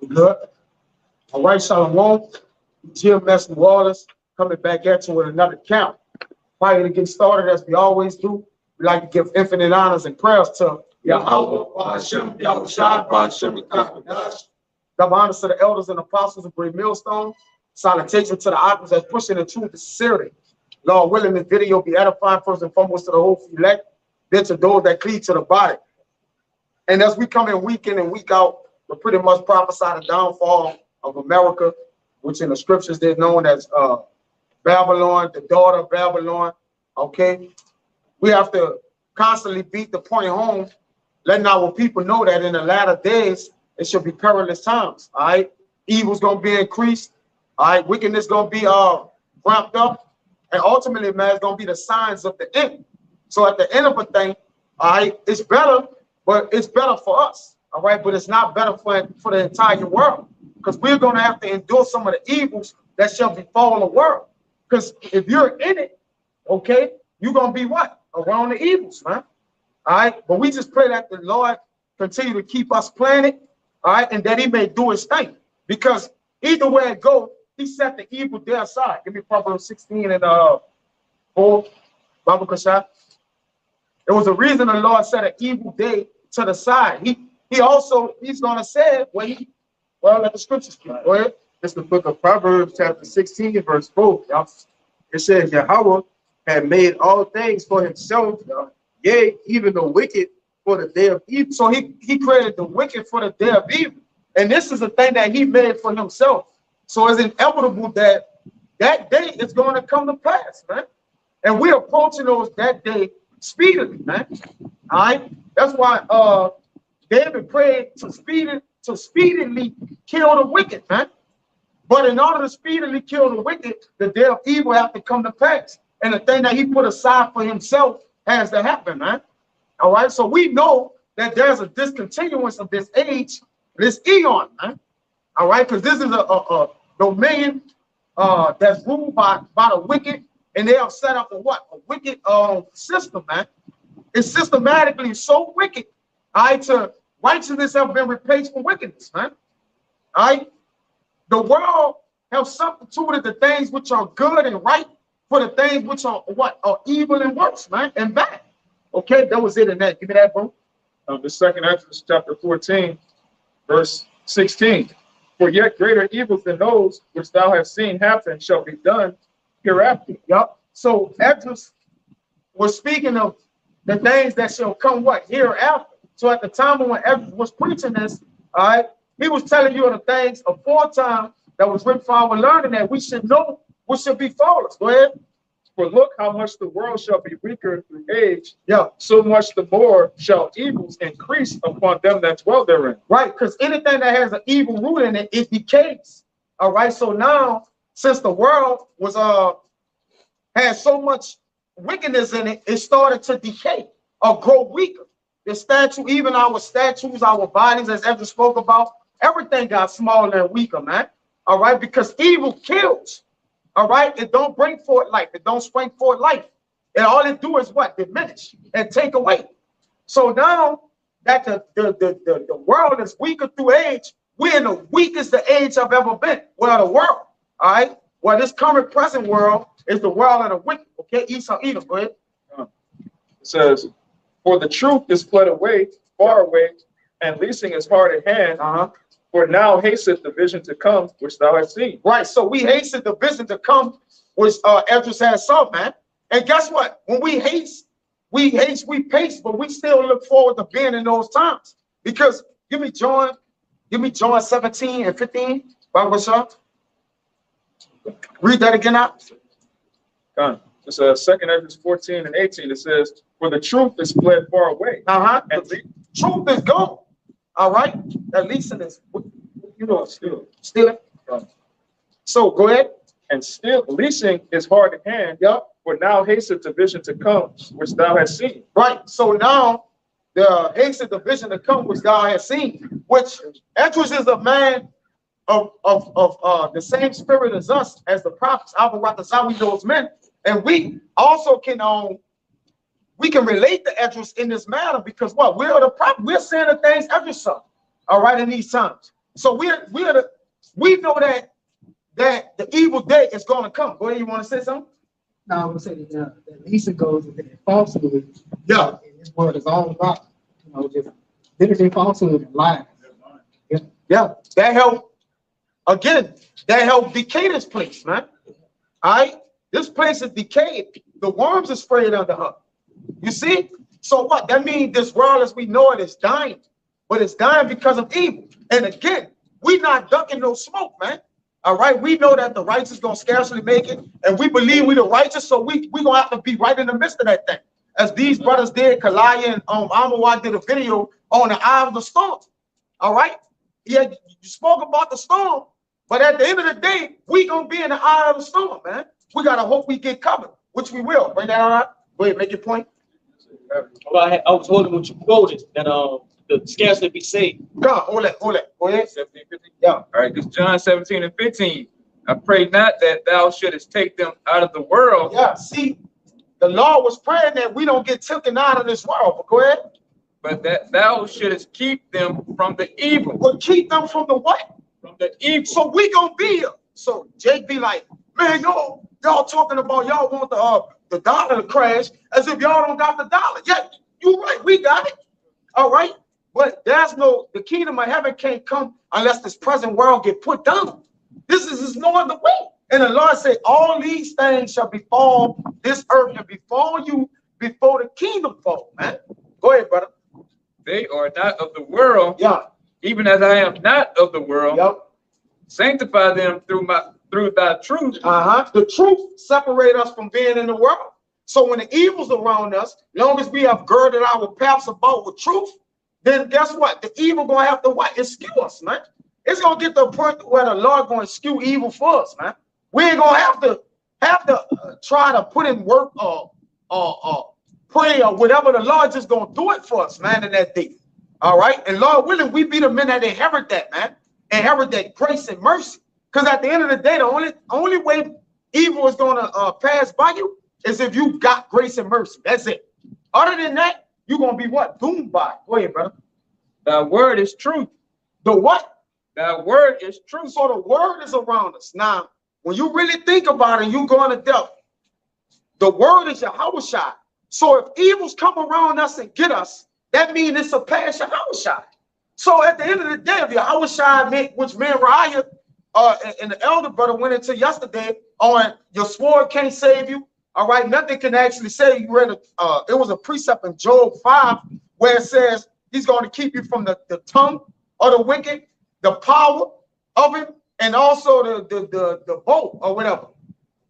Good. All right, Shalom. GMS New Orleans coming back at you with another count. Prior to get started, as we always do, we like to give infinite honors and prayers to Yahweh, Hashem, Yahushua, Hashem, double honors to the elders and apostles of Great Millstone. Salutation to the authors that's pushing the truth to sincerity. Lord willing, this video be edifying first and foremost to the whole elect, then to those that cleave to the body. And as we come in and week out, we pretty much prophesy the downfall of America, which in the scriptures they're known as Babylon, the daughter of Babylon. Okay, we have to constantly beat the point home, letting our people know that in the latter days it should be perilous times. All right, evil's gonna be increased. All right, wickedness gonna be ramped up, and ultimately, man, it's gonna be the signs of the end. So at the end of a thing, all right, it's better, but it's better for us. All right, but it's not better for the entire world, because we're going to have to endure some of the evils that shall befall the world. Because if you're in it, okay, you're going to be what? Around the evils, man. All right, but we just pray that the Lord continue to keep us planted, all right, and that he may do his thing. Because either way it goes, he set the evil there aside. Give me Proverbs 16 and 4, Bible Kashaf. There was a reason the Lord set an evil day to the side. He's gonna say it when let the scriptures speak. Go ahead. It's the book of Proverbs, chapter 16, verse 4. It says, Yahweh had made all things for himself, yea, even the wicked for the day of evil. So he created the wicked for the day of evil. And this is a thing that he made for himself. So it's inevitable that that day is going to come to pass, man. And we're approaching that day speedily, man. All right. That's why David prayed to speedily kill the wicked, man. But in order to speedily kill the wicked, the day of evil have to come to pass. And the thing that he put aside for himself has to happen, man. All right. So we know that there's a discontinuance of this age, this eon, man. All right. Because this is a domain that's ruled by the wicked, and they have set up a wicked system, man. It's systematically so wicked, all right, to righteousness have been replaced for wickedness, man. All right. The world has substituted the things which are good and right for the things which are are evil and worse, man, and bad. Okay, that was it in that. Give me that, bro. The second Exodus chapter 14, verse 16. For yet greater evils than those which thou hast seen happen shall be done hereafter. Yep. So Exodus was speaking of the things that shall come hereafter. So at the time when Exodus was preaching this, all right, he was telling you the things aforetime that was written for our learning that we should know what should befall us. Go ahead. For look how much the world shall be weaker through age, yeah, so much the more shall evils increase upon them that dwell therein. Right, because anything that has an evil root in it, it decays. All right, so now since the world was has so much wickedness in it, it started to decay or grow weaker. The statue, even our statues, our bodies, as Ezra spoke about, everything got smaller and weaker, man. All right, because evil kills. All right, it don't bring forth life. It don't spring forth life. And all it do is diminish and take away. So now that the world is weaker through age, we're in the weakest the age I've ever been. Well, the world, all right. Well, this current present world is the world of the wicked. Okay, Esau, Edom, go ahead. It says, for the truth is fled away, far away, and leasing is hard at hand. For now hasteth the vision to come, which thou hast seen. Right. So we hasten the vision to come, which Esdras has saw, man. And guess what? When we haste, we pace, but we still look forward to being in those times. Because give me John 17 and 15. Bible shop. Read that again out. It's second Exodus 14 and 18. It says, for the truth is fled far away. And the truth is gone. All right, at least in this, stealing. So go ahead. And still leasing is hard at hand. Yep. For now hasteth the vision to come, which thou hast seen. Right. So now the hasteth the vision to come, which thou hast seen. Which Esdras is a man of the same spirit as us, as the prophets. We those men, and we also can we can relate to Esdras in this matter because we're the prophet. We're saying the things Esdras saw, all right, in these times. So we know that the evil day is going to come. Go ahead, you want to say something? No, I would say that at least it goes with the falsehood. Yeah. And this world is all about, just literally falsehood and lies. Yeah. That helped, again, that helped decay this place, man. All right? This place is decayed. The worms are sprayed under her. You see? So what? That means this world as we know it is dying. But it's dying because of evil. And again, we're not ducking no smoke, man. All right, we know that the righteous gonna scarcely make it, and we believe we the righteous, so we gonna have to be right in the midst of that thing. As these brothers did, Kalaya and Amawad did a video on the eye of the storm. All right, you spoke about the storm, but at the end of the day, we gonna be in the eye of the storm, man. We gotta hope we get covered, which we will. Bring that out. Go ahead, make your point. Well, I was holding what you quoted that the scarcely be saved. Go on, hold it. Go ahead. 17, 15. Yeah. All right, this John 17 and 15. I pray not that thou shouldest take them out of the world. Yeah, see, the Lord was praying that we don't get taken out of this world. But go ahead. But that thou shouldest keep them from the evil. But keep them from the what? From the evil. So we gonna be here. So Jake be like, man, y'all talking about y'all want the dollar to crash as if y'all don't got the dollar. Yeah, you right, we got it. All right. But the kingdom of heaven can't come unless this present world get put down. This is no other way. And the Lord said, all these things shall befall this earth and befall you before the kingdom fall, man. Go ahead, brother. They are not of the world. Yeah. Even as I am not of the world. Yep. Sanctify them through thy truth. The truth separate us from being in the world. So when the evil's around us, long as we have girded our paths about with truth, then guess what? The evil gonna have to what? Eschew us, man. It's gonna get to a point where the Lord gonna eschew evil for us, man. We ain't gonna have to try to put in work or pray or whatever. The Lord just gonna do it for us, man, in that day. All right, and Lord willing, we be the men that inherit that, man, inherit that grace and mercy. Because at the end of the day, the only way evil is gonna pass by you is if you got grace and mercy. That's it. Other than that, you're gonna be what? Doomed by. Go ahead, brother. Thy word is truth. The what? Thy word is truth. So the word is around us. Now, when you really think about it, you go into depth. The word is Yahushua. So if evils come around us and get us, that means it's a pass Yahushua. So at the end of the day, if Yahushua, which me and Raya and the elder brother went into yesterday on your sword can't save you. All right, nothing can actually save you. You read it was a precept in Job 5 where it says he's going to keep you from the tongue of the wicked, the power of it, and also the bow or whatever.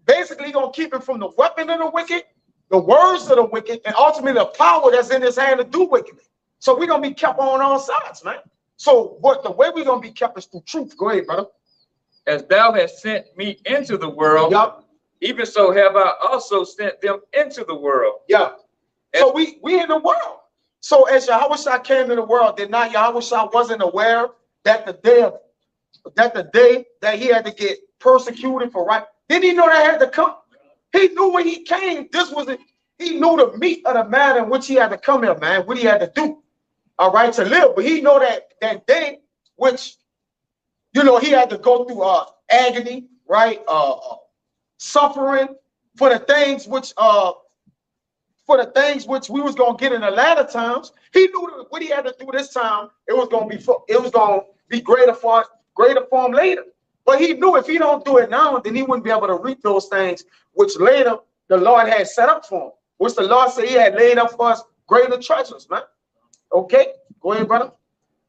Basically, he's going to keep it from the weapon of the wicked, the words of the wicked, and ultimately the power that's in his hand to do wickedly. So we're going to be kept on all sides, man. So the way we're going to be kept is through truth. Go ahead, brother. As thou hast sent me into the world, Yep. Even so have I also sent them into the world. Yeah. So we in the world. So as Yahushua came in the world, did not Yahushua wasn't aware that the day that he had to get persecuted for right? Didn't he know that had to come? He knew when he came, he knew the meat of the matter in which he had to come here, man, what he had to do, all right, to live. But he know that day, which, he had to go through agony, right? Suffering for the things which we was gonna get in the latter times. He knew that what he had to do this time, it was gonna be greater for him later. But he knew if he don't do it now, then he wouldn't be able to reap those things which later the Lord had set up for him, which the Lord said he had laid up for us greater treasures, man. Okay, go ahead, brother.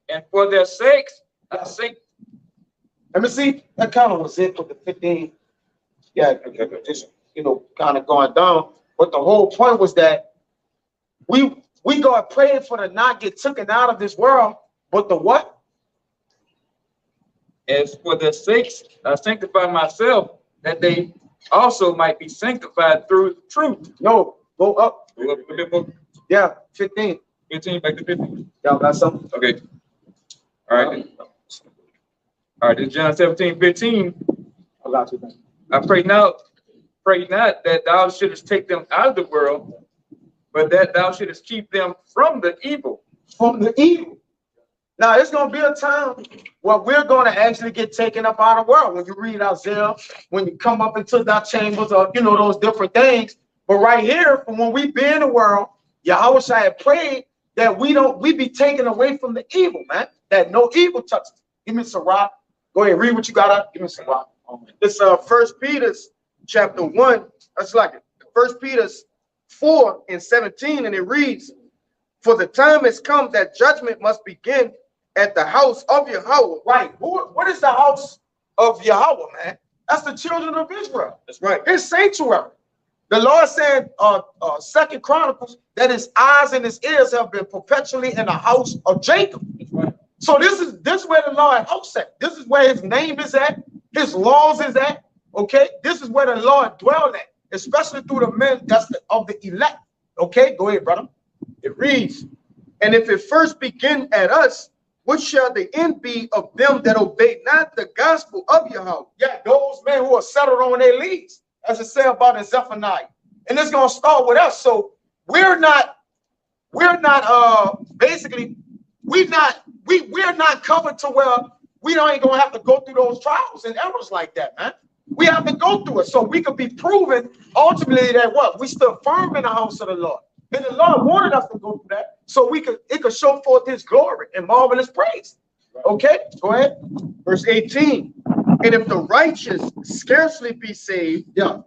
And for their sakes, I say, let me see. That kind of was it for the 15. Yeah, just kind of going down. But the whole point was that we go praying for to not get taken out of this world. But the what? As for their sakes, I sanctify myself, that they also might be sanctified through truth. No, go up. Go up a bit more. Yeah, 15. 15, back to 15. Y'all got something? Okay. All right. All right, this is John 17, 15. I got you, man. I pray not that thou shouldest take them out of the world, but that thou shouldest keep them from the evil. From the evil. Now it's gonna be a time where we're gonna actually get taken up out of the world. When you read Isaiah, when you come up into that chambers of those different things. But right here, from when we be in the world, Yahweh had prayed that we be taken away from the evil, man. That no evil touches. Give me some rock. Go ahead, read what you got up. Give me some rock. It's First Peter's chapter 1. That's like it. First Peter's 4:17, and it reads, "For the time has come that judgment must begin at the house of Yahweh." Right. What is the house of Yahweh, man? That's the children of Israel. That's right. His sanctuary. The Lord said, Second Chronicles, that his eyes and his ears have been perpetually in the house of Jacob. Right. So this is where the Lord house at. This is where his name is at. His laws is at. Okay. This is where the Lord dwell at, especially through the men of the elect. Okay. Go ahead, brother. It reads, "And if it first begin at us, what shall the end be of them that obey not the gospel of Yahweh?" Yeah, those men who are settled on their leads, as it said about in Zephaniah. And it's gonna start with us. So we're not covered to where we ain't gonna have to go through those trials and errors like that, man. We have to go through it so we could be proven ultimately that what we stood firm in the house of the Lord. And the Lord wanted us to go through that so it could show forth his glory and marvelous praise. Okay, go ahead. Verse 18, "And if the righteous scarcely be saved, Yeah.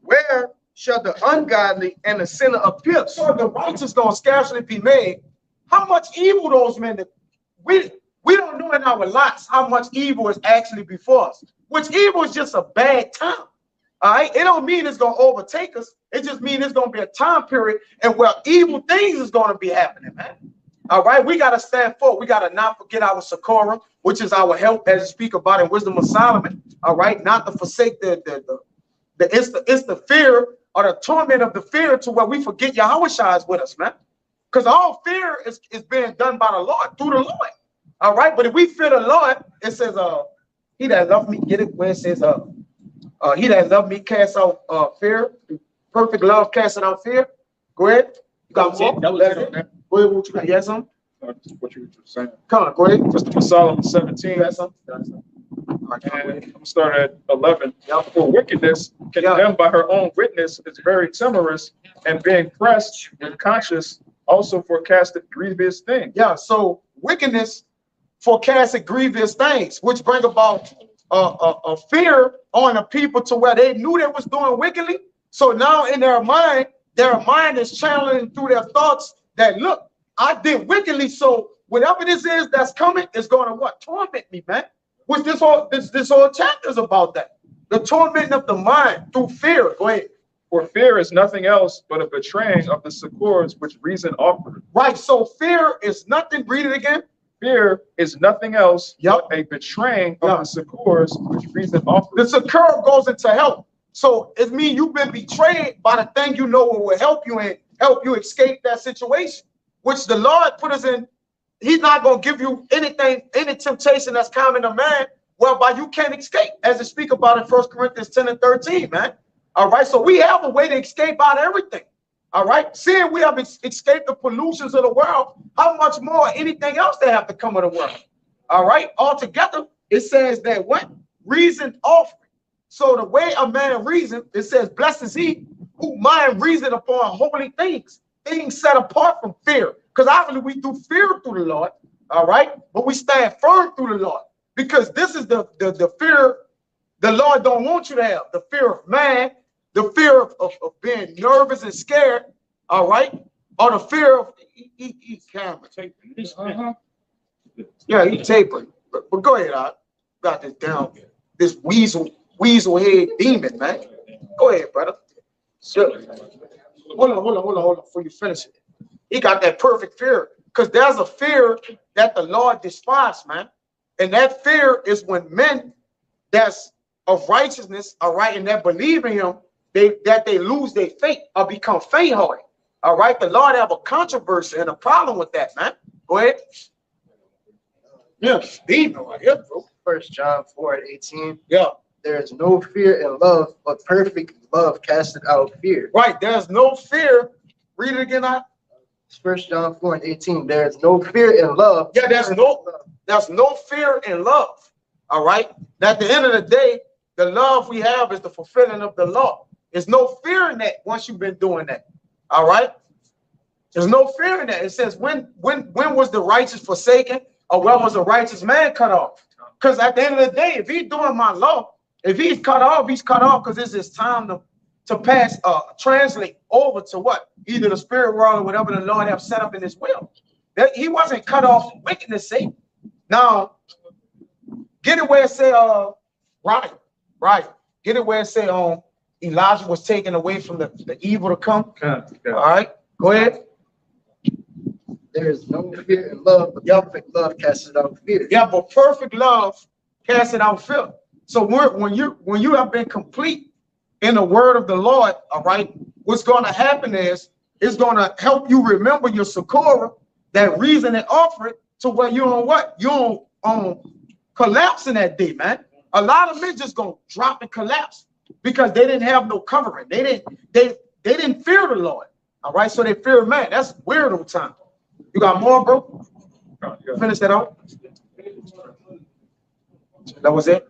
where shall the ungodly and the sinner appear?" So if the righteous gonna scarcely be made, how much evil those men that we don't know in our lives how much evil is actually before us. Which evil is just a bad time. All right, it don't mean it's gonna overtake us. It just means it's gonna be a time period and where evil things is gonna be happening, man. All right, we gotta stand forth. We gotta not forget our Socorro, which is our help, as you speak about in Wisdom of Solomon. All right, not to forsake it's the fear or the torment of the fear to where we forget Yahweh is with us, man. Because all fear is being done by the Lord through the Lord. All right, but if we fear the Lord, it says, "He that loved me," get it where it says, "He that loved me cast out fear." Perfect love casting out fear. Go ahead. You got more? That was it. Go ahead. What you got? Yes, son. What you were just saying. Come on. Go ahead. Wisdom of Solomon 17. Yes, son. Yes, son. All right, come on. And I'm starting at 11. Yeah. For wickedness, condemned by her own witness, is very timorous, and being pressed with conscience, also forecasted grievous things. Yeah. So wickedness forecasted grievous things, which bring about a fear on the people to where they knew they was doing wickedly. So now in their mind is channeling through their thoughts that, look, I did wickedly, so whatever this is that's coming is going to what? Torment me, man. Which this whole chapter is about that. The tormenting of the mind through fear. Go ahead. For fear is nothing else but a betraying of the succors which reason offered. Right. So fear is nothing. Read it again. Fear is nothing else Yep. but a betraying of the succors which reason offered. The succor goes into help. So it means you've been betrayed by the thing you know will help you and help you escape that situation, which the Lord put us in. He's not going to give you anything, any temptation that's common to man, whereby you can't escape, as it speak about in 1 Corinthians 10 and 13, man. All right, so we have a way to escape out of everything. All right, seeing we have escaped the pollutions of the world, how much more anything else they have to come of the world? All right, altogether, it says that what? Reason offering. So the way a man reason, it says, blessed is he who mind reason upon holy things, things set apart from fear. Because obviously we do fear through the Lord, all right? But we stand firm through the Lord. Because this is the fear the Lord don't want you to have. The fear of man, the fear of being nervous and scared, all right? Or the fear of camera. Yeah, he tapering. But go ahead, I got this down. This weasel head demon, man. Go ahead, brother. Sure. Hold on before you finish it. He got that perfect fear. Because there's a fear that the Lord despises, man. And that fear is when men that's of righteousness, all right, and that believe in him, that they lose their faith or become faint-hearted. All right, the Lord have a controversy and a problem with that, man. Go ahead. Yeah, demon right here, bro. 1 John 4:18. Yeah. There is no fear in love, but perfect love casteth out fear. Right, there's no fear. Read it again, First John 4:18. There is no fear in love. Yeah, there's no fear in love. All right. At the end of the day, the love we have is the fulfilling of the law. There's no fear in that once you've been doing that. All right. There's no fear in that. It says, when was the righteous forsaken, or when was a righteous man cut off? Because at the end of the day, if he's doing my law, if he's cut off because it's his time to pass, translate over to what? Either the spirit world or whatever the Lord have set up in his will. That he wasn't cut off from wickedness' sake. Now, get it where it say, right. Get it where it say, Elijah was taken away from the evil to come. All right, go ahead. There is no fear in love, but perfect love casts out fear. Yeah, but perfect love casts out fear. So when you have been complete in the word of the Lord, all right, what's going to happen is it's going to help you remember your Sakura, that reason and offer it to where you don't what? You don't collapse in that day, man. A lot of men just gonna drop and collapse because they didn't have no covering. They didn't fear the Lord. All right, so they fear man. That's weirdo time. You got more, bro? Finish that off. That was it.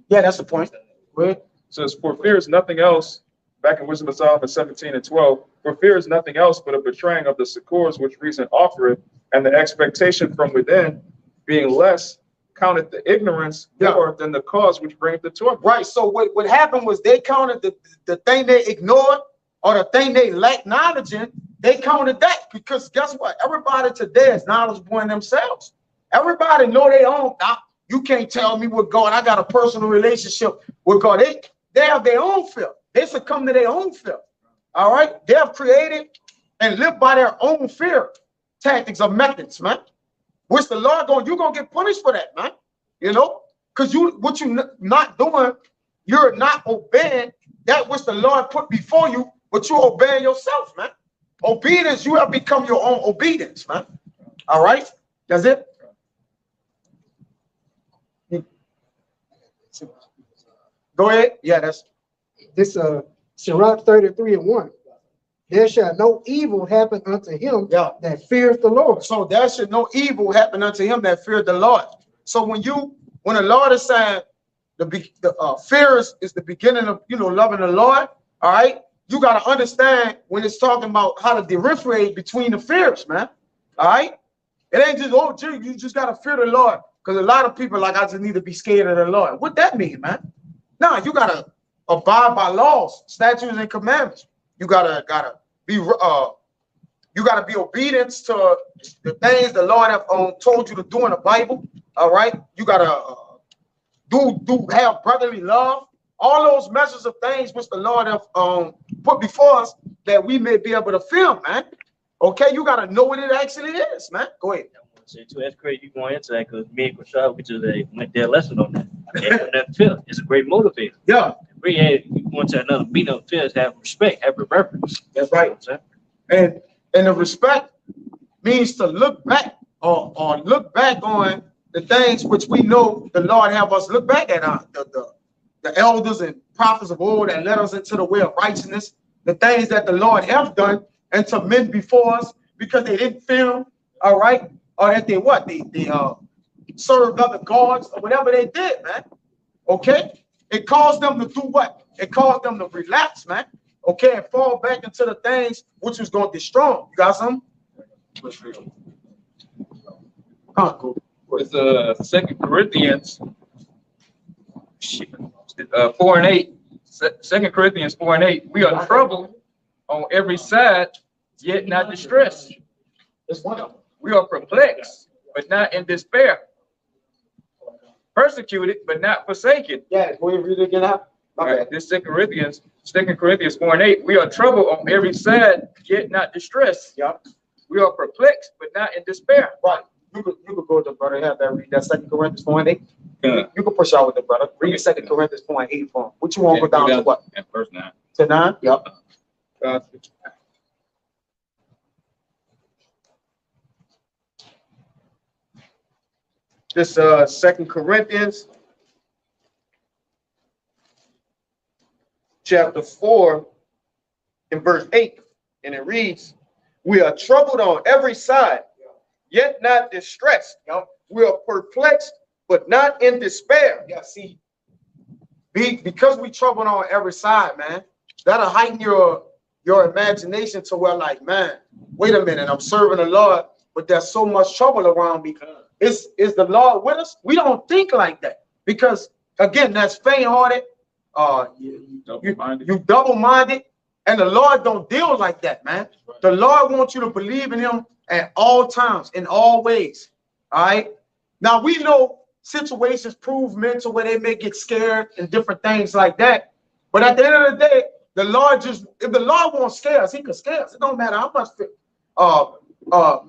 Yeah, that's the point. It says, for fear is nothing else, back in Wisdom of Solomon 17 and 12, for fear is nothing else but a betraying of the succors which reason offereth, and the expectation from within being less counted the ignorance more than the cause which bringeth the torment. Right. So what happened was they counted the thing they ignored or the thing they lacked knowledge in, they counted that, because guess what? Everybody today is knowledgeable in themselves. Everybody know their own. You can't tell me what God. I got a personal relationship with God. They have their own fear. They succumb to their own fear. All right. They have created and lived by their own fear tactics or methods, man. Which the Lord you're gonna get punished for that, man. You know, because what you not doing, you're not obeying that which the Lord put before you, but you're obeying yourself, man. Obedience, you have become your own obedience, man. All right, that's it. Go ahead. Yeah, that's This Sirach 33:1. There shall no evil happen unto him that fears the Lord. So there should no evil happen unto him that feared the Lord. So when the Lord is saying the fear is the beginning of loving the Lord, all right, you got to understand when it's talking about how to differentiate between the fears, man. All right, it ain't just you just got to fear the Lord, because a lot of people like, I just need to be scared of the Lord. What that mean, man? No, you got to abide by laws, statutes, and commandments. You gotta be obedient to the things the Lord have told you to do in the Bible. All right, you gotta have brotherly love. All those measures of things which the Lord have put before us that we may be able to feel, man. Okay, you gotta know what it actually is, man. Go ahead. Say too, that's crazy. You going into that because me and Krishad, we just went their lesson on that. That fear is a great motivator. Yeah, We had you going to another meeting of fears, have respect, have reverence. that's right. And the respect means to look back or look back on the things which we know the Lord have us look back at, the elders and prophets of old that led us into the way of righteousness, the things that the Lord have done and to men before us because they didn't fear him, all right, or that they served other gods or whatever they did, man. Okay, it caused them to do what? It caused them to relapse, man. Okay, and fall back into the things which was going to destroy them. You got some? Cool. It's 2 Corinthians 4 and 8. 2 Corinthians 4 and 8. We are troubled on every side, yet not distressed. It's one of them. We are perplexed, but not in despair. Persecuted, but not forsaken. Yeah, go ahead and read it again out. Right. This 2 Corinthians 4 and 8. We are troubled on every side, yet not distressed. Yeah. We are perplexed, but not in despair. Right. You could go to the brother, have that read that 2 Corinthians 4 and 8. Yeah. You can push out with the brother. Read 2 Corinthians 4 and 8 for him. What you want to go down to what? And verse 9. To 9? Yep. This 2 Corinthians chapter 4 in verse 8, and it reads, we are troubled on every side, yet not distressed. We are perplexed, but not in despair. Yeah, see, because we troubled on every side, man, that'll heighten your imagination to where, like, man, wait a minute, I'm serving the Lord, but there's so much trouble around me. Is the Lord with us? We don't think like that because, again, that's faint-hearted. You double-minded, and the Lord don't deal like that, man. The Lord wants you to believe in Him at all times, in all ways. All right. Now we know situations prove mental where they may get scared and different things like that. But at the end of the day, the Lord if the Lord won't scare us, He can scare us. It don't matter how much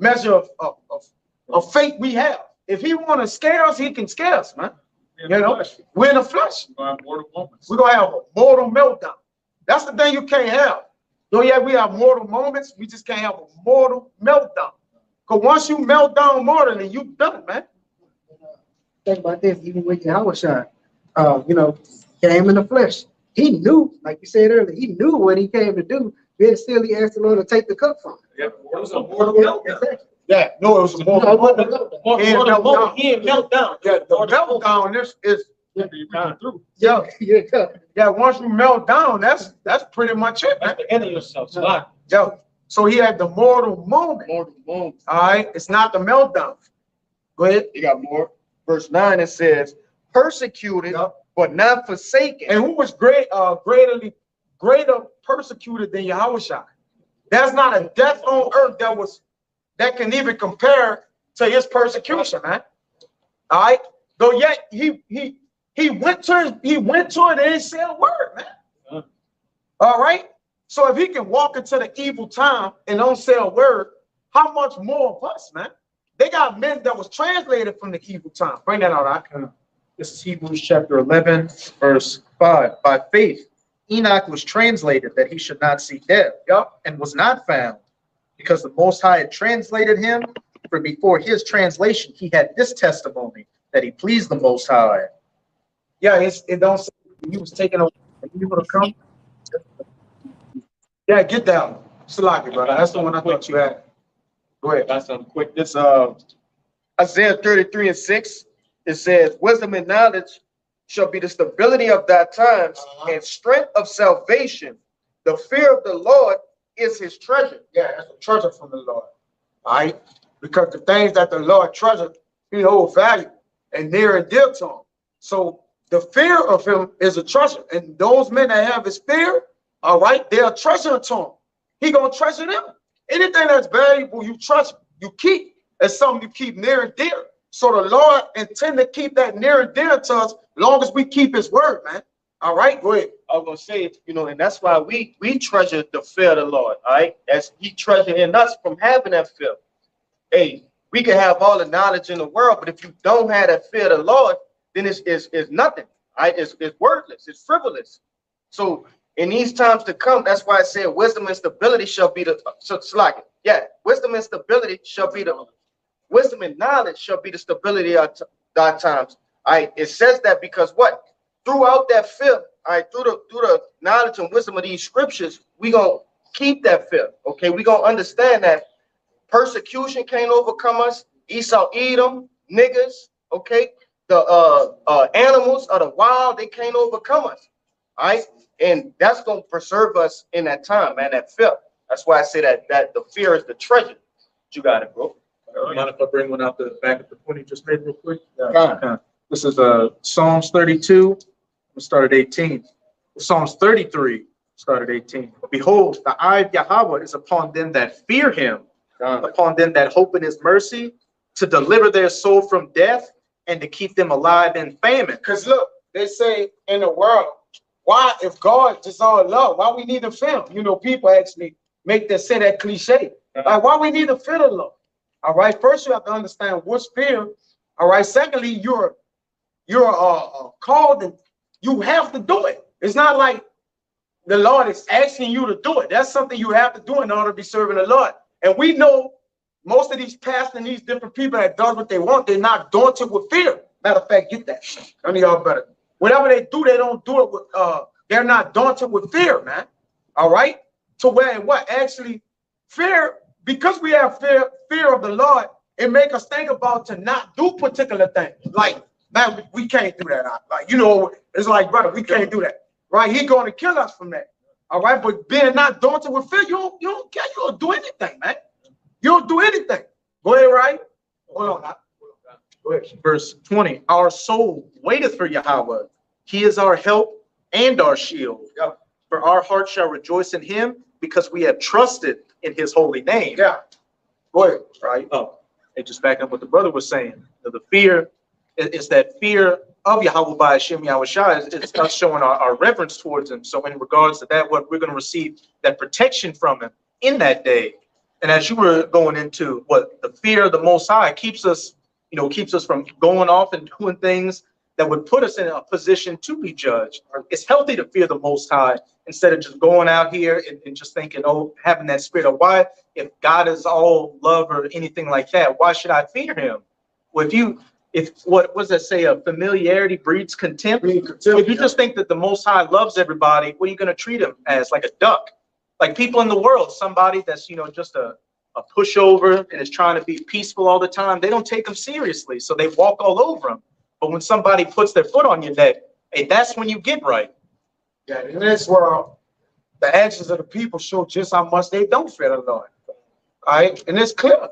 measure of faith we have. If He want to scare us, He can scare us, man. You know, we're in the flesh. We're gonna have a mortal meltdown. That's the thing you can't have. So yeah, we have mortal moments. We just can't have a mortal meltdown. Because once you melt down mortally, you done, man. Think about this, even with Yahushua, came in the flesh. He knew, like you said earlier, he knew what he came to do. Yet still he asked the Lord to take the cup from him. Yeah, it was a mortal meltdown. Exactly. Yeah, no, it was a mortal meltdown. He didn't melt down. Yeah, the meltdown is through. yeah. Once you melt down, that's pretty much it, man. That's the end of yourself. Yeah. So he had the mortal moment. Mortal moment. All right, it's not the meltdown. Go ahead. You got more. Verse 9, it says, persecuted, but not forsaken. And who was greater persecuted than Yahushua? There's not a death on earth that can even compare to his persecution, man. All right. Though yet he went to it and didn't say a word, man. All right. So if he can walk into the evil time and don't say a word, how much more of us, man? They got men that was translated from the evil time. Bring that out, right? This is Hebrews chapter 11, verse 5. By faith, Enoch was translated that he should not see death, and was not found, because the Most High had translated him. For before his translation, he had this testimony, that he pleased the Most High. Yeah, it don't say he was taken away. You would have come. Yeah, get down. Salaki, brother. That's the one I thought you had. Go ahead. Got something quick. This Isaiah 33:6. It says, wisdom and knowledge shall be the stability of thy times, and strength of salvation. The fear of the Lord is his treasure. Yeah, that's a treasure from the Lord. All right. Because the things that the Lord treasured, he holds value and near and dear to him. So the fear of him is a treasure. And those men that have his fear, all right, they are treasure to him. He gonna treasure them. Anything that's valuable, you treasure, you keep. It's something you keep near and dear. So the Lord intend to keep that near and dear to us, as long as we keep his word, man. All right, go ahead. I was gonna say, and that's why we treasure the fear of the Lord. All right, as he treasured in us from having that fear. Hey, we can have all the knowledge in the world, but if you don't have that fear of the Lord, then it's nothing. All right, it's worthless, it's frivolous. So in these times to come, that's why I said wisdom and stability shall be wisdom and stability shall be the wisdom and knowledge shall be the stability of our times. All right, it says that because what? Throughout that fear, all right, through the knowledge and wisdom of these scriptures, we gonna keep that fear. Okay, we gonna understand that persecution can't overcome us. Esau, Edom, niggas, okay, the animals of the wild, they can't overcome us. All right, and that's gonna preserve us in that time, man. That fear. That's why I say that the fear is the treasure. You got it, bro. Mind if I bring one out the back of the point you just made real quick? Yeah. This is Psalms 32. We'll start at 18. Psalms 33, start at 18. Behold, the eye of Yahweh is upon them that fear him, upon them that hope in his mercy, to deliver their soul from death and to keep them alive in famine. Because look, they say in the world, why, if God is all love, why we need to fear him? People actually say that cliche. Like, why we need to fear the Lord? All right, first you have to understand what's fear. All right, secondly, you're called and you have to do it. It's not like the Lord is asking you to do it. That's something you have to do in order to be serving the Lord. And we know most of these pastors and these different people that does what they want, they're not daunted with fear. Matter of fact, get that. None of y'all better. Whatever they do, they don't do it with, they're not daunted with fear, man. All right? to where what actually fear, because we have fear of the Lord, it make us think about to not do particular things. Like, man, we can't do that. Like, you know, it's like, brother, we can't do that. Right? He's going to kill us from that. All right. But being not daunted with fear, you don't care. You don't do anything, man. You don't do anything. Go ahead, right? Hold on. Go ahead. Verse 20, our soul waiteth for Yahweh. He is our help and our shield. Yeah. For our heart shall rejoice in him because we have trusted in his holy name. Yeah. Go ahead. Right? Oh, and just back up what the brother was saying. The fear is that fear of Yahweh by Hashem Yahushua is us showing our reverence towards him. So in regards to that, what we're going to receive that protection from him in that day. And as you were going into what the fear of the Most High keeps us, keeps us from going off and doing things that would put us in a position to be judged. It's healthy to fear the Most High instead of just going out here and just thinking, oh, having that spirit of why, if God is all love or anything like that, why should I fear him? Well, if what does that say? A familiarity breeds contempt. If you just think that the Most High loves everybody, what are you going to treat him as? Like a duck? Like people in the world, somebody that's, just a pushover and is trying to be peaceful all the time, they don't take them seriously. So they walk all over them. But when somebody puts their foot on your neck, hey, that's when you get right. Yeah, in this world, the actions of the people show just how much they don't fear the Lord. All right, and it's clear.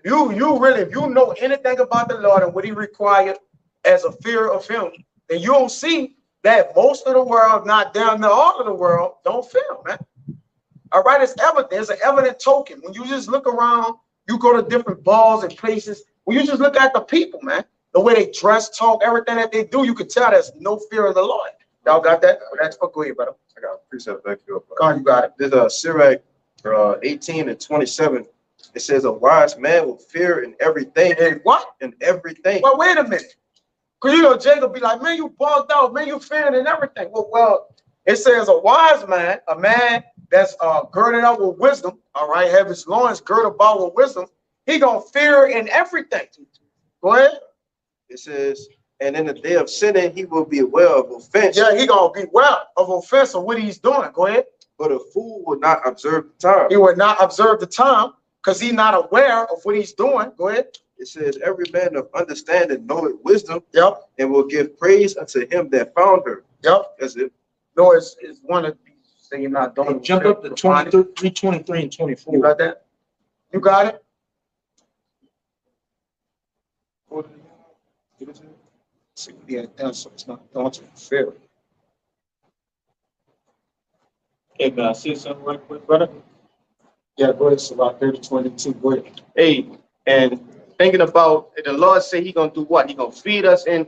You really, if you know anything about the Lord and what he required as a fear of him, then you'll see that most of the world, not down to all of the world, don't fear him, man. All right, it's evident. There's an evident token. When you just look around, you go to different bars and places. When you just look at the people, man, the way they dress, talk, everything that they do, you can tell there's no fear of the Lord. Y'all got that? That's for go ahead, brother. I got a precept back here. God, you got it. This is Sirach 18 and 27. It says, a wise man will fear in everything. And what? In everything. Well, wait a minute. Because, Jacob be like, man, you bugged out. Man, you fearing and everything. Well, it says a wise man, a man that's girded up with wisdom, all right, have his loins girded about with wisdom, he going to fear in everything. Go ahead. It says, and in the day of sinning, he will be aware of offense. Yeah, he going to be aware of offense of what he's doing. Go ahead. But a fool will not observe the time. He will not observe the time because he's not aware of what he's doing. Go ahead. It says, every man of understanding knoweth wisdom. Yep. And will give praise unto him that found her. Yep. That's it. No, it's one of these things not doing. Hey, jump up to 23, 23 and 24. You got that? You got it? Yeah, so it's not daunting fear. Hey, can I see something right quick, brother? Yeah, go ahead. It's about 30-22. Go ahead. Hey, and thinking about the Lord say he gonna do what? He gonna feed us in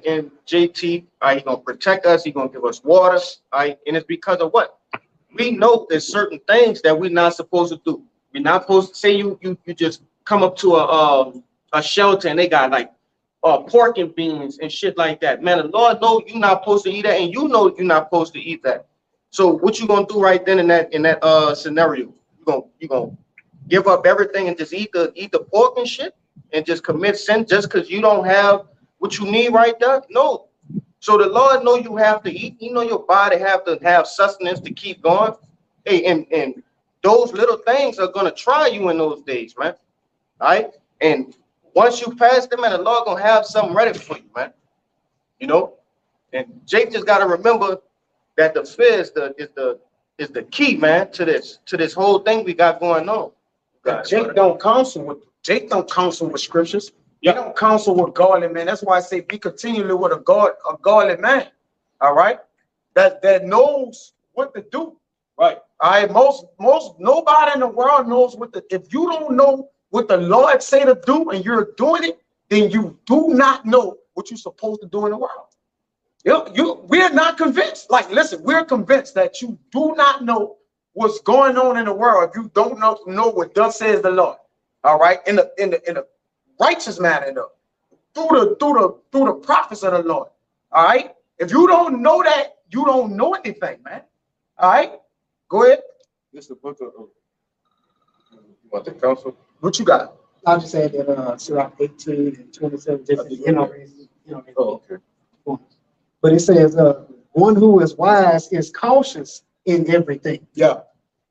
JT. All right, he gonna protect us. He gonna give us water. All right, and it's because of what? We know there's certain things that we're not supposed to do. We're not supposed to say you just come up to a shelter and they got like pork and beans and shit like that. Man, the Lord knows you're not supposed to eat that, and you know you're not supposed to eat that. So what you gonna do right then in that scenario? You gonna give up everything and just eat the pork and shit and just commit sin just because you don't have what you need right there? No. So the Lord know you have to eat. You know your body have to have sustenance to keep going. Hey, and those little things are gonna try you in those days, man. All right, and once you pass them, man, the Lord gonna have something ready for you, man. You know, and Jake just gotta remember that the fear is the key, man, to this whole thing we got going on. Jake don't counsel with scriptures. He don't counsel with godly man. That's why I say be continually with a godly man. All right, that knows what to do. Right. All right. Most nobody in the world knows if you don't know what the Lord say to do and you're doing it, then you do not know what you're supposed to do in the world. We're not convinced. Like, listen, we're convinced that you do not know what's going on in the world if you don't know what thus says the Lord. All right, in the righteous manner, through the prophets of the Lord. All right, if you don't know that, you don't know anything, man. All right, go ahead. This is the book of you want the counsel? What you got? I'll just say that Sirach 18 and 27 just Oh, okay. But it says one who is wise is cautious in everything. Yeah.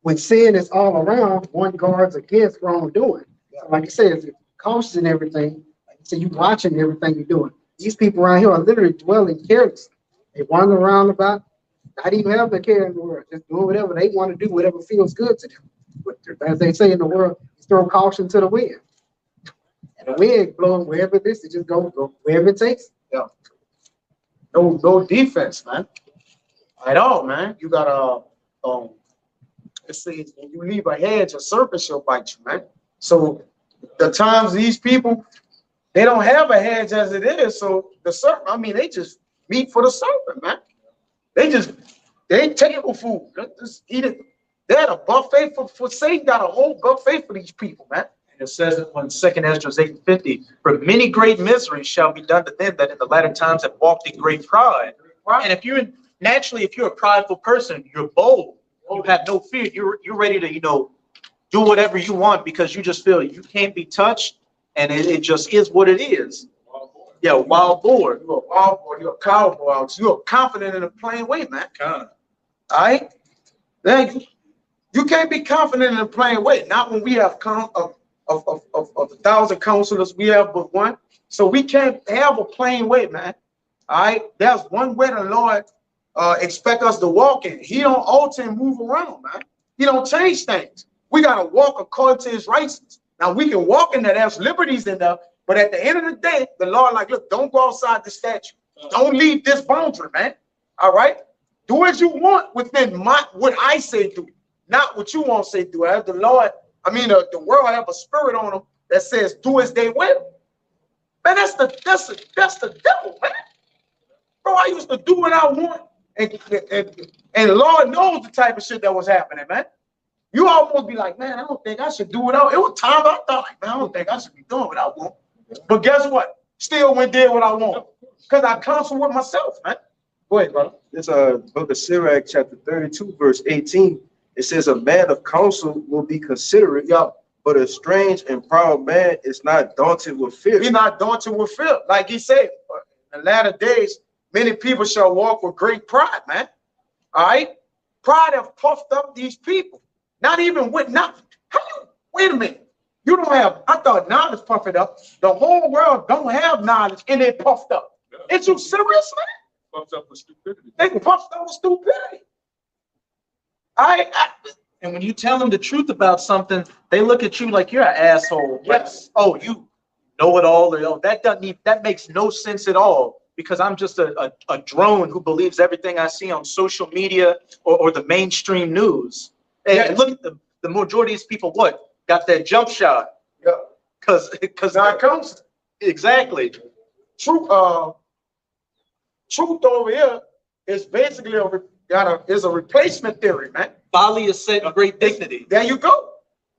when sin is all around, one guards against wrongdoing. So like I said, it's cautious and everything. Like I said, you watching everything you're doing. These people around here are literally dwelling carelessly. They wander around about, not even having a care in the world, just doing whatever they want to do, whatever feels good to them. But as they say in the world, throw caution to the wind. And the wind blowing wherever it is, it just go wherever it takes. Yeah. No defense, man. At all, man. You gotta it says when you leave a hedge, a serpent shall bite you, man. So the times these people, they don't have a hedge as it is. So the serpent, I mean, they just meat for the serpent, man. They ain't table food. They just eat it. They had a buffet for Satan, got a whole buffet for these people, man. And it says it when 2 Ezra 8:50, for many great miseries shall be done to them that in the latter times have walked in great pride. And if you're naturally, if you're a prideful person, you're bold. You have no fear. You're ready to, do whatever you want because you just feel you can't be touched, and it just is what it is. Yeah, wild boar. You're a wild boy, you're a cowboy. You're confident in a plain way, man. All right? Then you can't be confident in a plain way. Not when we have of 1,000 counselors, we have but one. So we can't have a plain way, man. All right? There's one way the Lord expect us to walk in. He don't alter and move around, man. He don't change things. We got to walk according to his righteousness. Now, we can walk in there. There's liberties in there. But at the end of the day, the Lord like, look, don't go outside the statute. Don't leave this boundary, man. All right? Do as you want within what I say do, not what you want to say do. As the Lord, the world have a spirit on them that says do as they will. Man, that's the devil, man. Bro, I used to do what I want, and the Lord knows the type of shit that was happening, man. You almost be like, man, I don't think I should do what it was time I thought, like, man, I don't think I should be doing what I want. But guess what? Still went did what I want. Because I counsel with myself, man. Go ahead, brother. It's book of Sirach, chapter 32, verse 18. It says, a man of counsel will be considerate, but a strange and proud man is not daunted with fear. He's not daunted with fear. Like he said, in the latter days, many people shall walk with great pride, man. All right? Pride have puffed up these people. Not even with nothing. Wait a minute. You don't have, I thought knowledge puff it up. The whole world don't have knowledge and they puffed up. Yeah. Is you serious, man? Puffed up with stupidity. They puffed up with stupidity. And when you tell them the truth about something, they look at you like you're an asshole. Yes. Oh, you know it all. Or, that makes no sense at all because I'm just a drone who believes everything I see on social media or the mainstream news. And look at the majority of these people, got that jump shot. Yeah. Because now it comes. Exactly. Truth over here is basically is a replacement theory, man. Folly is set in great dignity. There you go.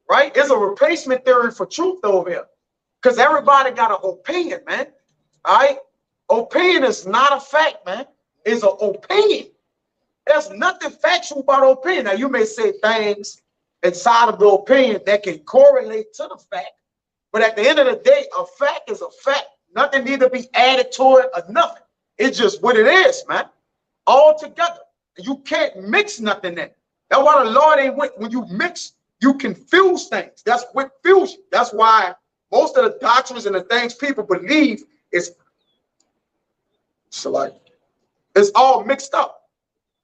Right? It's a replacement theory for truth over here. Because everybody got an opinion, man. All right? Opinion is not a fact, man. It's an opinion. There's nothing factual about opinion. Now, you may say things inside of the opinion that can correlate to the fact. But at the end of the day, a fact is a fact. Nothing need to be added to it or nothing. It's just what it is, man. All together. You can't mix nothing in. That's why the Lord ain't with. When you mix, you confuse things. That's what fusion. That's why most of the doctrines and the things people believe is it's all mixed up.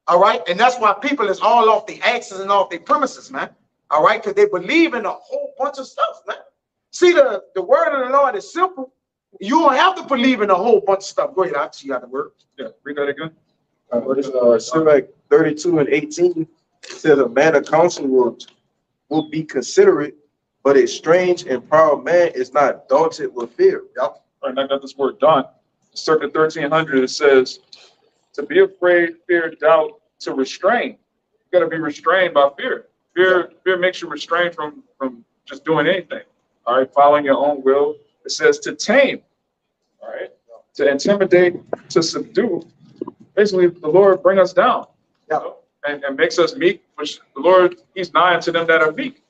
All right. And that's why people is all off the axis and off their premises, man. All right. Because they believe in a whole bunch of stuff, man. See, the word of the Lord is simple. You don't have to believe in a whole bunch of stuff. Go ahead. I see you got the word. Yeah. Read that again. Sirach 32 and 18. It says a man of counsel will be considerate, but a strange and proud man is not daunted with fear. Yep. All right, I got this word daunt. Circa 1300, it says, to be afraid, fear, doubt, to restrain. You got to be restrained by fear. Fear makes you restrained from just doing anything. All right, following your own will. It says to tame. All right, to intimidate, to subdue. Basically, the Lord bring us down. Yeah. And makes us meek, which the Lord, he's nigh unto them that are meek.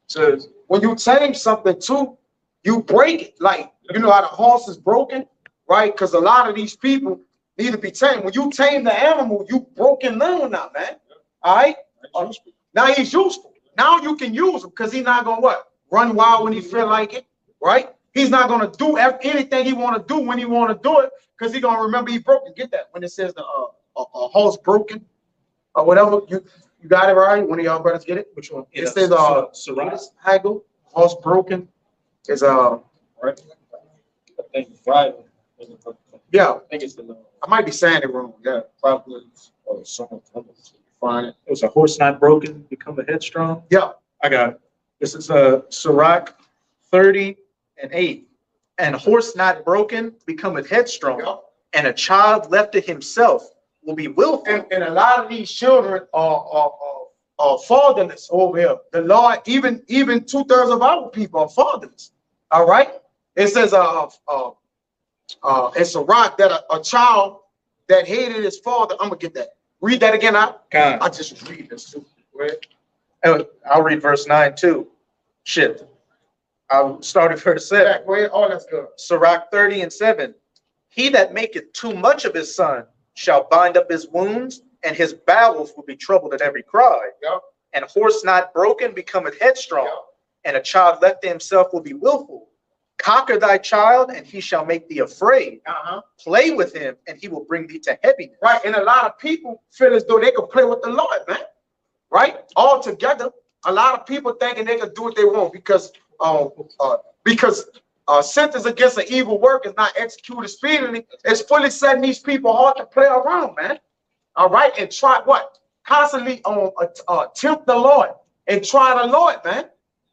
Says when you tame something too, you break it. Like, you know how the horse is broken, right? Because a lot of these people need to be tamed. When you tame the animal, you broken down now, man. All right? Now he's useful. Now you can use him because he's not gonna what? Run wild when he feel like it, right? He's not gonna do anything he want to do when he want to do it because he's gonna remember he broken. Get that when it says the a horse broken or whatever. You got it right. One of y'all brothers get it. Which one? It says Sirach. haggle, horse broken is Right. I think right. yeah. I think it's the I might be saying it wrong. Yeah, probably. someone. Find it. It was a horse not broken, become a headstrong. Yeah. I got it. This is Sirach 30:8. And horse not broken becometh headstrong, Yeah. and a child left to himself will be willful. And a lot of these children are fatherless over here. The Lord, even 2/3 of our people are fatherless. All right. It says it's a rock that a child that hated his father. I'm gonna get that. Read that again. I just read this too. And I'll read verse 9 too. Shit. I'll start at verse 7. Yeah, go ahead. Oh, that's good. Sirach 30:7. He that maketh too much of his son shall bind up his wounds, and his bowels will be troubled at every cry. Yeah. And horse not broken becometh headstrong, Yeah. and a child left to himself will be willful. Conquer thy child, and he shall make thee afraid. Play with him, and he will bring thee to heaviness. Right. And a lot of people feel as though they could play with the Lord, man. Right? All together. A lot of people thinking they can do what they want because sentence against an evil work is not executed speedily. It's fully setting these people hard to play around, man. All right, and try what? Constantly tempt the Lord and try the Lord, man.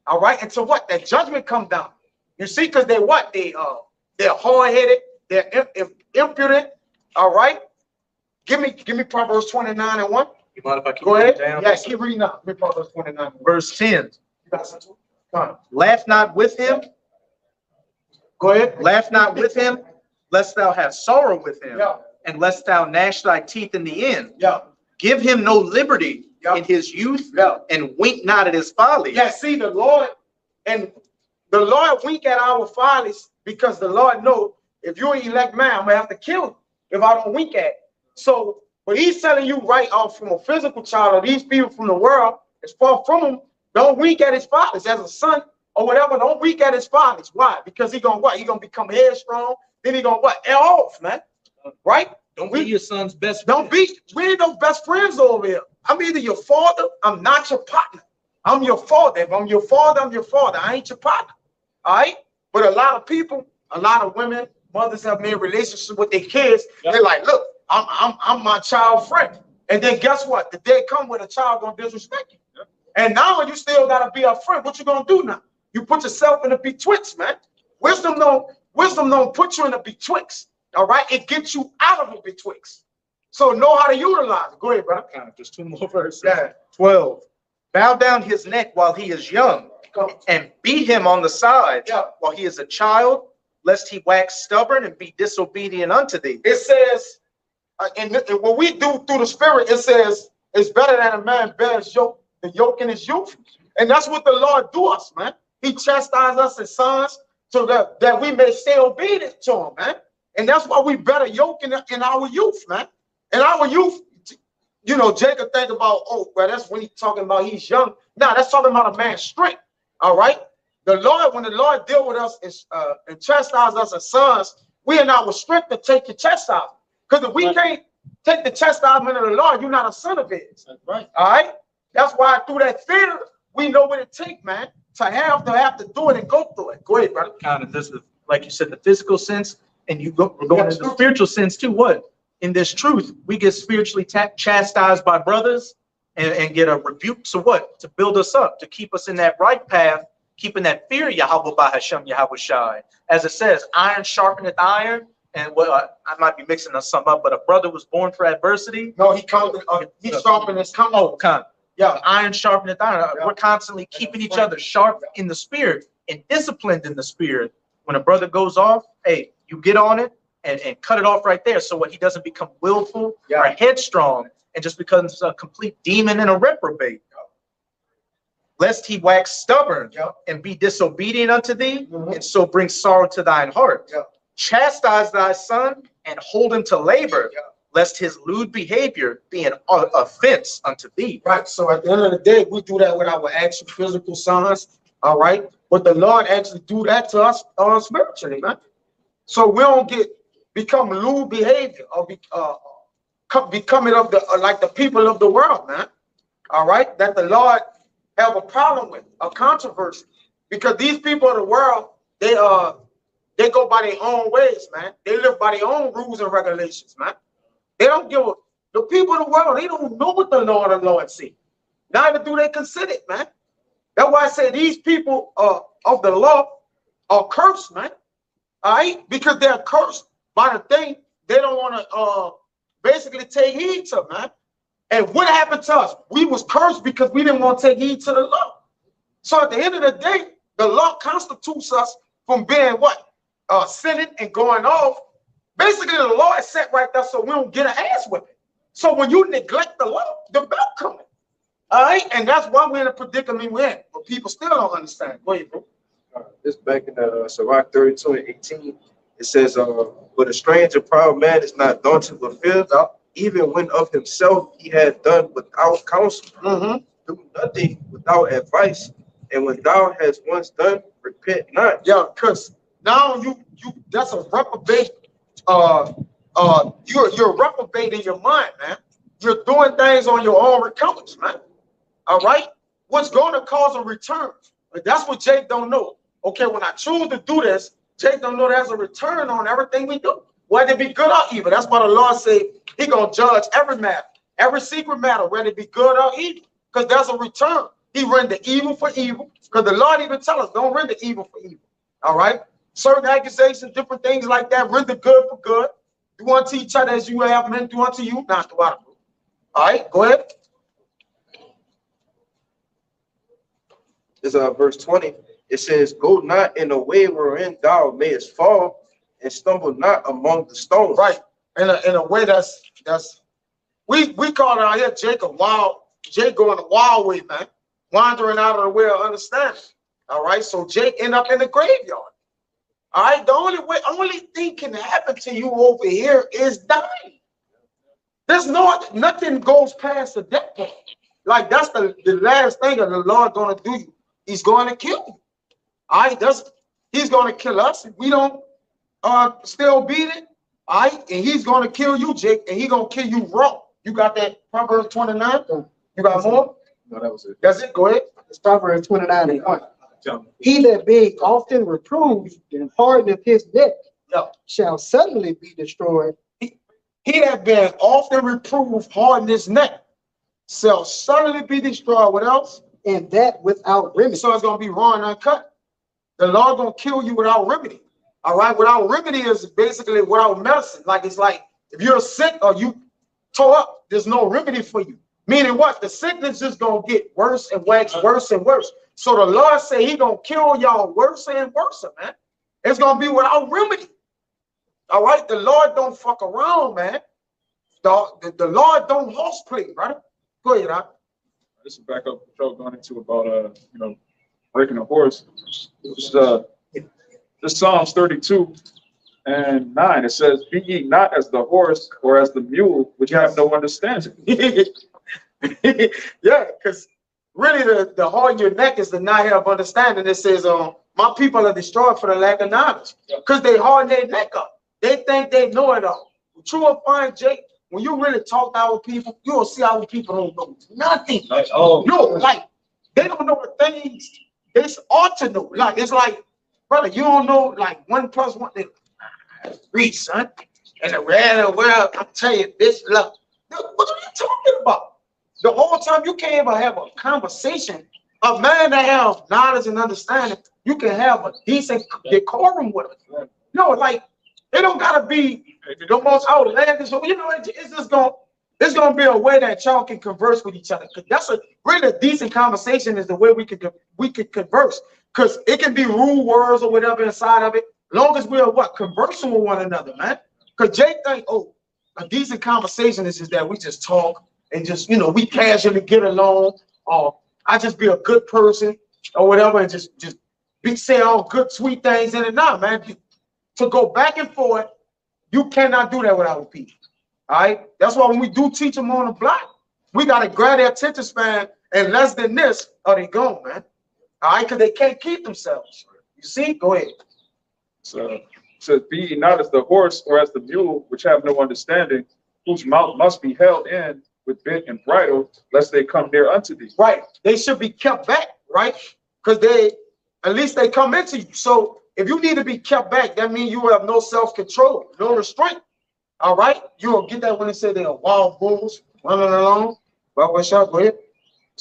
All right, until what? That judgment come down. You see, because they're what? They're hard-headed, they're impudent. All right. Give me Proverbs 29:1. You mind if I keep Go ahead. down? Yeah, keep reading up. Give me Proverbs 29. Verse 10. You got something? Come on. Laugh not with him, Go ahead. laugh not with him, lest thou have sorrow with him, Yeah. and lest thou gnash thy teeth in the end. Yeah. Give him no liberty Yeah. in his youth, Yeah. and wink not at his folly. Yeah, see, the Lord wink at our follies because the Lord knows if you're an elect man, I'm gonna have to kill you if I don't wink at it. So, but he's telling you right off from a physical child or these people from the world, as far from him, don't wink at his fathers as a son or whatever. Don't wink at his fathers. Why? Because he gonna what? He gonna become headstrong. Then he gonna what? Air off, man. Right? Don't be your son's best Don't friend. be. We ain't no best friends over here. I'm either your father. I'm not your partner. I'm your father. If I'm your father, I'm your father. I ain't your partner. All right. But a lot of people, a lot of women, mothers have made relationships with their kids. Yep. They're like, look, I'm my child friend. And then guess what? The day come when a child gonna disrespect you. Yep. And now you still gotta be a friend. What you gonna do now? You put yourself in a betwixt, man. Wisdom don't put you in a betwixt. All right, it gets you out of a betwixt. So know how to utilize it. Go ahead, brother. Just two more verses. Yeah. 12. Bow down his neck while he is young, Come. and beat him on the sides Yeah. while he is a child, lest he wax stubborn and be disobedient unto thee. It says, and what we do through the spirit, it says it's better that a man bears the yoke in his youth. And that's what the Lord do us, man. He chastises us as sons so that we may stay obedient to him, man. And that's why we better yoke in our youth, man. In our youth, you know, Jacob think about, oh, well, that's when he's talking about he's young. Nah, that's talking about a man's strength. All right. The Lord, when the Lord deal with us and chastise us as sons, we are not restricted to take your chastisement. Because if we can't take the chastisement of the Lord, you're not a son of his. That's right. All right. That's why through that fear, we know what it takes, man, to have to do it and go through it. Go ahead, brother. Kind of this, like you said, the physical sense, and we're going into the spiritual sense too. What? In this truth, we get spiritually chastised by brothers and get a rebuke to what? To build us up, to keep us in that right path, keeping that fear Yahweh by Hashem Yahweh Shai. As it says, iron sharpeneth iron. And I might be mixing some up, but a brother was born for adversity. No, he sharpened his come. Oh, kind. Yeah. Iron sharpeneth iron. Yeah. We're constantly keeping each other sharp in the spirit and disciplined in the spirit. When a brother goes off, hey, you get on it and cut it off right there. So what, he doesn't become willful or headstrong and just becomes a complete demon and a reprobate. Lest he wax stubborn and be disobedient unto thee, and so bring sorrow to thine heart. Chastise thy son and hold him to labor, lest his lewd behavior be an offense unto thee. Right. So at the end of the day, we do that with our actual physical sons. All right. But the Lord actually do that to us spiritually, man. So we don't become lewd behavior or becoming of the like the people of the world, man. All right. That the Lord have a problem with, a controversy, because these people of the world, they go by their own ways, man. They live by their own rules and regulations, man. They don't give a, the people of the world, they don't know what the Lord see. Neither do they consider it, man. That's why I say these people of the law are cursed, man. All right? Because they're cursed by the thing they don't want to basically take heed to, man. And what happened to us? We was cursed because we didn't want to take heed to the law. So at the end of the day, the law constitutes us from being what? Sinning and going off. Basically, the law is set right there so we don't get an ass whipping. So when you neglect the law, the belt coming. All right? And that's why we're in a predicament we're in. But people still don't understand. Go ahead, bro. This back in Sirach 32 and 18, it says, but a stranger proud man is not daunted with fear, even when of himself he had done without counsel. Do nothing without advice, and when thou hast once done, repent not. Yeah, because now you that's a reprobate. You're reprobate in your mind, man. You're doing things on your own recounts, man. All right, what's going to cause a return? But that's what Jake don't know. Okay, when I choose to do this, Jake don't know there's a return on everything we do, whether it be good or evil. That's why the Lord say He gonna judge every matter, every secret matter, whether it be good or evil, because there's a return. He render evil for evil, because the Lord even tell us don't render evil for evil. All right, certain accusations, different things like that, render good for good. Do unto each other as you have men do unto you, not the water. All right, go ahead. This is verse 20. It says, go not in a way wherein thou mayest fall, and stumble not among the stones. Right, in a way that's we call it out here Jacob wild, Jake going the wild way, man, wandering out of the way of understanding. All right, so Jake end up in the graveyard. All right, the only thing can happen to you over here is dying. There's nothing goes past the death point. Like that's the last thing that the Lord gonna do you. He's going to kill you. All right, he's going to kill us if we don't still beat it. All right, and he's going to kill you, Jake, and he's going to kill you raw. You got that Proverbs 29? You got more? No, that was it. That's it. Go ahead. It's Proverbs 29 and 1. He that being often reproved and hardeneth his neck shall suddenly be destroyed. He that being often reproved, harden his neck, shall suddenly be destroyed. What else? And that without remedy. So it's going to be raw and uncut. The Lord going to kill you without remedy. All right, without remedy is basically without medicine. Like it's like if you're sick or you tore up, there's no remedy for you. Meaning what? The sickness is going to get worse and worse and worse. So the Lord say He going to kill y'all worse and worse, man. It's going to be without remedy. All right, the Lord don't fuck around, man. The Lord don't horseplay, right? Go ahead, huh? This is back up what y'all going into about breaking a horse. This Psalms 32 and 9. It says, "Be ye not as the horse or as the mule, which have no understanding." Yeah, because really the heart in your neck is the not have understanding. It says, my people are destroyed for the lack of knowledge. Because they harden their neck up. They think they know it all. True or fine, Jake, when you really talk to our people, you'll see our people don't know nothing. Like, oh, No, like they don't know the things they ought to know. Like it's like, brother, you don't know like 1 + 1. Read, son. And the red world, I'm telling you, this love. What are you talking about? The whole time you can't even have a conversation. A man that has knowledge and understanding, you can have a decent decorum with him. No, like it don't gotta be the most outlandish. You know, it's gonna be a way that y'all can converse with each other. Cause that's really a decent conversation is the way we could converse. Cause it can be rude words or whatever inside of it. Long as we're conversing with one another, man. Cause Jake think, oh, a decent conversation is just that we just talk and just we casually get along, or I just be a good person or whatever, and just be say all good sweet things in it. Now, man, to go back and forth, you cannot do that with our people. All right. That's why when we do teach them on the block, we got to grab their attention span, and less than this, are they gone, man? All right, because they can't keep themselves. You see? Go ahead. So be ye not as the horse or as the mule, which have no understanding, whose mouth must be held in with bit and bridle, lest they come near unto thee. Right. They should be kept back, right? Because at least they come into you. So if you need to be kept back, that means you have no self-control, no restraint. All right? You'll get that when they say they are wild bulls running along. Well, what's up? Go ahead.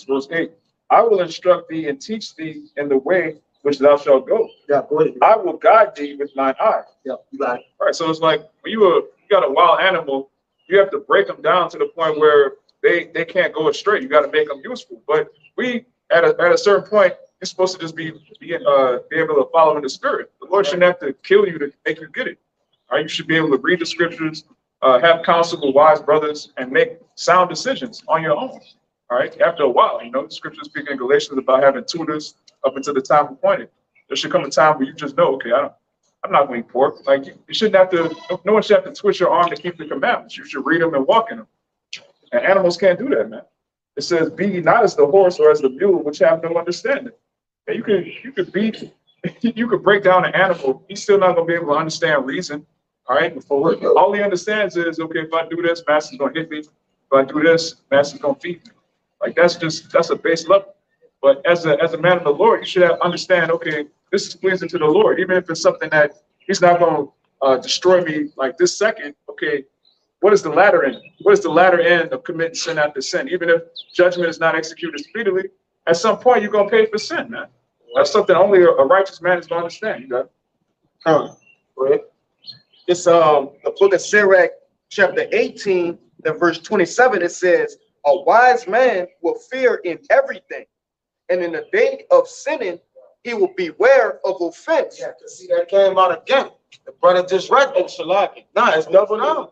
Verse 8. I will instruct thee and teach thee in the way which thou shalt go. Yeah, go ahead. I will guide thee with mine eye. Yeah, you got it. All right, so it's like when you got a wild animal, you have to break them down to the point where they can't go astray. You got to make them useful. But we at a certain point, you're supposed to just be able to follow in the spirit. The Lord shouldn't have to kill you to make you get it. All right, you should be able to read the scriptures, have counsel with wise brothers, and make sound decisions on your own. All right, after a while, you know, the scripture speaking in Galatians about having tutors up until the time appointed. There should come a time where you just know, okay, I'm not going to eat pork. Like you shouldn't have to. No one should have to twist your arm to keep the commandments. You should read them and walk in them. And animals can't do that, man. It says, "Be ye not as the horse or as the mule, which have no understanding." And you could break down an animal. He's still not going to be able to understand reason. All right, all he understands is, okay, if I do this, master's going to hit me. If I do this, master's going to feed me. Like that's a base level. But as a man of the Lord, you should understand, okay, this is pleasing to the Lord, even if it's something that he's not going to destroy me like this second. Okay, what is the latter end? What is the latter end of committing sin after sin? Even if judgment is not executed speedily, at some point you're going to pay for sin, man. That's something only a righteous man is going to understand. You got it? Go ahead. It's the book of Sirach, chapter 18, and verse 27. It says, "A wise man will fear in everything, and in the day of sinning, he will beware of offense." Yeah, to see that came out again. The brother just read it. Shalaki. Nah, it's double down.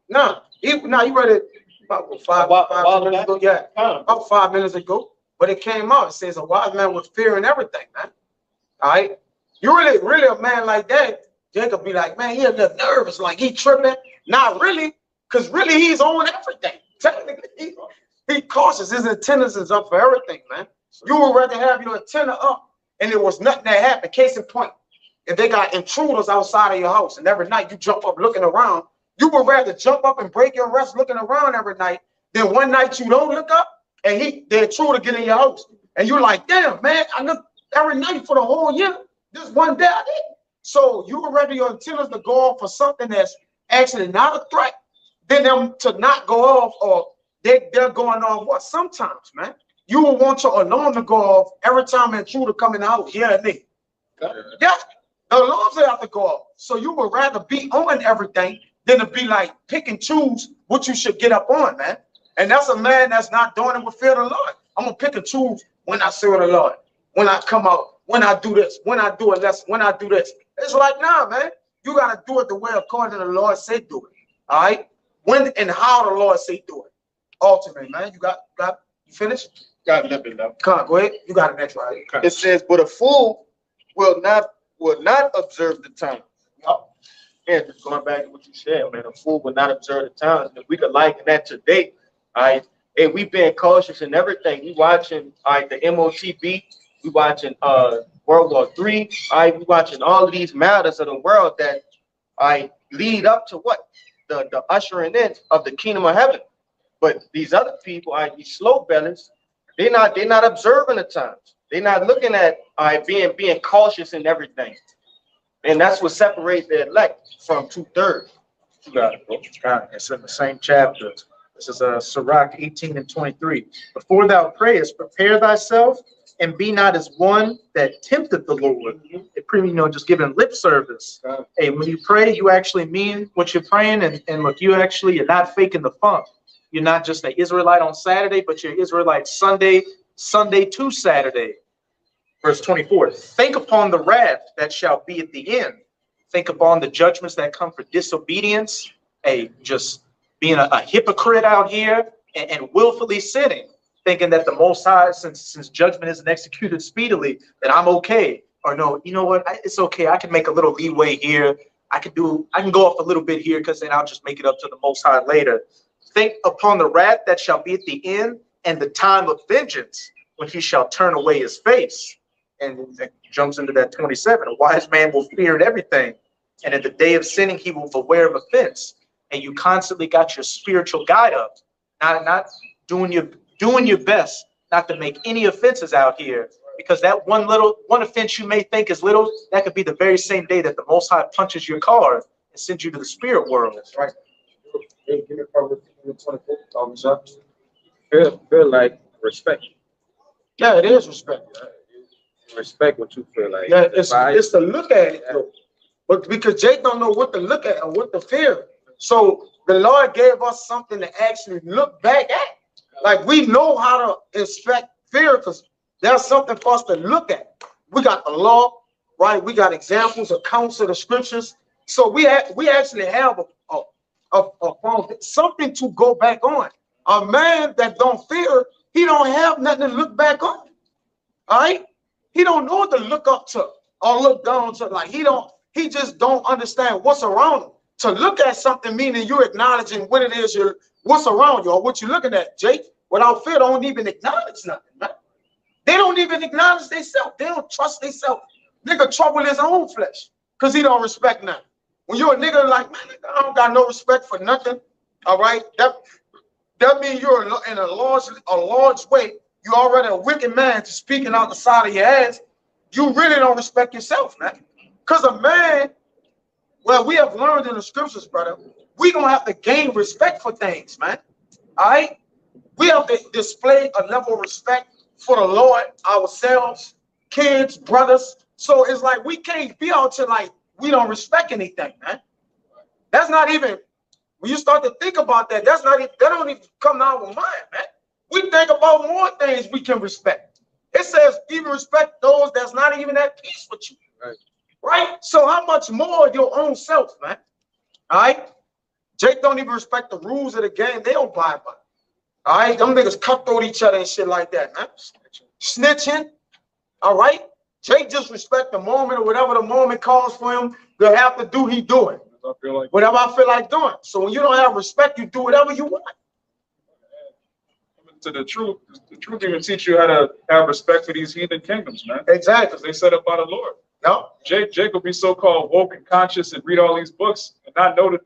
Nah, he read it about five minutes ago. Yeah, about 5 minutes ago. But it came out. It says a wise man was fearing everything, man. All right. You really a man like that, Jacob be like, man, he a little nervous, like he tripping. Not really, because really he's on everything. Technically, he cautious. His attendance is up for everything, man. You would rather have your antenna up and there was nothing that happened. Case in point, if they got intruders outside of your house and every night you jump up looking around, you would rather jump up and break your rest looking around every night than one night you don't look up and the intruder get in your house. And you're like, damn, man, I look every night for the whole year. This one day I did. So you would rather your antennas to go off for something that's actually not a threat than them to not go off, or they're going off what? Sometimes, man. You will want your alarm to go off every time an intruder come in the house. Yeah, me. Yeah, the alarms have to go off. So you would rather be on everything than to be like pick and choose what you should get up on, man. And that's a man that's not doing it with fear of the Lord. I'm gonna pick and choose when I serve the Lord, when I come out, when I do this, when I do it less, when I do this. It's like, nah, man, you gotta do it the way according to the Lord say do it. All right, when and how the Lord say do it. Ultimately, man, you finished? Got nothing left. Come on, go ahead. You got it next, right? It says, "But a fool will not observe the time." And just going back to what you said, man, a fool will not observe the times. If we could liken that today, all right, and we've been cautious in everything. We watching, all right, the MOTB, we watching World War III, all right, we watching all of these matters of the world that lead up to what? The ushering in of the kingdom of heaven. But these other people, all right, these slow bellies, they're not observing the times. They're not looking at being cautious in everything. And that's what separates the elect from 2/3. You got it, bro. It's in the same chapter. This is Sirach 18 and 23. "Before thou prayest, prepare thyself, and be not as one that tempteth the Lord." Just giving lip service. Hey, when you pray, you actually mean what you're praying, and look, you're not faking the funk. You're not just an Israelite on Saturday, but you're Israelite Sunday to Saturday. Verse 24, "Think upon the wrath that shall be at the end. Think upon the judgments that come for disobedience." Hey, just being a hypocrite out here and willfully sinning, thinking that the Most High, since judgment isn't executed speedily, that I'm okay. Or no, you know what? It's okay. I can make a little leeway here. I can go off a little bit here because then I'll just make it up to the Most High later. Think upon the wrath that shall be at the end and the time of vengeance when he shall turn away his face. And it jumps into that 27. A wise man will fear in everything. And in the day of sinning, he will beware of offense. And you constantly got your spiritual guide up, not doing your best not to make any offenses out here. Because that one offense you may think is little, that could be the very same day that the Most High punches your car and sends you to the spirit world. That's right. Hey, give me probably 24. Feel like respect. Yeah, it is respect. Respect what you feel like. Yeah, it's to look at it though. But because Jake don't know what to look at or what to fear. So the Lord gave us something to actually look back at. Like we know how to inspect fear because there's something for us to look at. We got the law, right? We got examples, accounts of the scriptures. So we actually have something to go back on. A man that don't fear, he don't have nothing to look back on. All right? He don't know what to look up to or look down to. Like he just don't understand what's around him. To look at something meaning you're acknowledging what it is what's around you or what you're looking at. Jake, without fear, don't even acknowledge nothing, man. They don't even acknowledge themselves. They don't trust themselves. Nigga trouble his own flesh because he don't respect nothing. When you're a nigga like, man, I don't got no respect for nothing, all right? That means you're in a large way. You're already a wicked man just speaking out the side of your ass. You really don't respect yourself, man. Because a man, well, we have learned in the scriptures, brother, we're going to have to gain respect for things, man. All right? We have to display a level of respect for the Lord, ourselves, kids, brothers. So it's like we can't be out here like we don't respect anything, man. That's not even, when you start to think about that, that don't even come out of our mind, man. We think about more things we can respect. It says even respect those that's not even at peace with you. Right? So how much more your own self, man? All right? Jake don't even respect the rules of the game. They don't buy by. All right? Them niggas cutthroat each other and shit like that, man. Snitching. All right? Jake just respect the moment or whatever the moment calls for him to have to do, he do it. Whatever I feel like doing. So when you don't have respect, you do whatever you want. To the truth even teach you how to have respect for these heathen kingdoms, man. Exactly. Because they set up by the Lord. No. Jake will be so-called woke and conscious and read all these books and not know that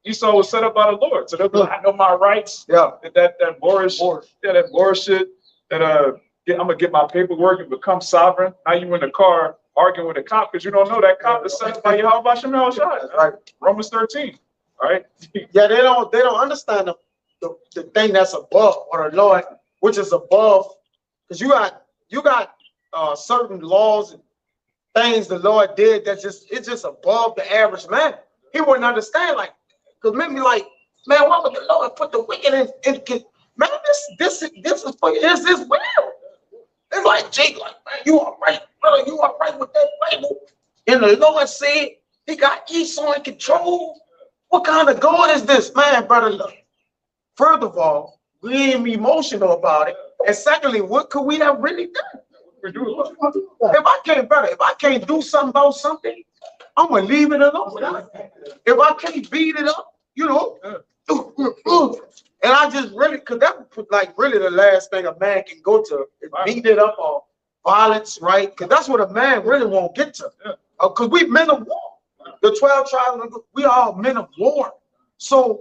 Esau was set up by the Lord. So they'll be like, I know my rights. Yeah. That Moorish shit. That I'm gonna get my paperwork and become sovereign. Now you in the car arguing with a cop because you don't know that cop is set by Yahweh Shem Shai. Right. Romans 13. All right. Yeah, they don't understand the thing that's above or the Lord, which is above, because you got certain laws and things the Lord did that's it's just above the average man. He wouldn't understand, like, because maybe like, man, why would the Lord put the wicked in man, this is for you, this is will. It's like Jake, like, man, you are right, brother, you are right with that Bible. And the Lord said he got Esau in control. What kind of God is this, man, brother? Look. First of all, we ain't emotional about it. And secondly, what could we have really done? If I can't do something about something, I'm gonna leave it alone. If I can't beat it up, you know, and I just really, cause that's like really the last thing a man can go to is beat it up or violence, right? Cause that's what a man really won't get to. Cause we men of war. The 12 tribes, we are men of war. So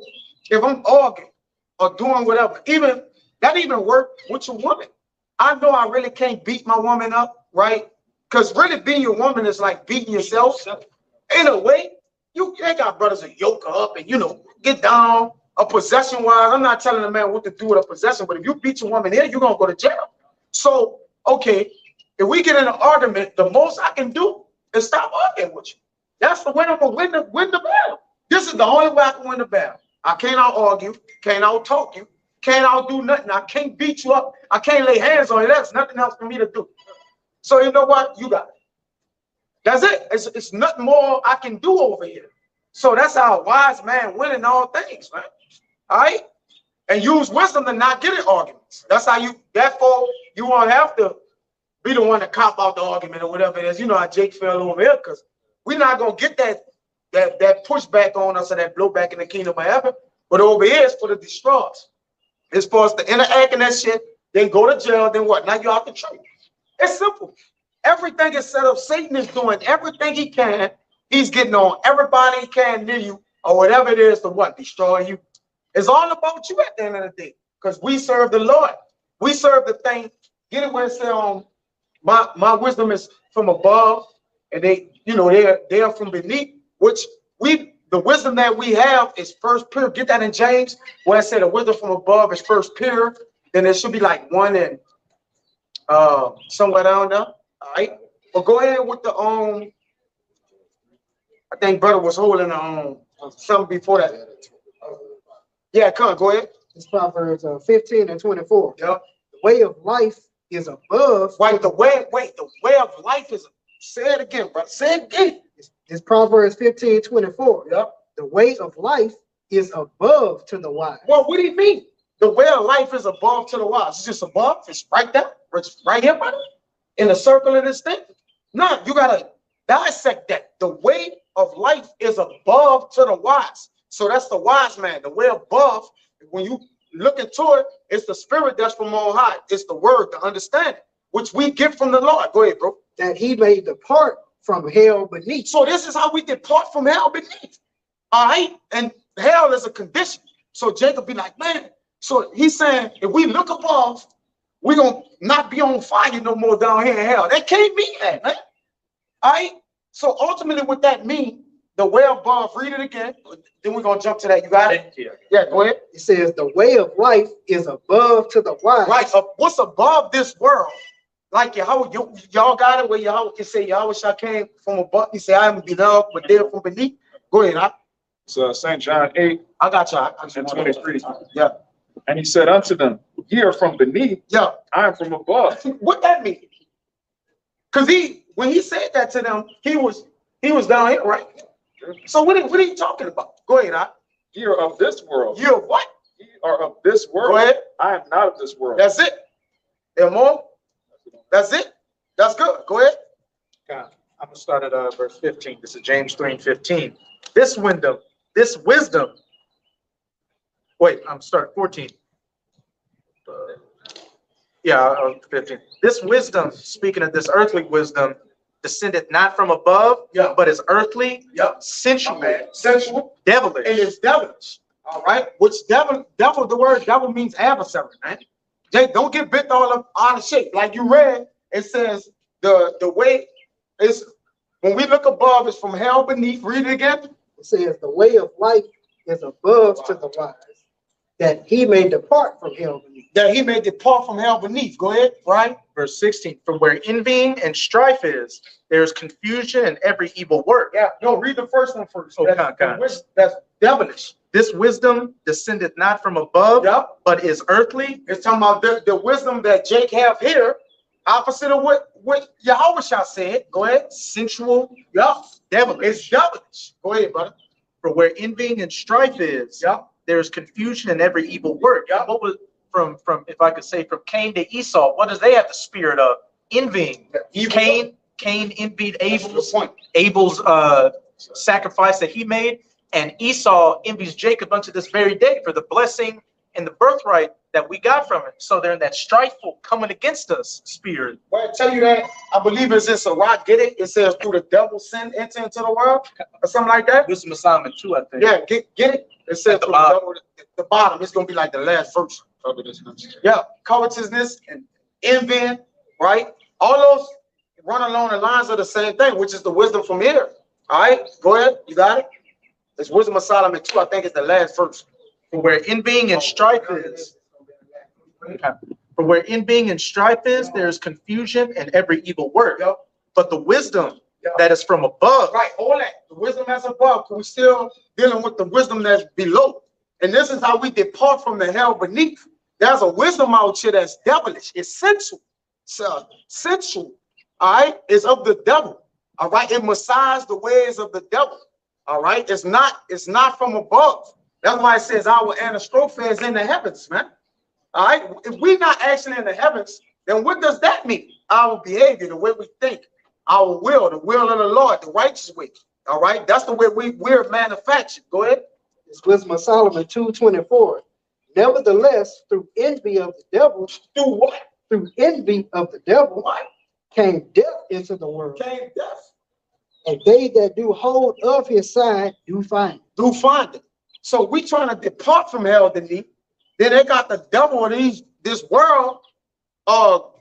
if I'm arguing or doing whatever, even work with your woman. I know I really can't beat my woman up, right? Because really being your woman is like beating yourself. In a way, you ain't got brothers to yoke her up and, you know, get down. A possession wise, I'm not telling a man what to do with a possession, but if you beat your woman here, you're going to go to jail. So, okay, if we get in an argument, the most I can do is stop arguing with you. That's the way I'm going to win the battle. This is the only way I can win the battle. I can't out argue, can't out talk you, can't out do nothing. I can't beat you up. I can't lay hands on you. That's nothing else for me to do. So you know what? You got it. That's it. It's nothing more I can do over here. So that's how a wise man win in all things, man. All right? And use wisdom to not get in arguments. That's how therefore, you won't have to be the one to cop out the argument or whatever it is. You know how Jake fell over here, because we're not going to get that that push back on us or that blow back in the kingdom of heaven. But over here is for the destroyers. It's for us to interact in that shit, then go to jail, then what? Now you're out the truth. It's simple. Everything is set up. Satan is doing everything he can. He's getting on everybody he can near you or whatever it is to what? Destroy you. It's all about you at the end of the day. Because we serve the Lord. We serve the thing. Get it where it says, my wisdom is from above, and they are from beneath, which the wisdom that we have is first pure. Get that in James, where it said the wisdom from above is first pure. Then there should be like one in somewhere down there. All right. But go ahead with the I think brother was holding something before that. Yeah, come on, go ahead. It's Proverbs 15 and 24. Yep. The way of life is above. The way of life is. Say it again, bro. Say it again. It's Proverbs 15, 24. Yep. The way of life is above to the wise. Well, what do you mean? The way of life is above to the wise. It's just above. It's right there. It's right here, brother. In the circle of this thing. No, you gotta dissect that. The way of life is above to the wise. So that's the wise man. The way above, when you look into it, it's the spirit that's from on high. It's the word, the understanding, which we get from the Lord. Go ahead, bro. That he may depart from hell beneath. So this is how we depart from hell beneath. All right? And hell is a condition. So Jacob be like, man. So he's saying, if we look above, we're going to not be on fire no more down here in hell. That can't be that, man. All right? So ultimately what that means, the way above, read it again. Then we're going to jump to that. You got it? Yeah, go ahead. It says the way of life is above to the wise. Right. What's above this world? Like y'all got it where y'all can say Yahweh Shah came from above. He said, I am beloved, but they're from beneath. Go ahead. So St. John 8 I got you. and 23. Yeah. And he said unto them, ye are from beneath, Yeah. I am from above. What that mean? Because when he said that to them, he was down here, right? So what are you talking about? Go ahead. Ye are of this world. You're what? Ye are of this world. Go ahead. I am not of this world. That's it. And more? That's it. That's good. Go ahead. I'm gonna start at verse 15. This is James 3 and 15. This wisdom. Wait, I'm starting 14. 15. This wisdom, speaking of this earthly wisdom, descended not from above, Yeah. but is earthly, Yeah. sensual, Man. Sensual. devilish. And it's devilish. All right. Which devil, the word devil means adversary, man. They don't get bent all up out of shape. Like you read, it says the way is when we look above, it's from hell beneath. Read it again. It says the way of life is above to the wise, that he may depart from hell beneath. That he may depart from hell beneath. Go ahead. Right. Verse 16, from where envying and strife is, there is confusion and every evil work. Yeah. No, read the first one first. Okay, That's devilish. This wisdom descended not from above, Yeah. but is earthly. It's talking about the wisdom that Jake have here, opposite of what Yahweh Shah said. Go ahead. Sensual, Yeah. devilish. It's devilish. Go ahead, brother. For where envying and strife is, Yeah. there is confusion and every evil work. Yeah. What was from if I could say from Cain to Esau? What does they have the spirit of? Envying. Cain envied Abel's sacrifice that he made, and Esau envies Jacob unto this very day for the blessing and the birthright that we got from it. So they're in that strifeful coming against us spirit. Well, I tell you that I believe it's in Sirach. Get it? It says through the devil sin enter into the world or something like that. Wisdom of Solomon 2, I think. Yeah, get it? It says At the through bottom. devil, the bottom. It's gonna be like the last verse. Yeah, covetousness and envy, right? All those run along the lines of the same thing, which is the wisdom from here. All right, go ahead. You got it? It's Wisdom of Solomon 2. I think it's the last verse. For where envying and strife is, for where envying and strife is, there is confusion and every evil work. Yep. But the wisdom Yep. that is from above, Right, hold that. The wisdom that's above, we're still dealing with the wisdom that's below. And this is how we depart from the hell beneath. There's a wisdom out here that's devilish. It's sensual. Sensual. All right. It's of the devil. All right. It massages the ways of the devil. All right. It's not from above. That's why it says our anastrophe is in the heavens, man. All right. If we're not actually in the heavens, then what does that mean? Our behavior, the way we think, our will, the will of the Lord, the righteous way. All right, that's the way we're manufactured. Go ahead. It's Wisdom of Solomon 2:24. Nevertheless, through envy of the devil, Do what? through envy of the devil, What? came death into the world. Came death. And they that do hold of his side do find. Do find it. So we trying to depart from hell, Denise. Then they got the devil of this world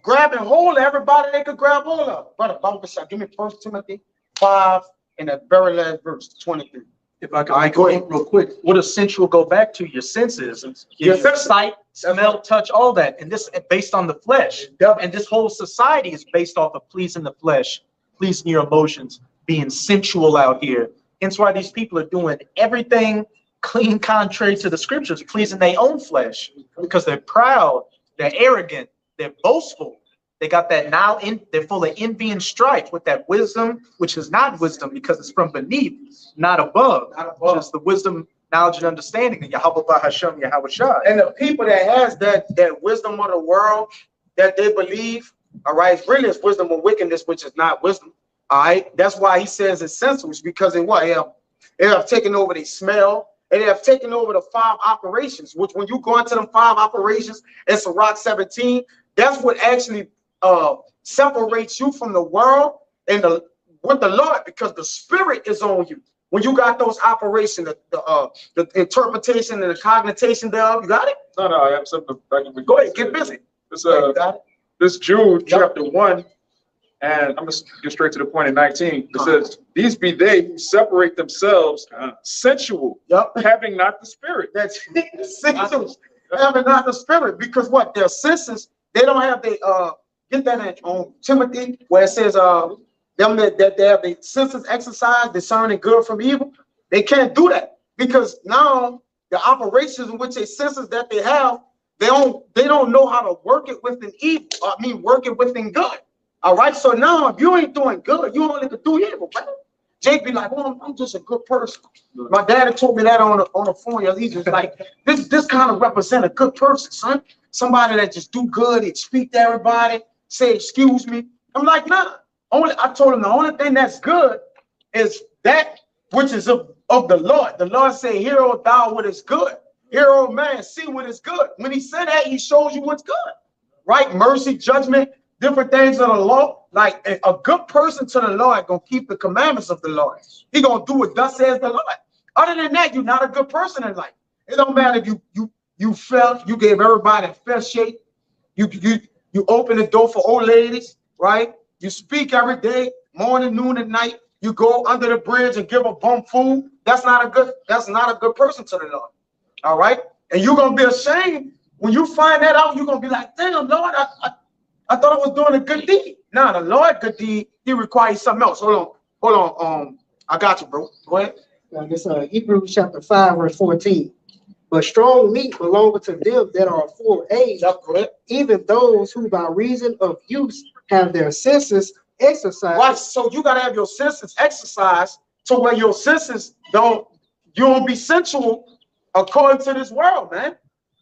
grabbing hold of everybody they could grab hold of. Brother, Bible said, give me 1 Timothy 5 and the very last verse, 23. If I could go in real quick, what does sensual go back to? Your senses, your sight, smell, touch, all that. And this based on the flesh. And this whole society is based off of pleasing the flesh, pleasing your emotions, being sensual out here. Hence why these people are doing everything clean contrary to the scriptures, pleasing their own flesh, because they're proud, they're arrogant, they're boastful. They got that now they're full of envy and strife with that wisdom, which is not wisdom because it's from beneath, not above. Which is the wisdom, knowledge, and understanding of Yahweh Hashem, Yahweh Shai. And the people that has that wisdom of the world that they believe, all right, it's really it's wisdom of wickedness, which is not wisdom. All right, that's why he says it's sensuous, because in what they have taken over the smell, and they have taken over the 5 operations, which when you go into them 5 operations in Sirach 17, that's what actually separates you from the world and with the Lord, because the spirit is on you. When you got those operations, the interpretation and the cognition thereof, you got it? No, I have something. Go ahead, get busy. This Jude chapter 1, and I'm gonna get straight to the point in 19. It says, "These be they who separate themselves sensual, having not the spirit." That's sensual, having not the spirit, because what their senses, they don't have the get that on Timothy where it says them that they have the senses exercised, discerning good from evil. They can't do that because now the operations in which they senses that they have, they don't know how to work it within evil. I mean, work it within good. All right. So now if you ain't doing good, you only can do evil, right? Jake be like, "Well, I'm just a good person." My daddy told me that on the phone. He's just like, this kind of represent a good person, son. Somebody that just do good, it speak to everybody, say excuse me. I'm like, nah. I told him the only thing that's good is that which is of the Lord. The Lord said, "Hear, O thou, what is good. Hear, O man, see what is good." When he said that, he shows you what's good, right? Mercy, judgment, different things of the law. Like a good person to the Lord gonna keep the commandments of the Lord. He gonna do what thus says the Lord. Other than that, you're not a good person in life. It don't matter if you felt, you gave everybody a fair shake. You open the door for old ladies, right? You speak every day, morning, noon, and night. You go under the bridge and give a bum food. That's not a good person to the Lord. All right? And you're gonna be ashamed when you find that out. You're gonna be like, "Damn, Lord, I thought I was doing a good deed." Now the Lord good deed, he requires something else. Hold on. I got you, bro. Go ahead. This Hebrews chapter 5, verse 14. But strong meat belongeth to them that are full age, even those who by reason of use have their senses exercised. Right, so you gotta have your senses exercised to where your senses you don't be sensual according to this world, man.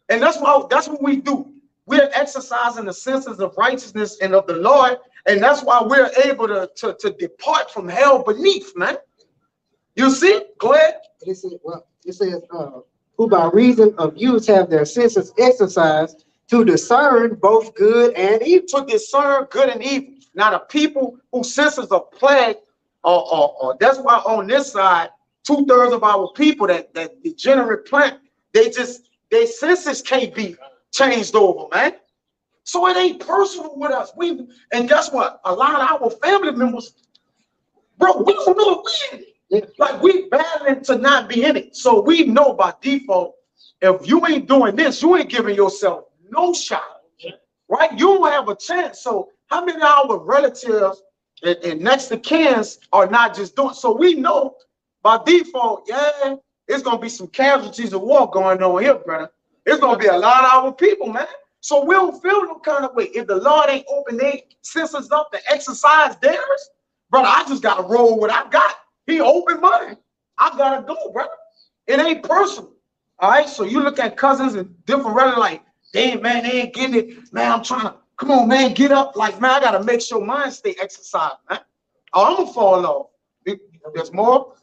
And that's what we do. We're exercising the senses of righteousness and of the Lord, and that's why we're able to depart from hell beneath, man. You see? Go ahead. It says, who by reason of use have their senses exercised to discern both good and evil. To discern good and evil. Now the people whose senses are plagued, or that's why on this side, 2/3 of our people that degenerate plant, their senses can't be changed over, man. So it ain't personal with us. And guess what? A lot of our family members, bro, we don't know when. Like we battling to not be in it. So we know by default, if you ain't doing this, you ain't giving yourself no shot, right? You don't have a chance. So how many of our relatives and next to kins are not just doing? So we know by default, yeah, it's gonna be some casualties of war going on here, brother. It's gonna be a lot of our people, man. So we don't feel no kind of way. If the Lord ain't open their senses up to exercise theirs, brother, I just gotta roll what I got. He opened mine. I gotta go, brother. It ain't personal. All right. So you look at cousins and different relatives, like, damn, man, they ain't getting it. Man, I'm trying to, come on, man, get up. Like, man, I gotta make sure mine stay exercised, man. Oh, I'm gonna fall off. If there's more,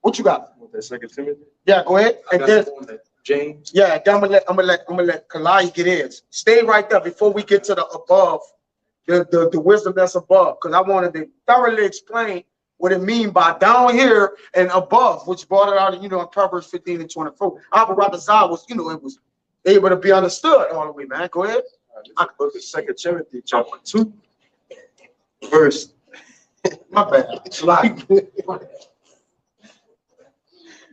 what you got? With that Second Timothy. Yeah, go ahead. And Got then, some on that. James. yeah, then I'm gonna let Kalai get in. Stay right there before we get to the above, the wisdom that's above, because I wanted to thoroughly explain what it means by down here and above, which brought it out, in Proverbs 15 and 24. I would rather Zah was, it was able to be understood all the way, man. Go ahead. This book is Second Timothy, chapter 2, verse. My bad. Slide.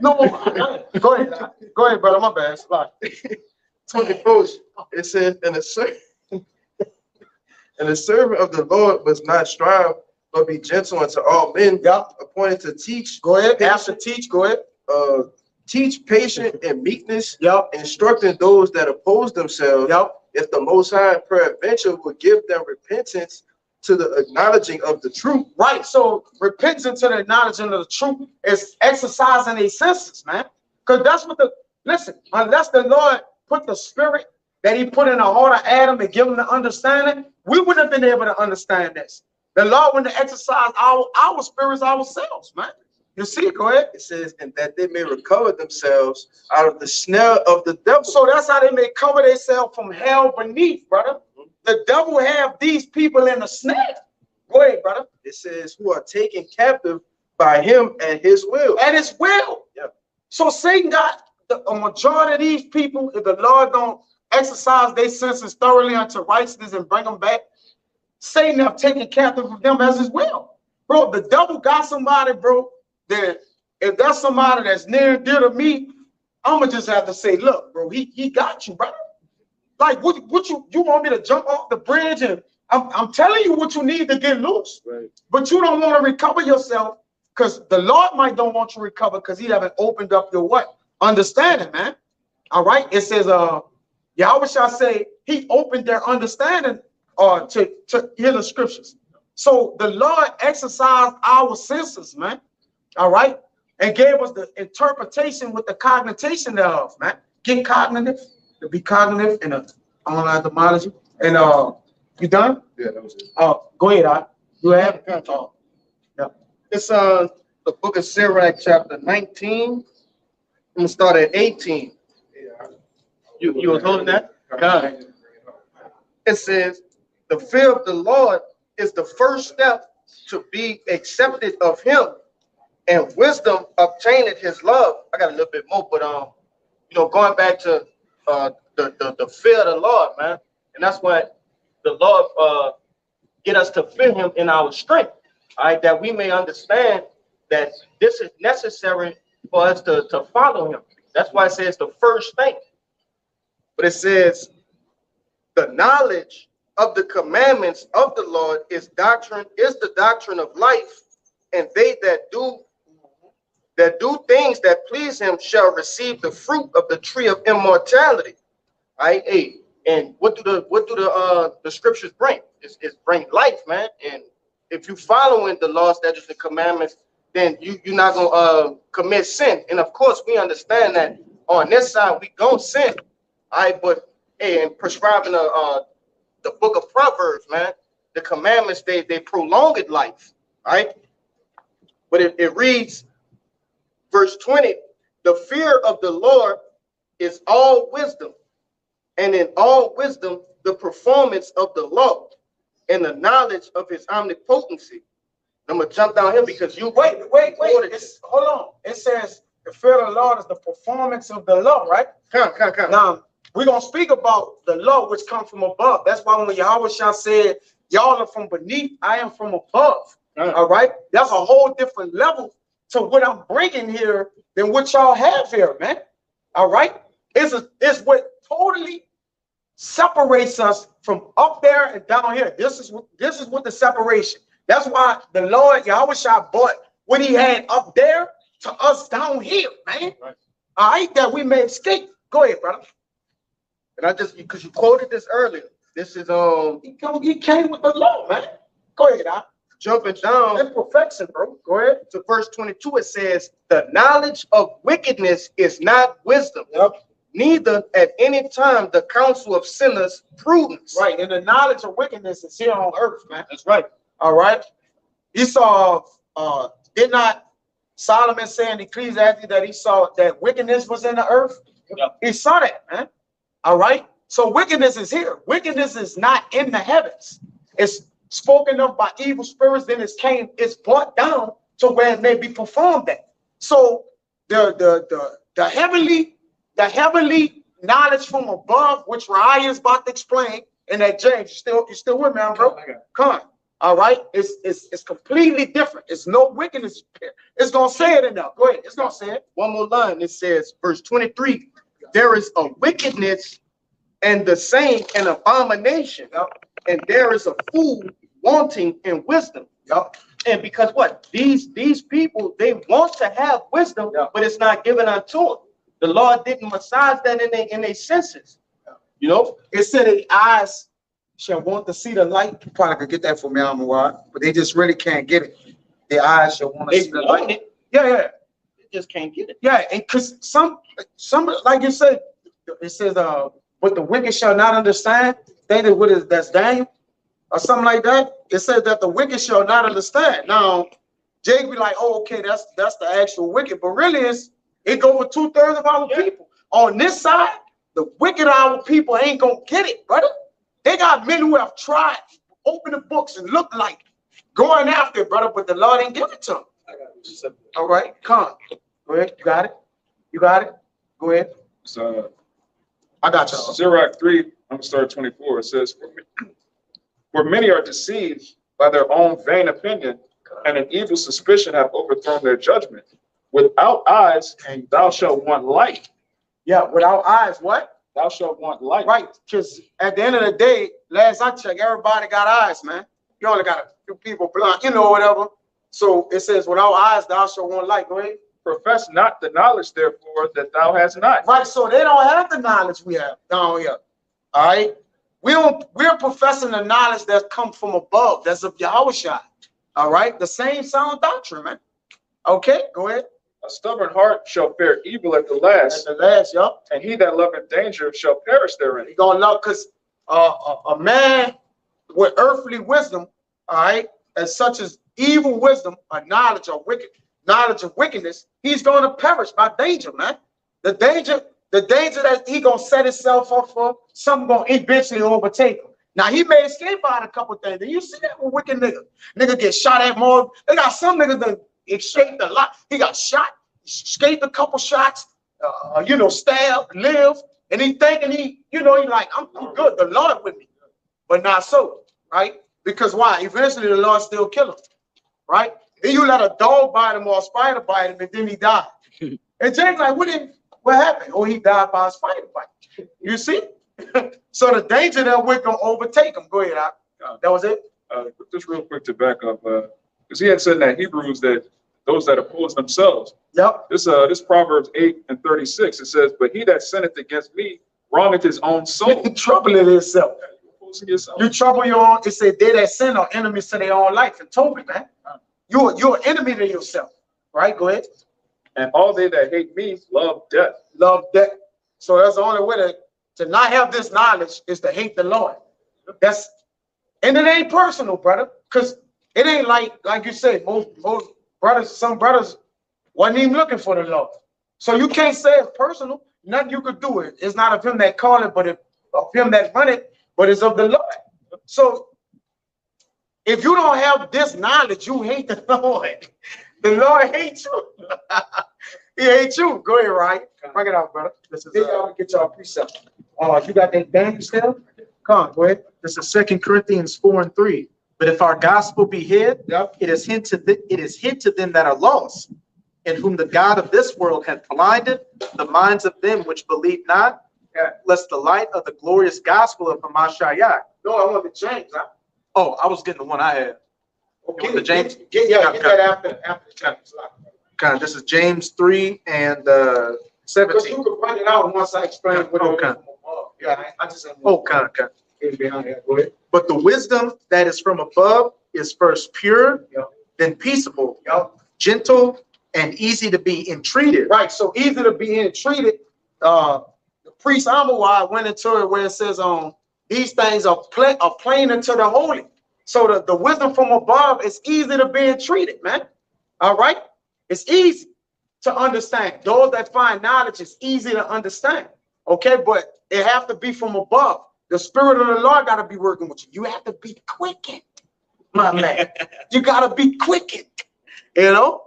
No, go ahead. Go ahead, brother. My bad. Slide. 24, it says, and the servant of the Lord must not strive, but be gentle unto all men, Yep. appointed to teach. Go ahead. After teach, go ahead. Teach patience and meekness, Yep. instructing those that oppose themselves. Yep. If the Most High peradventure will give them repentance to the acknowledging of the truth. Right. So repentance to the acknowledging of the truth is exercising their senses, man. Because that's what listen, unless the Lord put the spirit that he put in the heart of Adam and give him the understanding, we wouldn't have been able to understand this. The Lord wouldn't exercise our spirits ourselves, man. You see it? Go ahead. It says, and that they may recover themselves out of the snare of the devil. So that's how they may cover themselves from hell beneath, brother. The devil have these people in a snare. Go ahead, brother. It says, who are taken captive by him and his will. At his will. Yeah. So Satan got a majority of these people, if the Lord don't exercise their senses thoroughly unto righteousness and bring them back, Satan have taken captive of them as his will. Bro, the devil got somebody, bro, that if that's somebody that's near and dear to me, I'ma just have to say, look, bro, he got you, brother. Like, what you want me to jump off the bridge? And I'm telling you what you need to get loose. Right. But you don't want to recover yourself because the Lord might don't want you to recover because he haven't opened up your what? Understanding, man. All right. It says, Yahweh shall say he opened their understanding to hear the scriptures. So the Lord exercised our senses, man. All right. And gave us the interpretation with the cognition thereof, man. Get cognitive, to be cognitive in a online etymology. And you done? Yeah, that was it. Go ahead, you have it? Yeah. It's the book of Sirach, chapter 19. I'm gonna start at 18. You was holding that? God. It says, the fear of the Lord is the first step to be accepted of him, and wisdom obtaineth his love. I got a little bit more, but going back to the fear of the Lord, man, and that's what the Lord get us to fear him in our strength, all right, that we may understand that this is necessary for us to follow him. That's why it says the first thing. But it says the knowledge of the commandments of the Lord is the doctrine of life, and they that do things that please him shall receive the fruit of the tree of immortality. All right, hey, and what do the scriptures bring? It's bring life, man. And if you following the laws, statutes, and commandments, then you're not gonna commit sin. And of course, we understand that on this side we gonna sin. All right, but hey, and prescribing the book of Proverbs, man, the commandments they prolonged life. All right, but it reads, verse 20: the fear of the Lord is all wisdom, and in all wisdom the performance of the law, and the knowledge of his omnipotency. I'm gonna jump down here because you wait. Hold on. It says the fear of the Lord is the performance of the law, right? Come. Now we're gonna speak about the law which comes from above. That's why when Yahweh Shah said, y'all are from beneath, I am from above. All right, that's a whole different level to what I'm bringing here than what y'all have here, man. All right, it's what totally separates us from up there and down here. This is what the separation. That's why the Lord Yahweh Shah brought what he had up there to us down here, man. Right. All right, that we may escape. Go ahead, brother. And I just, because you quoted this earlier, this is He came with the law, man. Go ahead, jumping down that's perfection, bro. Go ahead. to verse 22. It says, the knowledge of wickedness is not wisdom, Yep. neither at any time the counsel of sinners prudence. Right, and the knowledge of wickedness is here on earth, man. That's right. All right. Esau did not Solomon saying Ecclesiastes that he saw that wickedness was in the earth. Yeah. He saw that, man. All right. So wickedness is here. Wickedness is not in the heavens. It's spoken of by evil spirits. Then it's brought down to where it may be performed at. So the heavenly knowledge from above, which Raya is about to explain, and that James, you still with me, bro? Come on. All right, it's completely different. It's no wickedness. It's gonna say it in there. Go ahead. It's gonna say it. One more line. It says, verse 23, there is a wickedness and the same an abomination, and there is a fool wanting in wisdom. And because what? These people, they want to have wisdom, but it's not given unto them. The Lord didn't massage that in their senses. You know, It said the eyes shall want to see the light. You probably could get that for me, Amawad, but they just really can't get it. The eyes shall want to they see the want light. it, Yeah, they just can't get it. yeah. And because some like you said, it says but the wicked shall not understand. Think that what is that's Daniel or something like that. It says that the wicked shall not understand. Now, Jake be like, oh, okay, that's the actual wicked, but really it go for 2/3 of our people. On this side, the wicked our people ain't gonna get it, brother. They got men who have tried, open the books and look like going after it, brother, but the Lord ain't give it to them. All right, come. Go ahead. You got it. You got it. Go ahead. So, I got you. Sirach 3, I'm gonna start 24. It says, "For many are deceived by their own vain opinion, and an evil suspicion have overthrown their judgment. Without eyes, and thou shalt want light. Yeah, without eyes, what? Thou shalt want light." Right, because at the end of the day, last I checked, everybody got eyes, man. You only got a few people blind, whatever. So it says, without eyes, thou shalt want light. Go ahead. Profess not the knowledge, therefore, that thou hast not. Right, so they don't have the knowledge we have down here. All right, we're professing the knowledge that comes from above. That's of Yahushua. All right, the same sound doctrine, man. Okay, go ahead. A stubborn heart shall fare evil at the last, At the last, yup. and he that loveth danger shall perish therein. He gonna love because a man with earthly wisdom, all right, as such as evil wisdom, a knowledge of wickedness, he's gonna perish by danger, man. The danger that he gonna set himself up for, something gonna eventually overtake him. Now he may escape out a couple things. And you see that with wicked nigga. Nigga get shot at more. They got some niggas that escaped a lot. He got shot, escaped a couple shots, stabbed, lived, and he thinking he like, I'm good, the Lord with me. But not so, right? Because why? Eventually the Lord still kill him, right? Then you let a dog bite him or a spider bite him, and then he died. And James like, what happened? Oh, he died by a spider bite. You see? So the danger that we're gonna overtake him. Go ahead, Al. That was it. Just real quick to back up, because he had said in that Hebrews that those that oppose themselves. Yep. This Proverbs 8:36, it says, "But he that sinneth against me wrongeth his own soul." Troubling himself. You're opposing yourself. You trouble your own. It said they that sin are enemies to their own life. And Toby, man, you're an enemy to yourself, right? Go ahead. And all they that hate me love death. Love death. So that's the only way to not have this knowledge is to hate the Lord. And it ain't personal, brother, because it ain't like you said, most brothers, some brothers wasn't even looking for the Lord. So you can't say it's personal. Nothing you could do it. It's not of him that called it, but of him that run it, but it's of the Lord. So if you don't have this knowledge, you hate the Lord. The Lord hates you. He hates you. Go ahead, Ryan. Bring it out, brother. This is get y'all precept. You got that Daniel still? Come on, go ahead. This is 2 Corinthians 4:3. But if our gospel be hid, it is hid to them that are lost, in whom the God of this world hath blinded the minds of them which believe not, lest the light of the glorious gospel of Hamashiach. No, I want the James. Huh? Oh, I was getting the one I had. Okay, the James? Get that after the James. Okay, this is James 3 and Because 17. you can bring it out once I explain what it is. Yeah, I just Okay. behind that. Go ahead. But the wisdom that is from above is first pure, then peaceable, gentle, and easy to be entreated. Right, so easy to be entreated. The priest Amawai went into it where it says these things are plain unto the holy. So the wisdom from above is easy to be entreated, man. All right. It's easy to understand. Those that find knowledge is easy to understand. Okay, but it have to be from above. The spirit of the Lord got to be working with you. You have to be quickened, my man. You got to be quickened, you know,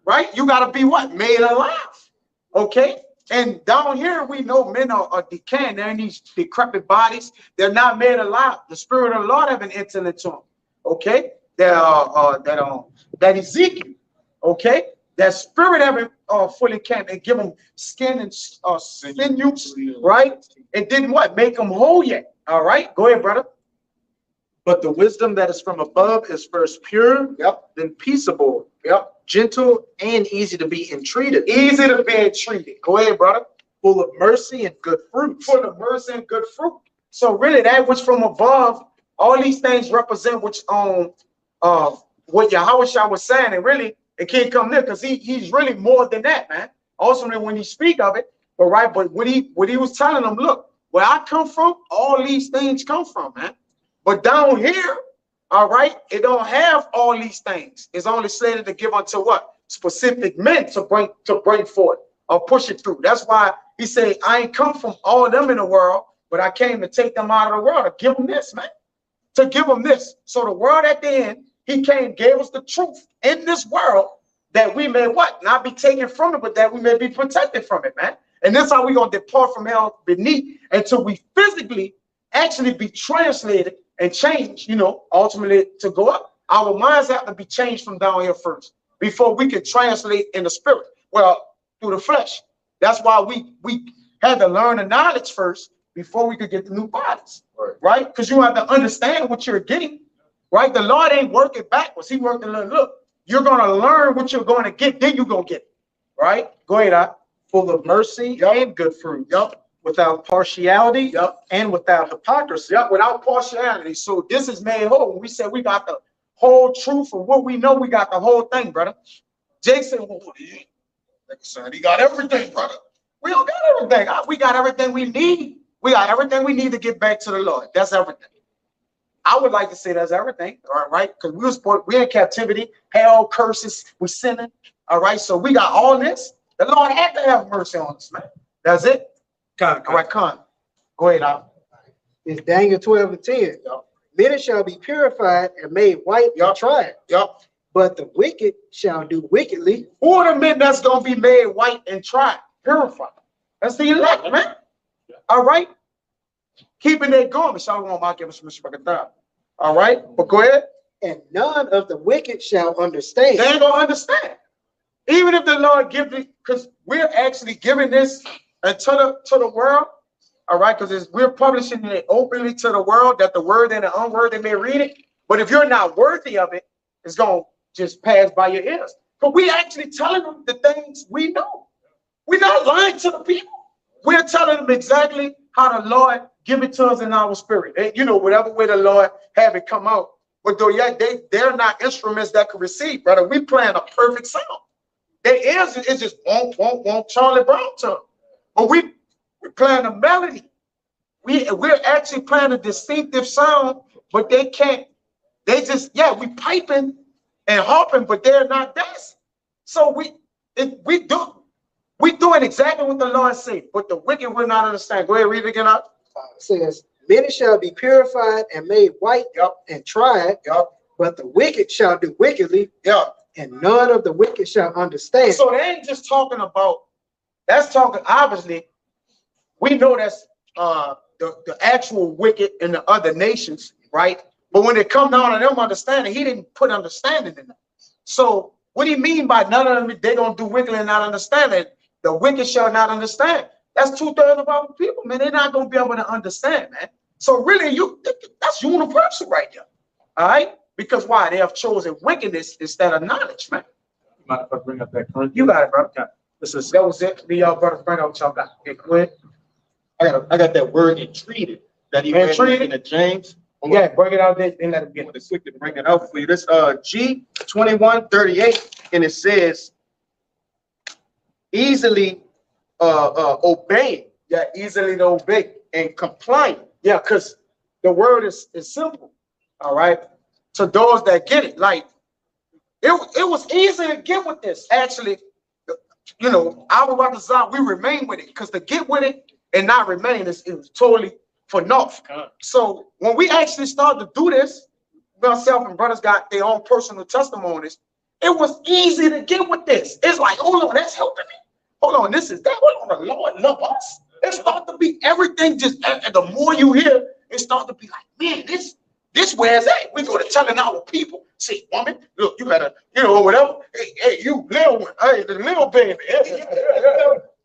right? You got to be what? Made alive. Okay. And down here, we know men are decaying. They're in these decrepit bodies. They're not made alive. The spirit of the Lord haven't entered into them. Okay. That Ezekiel. Okay. That spirit haven't fully came and give them skin and sinews, right? It didn't what? Make them whole yet. All right. Go ahead, brother. But the wisdom that is from above is first pure, then peaceable, gentle, and easy to be entreated. Easy to be entreated. Go ahead, brother. Full of mercy and good fruit. Full of mercy and good fruit. So really, that which from above, all these things represent which what Yahushua was saying, and really it can't come near because he's really more than that, man. Ultimately, when he speak of it, but what he was telling them, look, where I come from, all these things come from, man. But down here, all right, it don't have all these things. It's only slated to give unto what? Specific men to bring forth or push it through. That's why he said, I ain't come from all of them in the world, but I came to take them out of the world, to give them this, man. To give them this. So the world at the end, he came, gave us the truth in this world that we may what? Not be taken from it, but that we may be protected from it, man. And this is how we're going to depart from hell beneath until we physically actually be translated and changed, you know, ultimately to go up. Our minds have to be changed from down here first before we can translate in the spirit. Well, through the flesh. That's why we had to learn the knowledge first before we could get the new bodies, right? Because you have to understand what you're getting, right? The Lord ain't working backwards. He working, look, you're going to learn what you're going to get, then you're going to get it, right? Go ahead, Full of mercy and good fruit. Without partiality and without hypocrisy. Without partiality. So this is made whole. When we said we got the whole truth of what we know, we got the whole thing, brother. Jake said, well, he got everything, brother. We don't got everything. We got everything we need. We got everything we need to get back to the Lord. That's everything. I would like to say that's everything, all right? Because we're in captivity, hell, curses, we're sinning, all right? So we got all this. The Lord had to have mercy on us, man. That's it. All right, Con. Go ahead, Al. It's Daniel 12:10. Many shall be purified and made white and tried. But the wicked shall do wickedly. Who are the men that's going to be made white and tried, purified? That's the elect, man. All right? Keeping their garments. All right? But go ahead. And none of the wicked shall understand. They ain't going to understand. Even if the Lord gives it, because we're actually giving this to the world, all right? Because we're publishing it openly to the world that the word and the unworthy may read it. But if you're not worthy of it, it's going to just pass by your ears. But we actually telling them the things we know. We're not lying to the people. We're telling them exactly how the Lord give it to us in our spirit. And, you know, whatever way the Lord have it come out. But though, they're not instruments that can receive, brother. We playing a perfect sound. Their ears is just won't Charlie Brown to them. But we're playing a melody. We're actually playing a distinctive sound, but they can't. They just, we piping and harping, but they're not dancing. So we doing exactly what the Lord said, but the wicked will not understand. Go ahead, read it again out. It says, many shall be purified and made white and tried, but the wicked shall do wickedly, and none of the wicked shall understand. So they ain't just talking about, that's talking, obviously, we know that's the actual wicked in the other nations, right? But when it come down to them understanding, he didn't put understanding in them. So what do you mean by none of them, they're going to do wickedly and not understand it? The wicked shall not understand. That's 2/3 of our people, man. They're not going to be able to understand, man. So really, that's universal right there. All right? Because why? They have chosen wickedness instead of knowledge, man. Mind if I bring up that current? You got it, brother. That was it. Me, y'all, brother, bring out what y'all got. Okay, go ahead. I got that word entreated that he read in the James. Yeah, bring it out there and let him get it. Quick to bring it out for you. This G2138, and it says easily obeying. Yeah, easily to obey and complying. Yeah, because the word is simple. All right. To those that get it, like It was easy to get with this. Actually, you know, our brothers out, we remain with it because to get with it and not remain is it was totally for naught. So when we actually started to do this, myself and brothers got their own personal testimonies. It was easy to get with this. It's like, hold on, that's helping me. Hold on, this is that. Hold on, the Lord love us. It start to be everything. Just and the more you hear, it start to be like, man, this where's that? We go to telling our people, say, woman, look, you better, you know, whatever. Hey, you little one, hey, the little baby.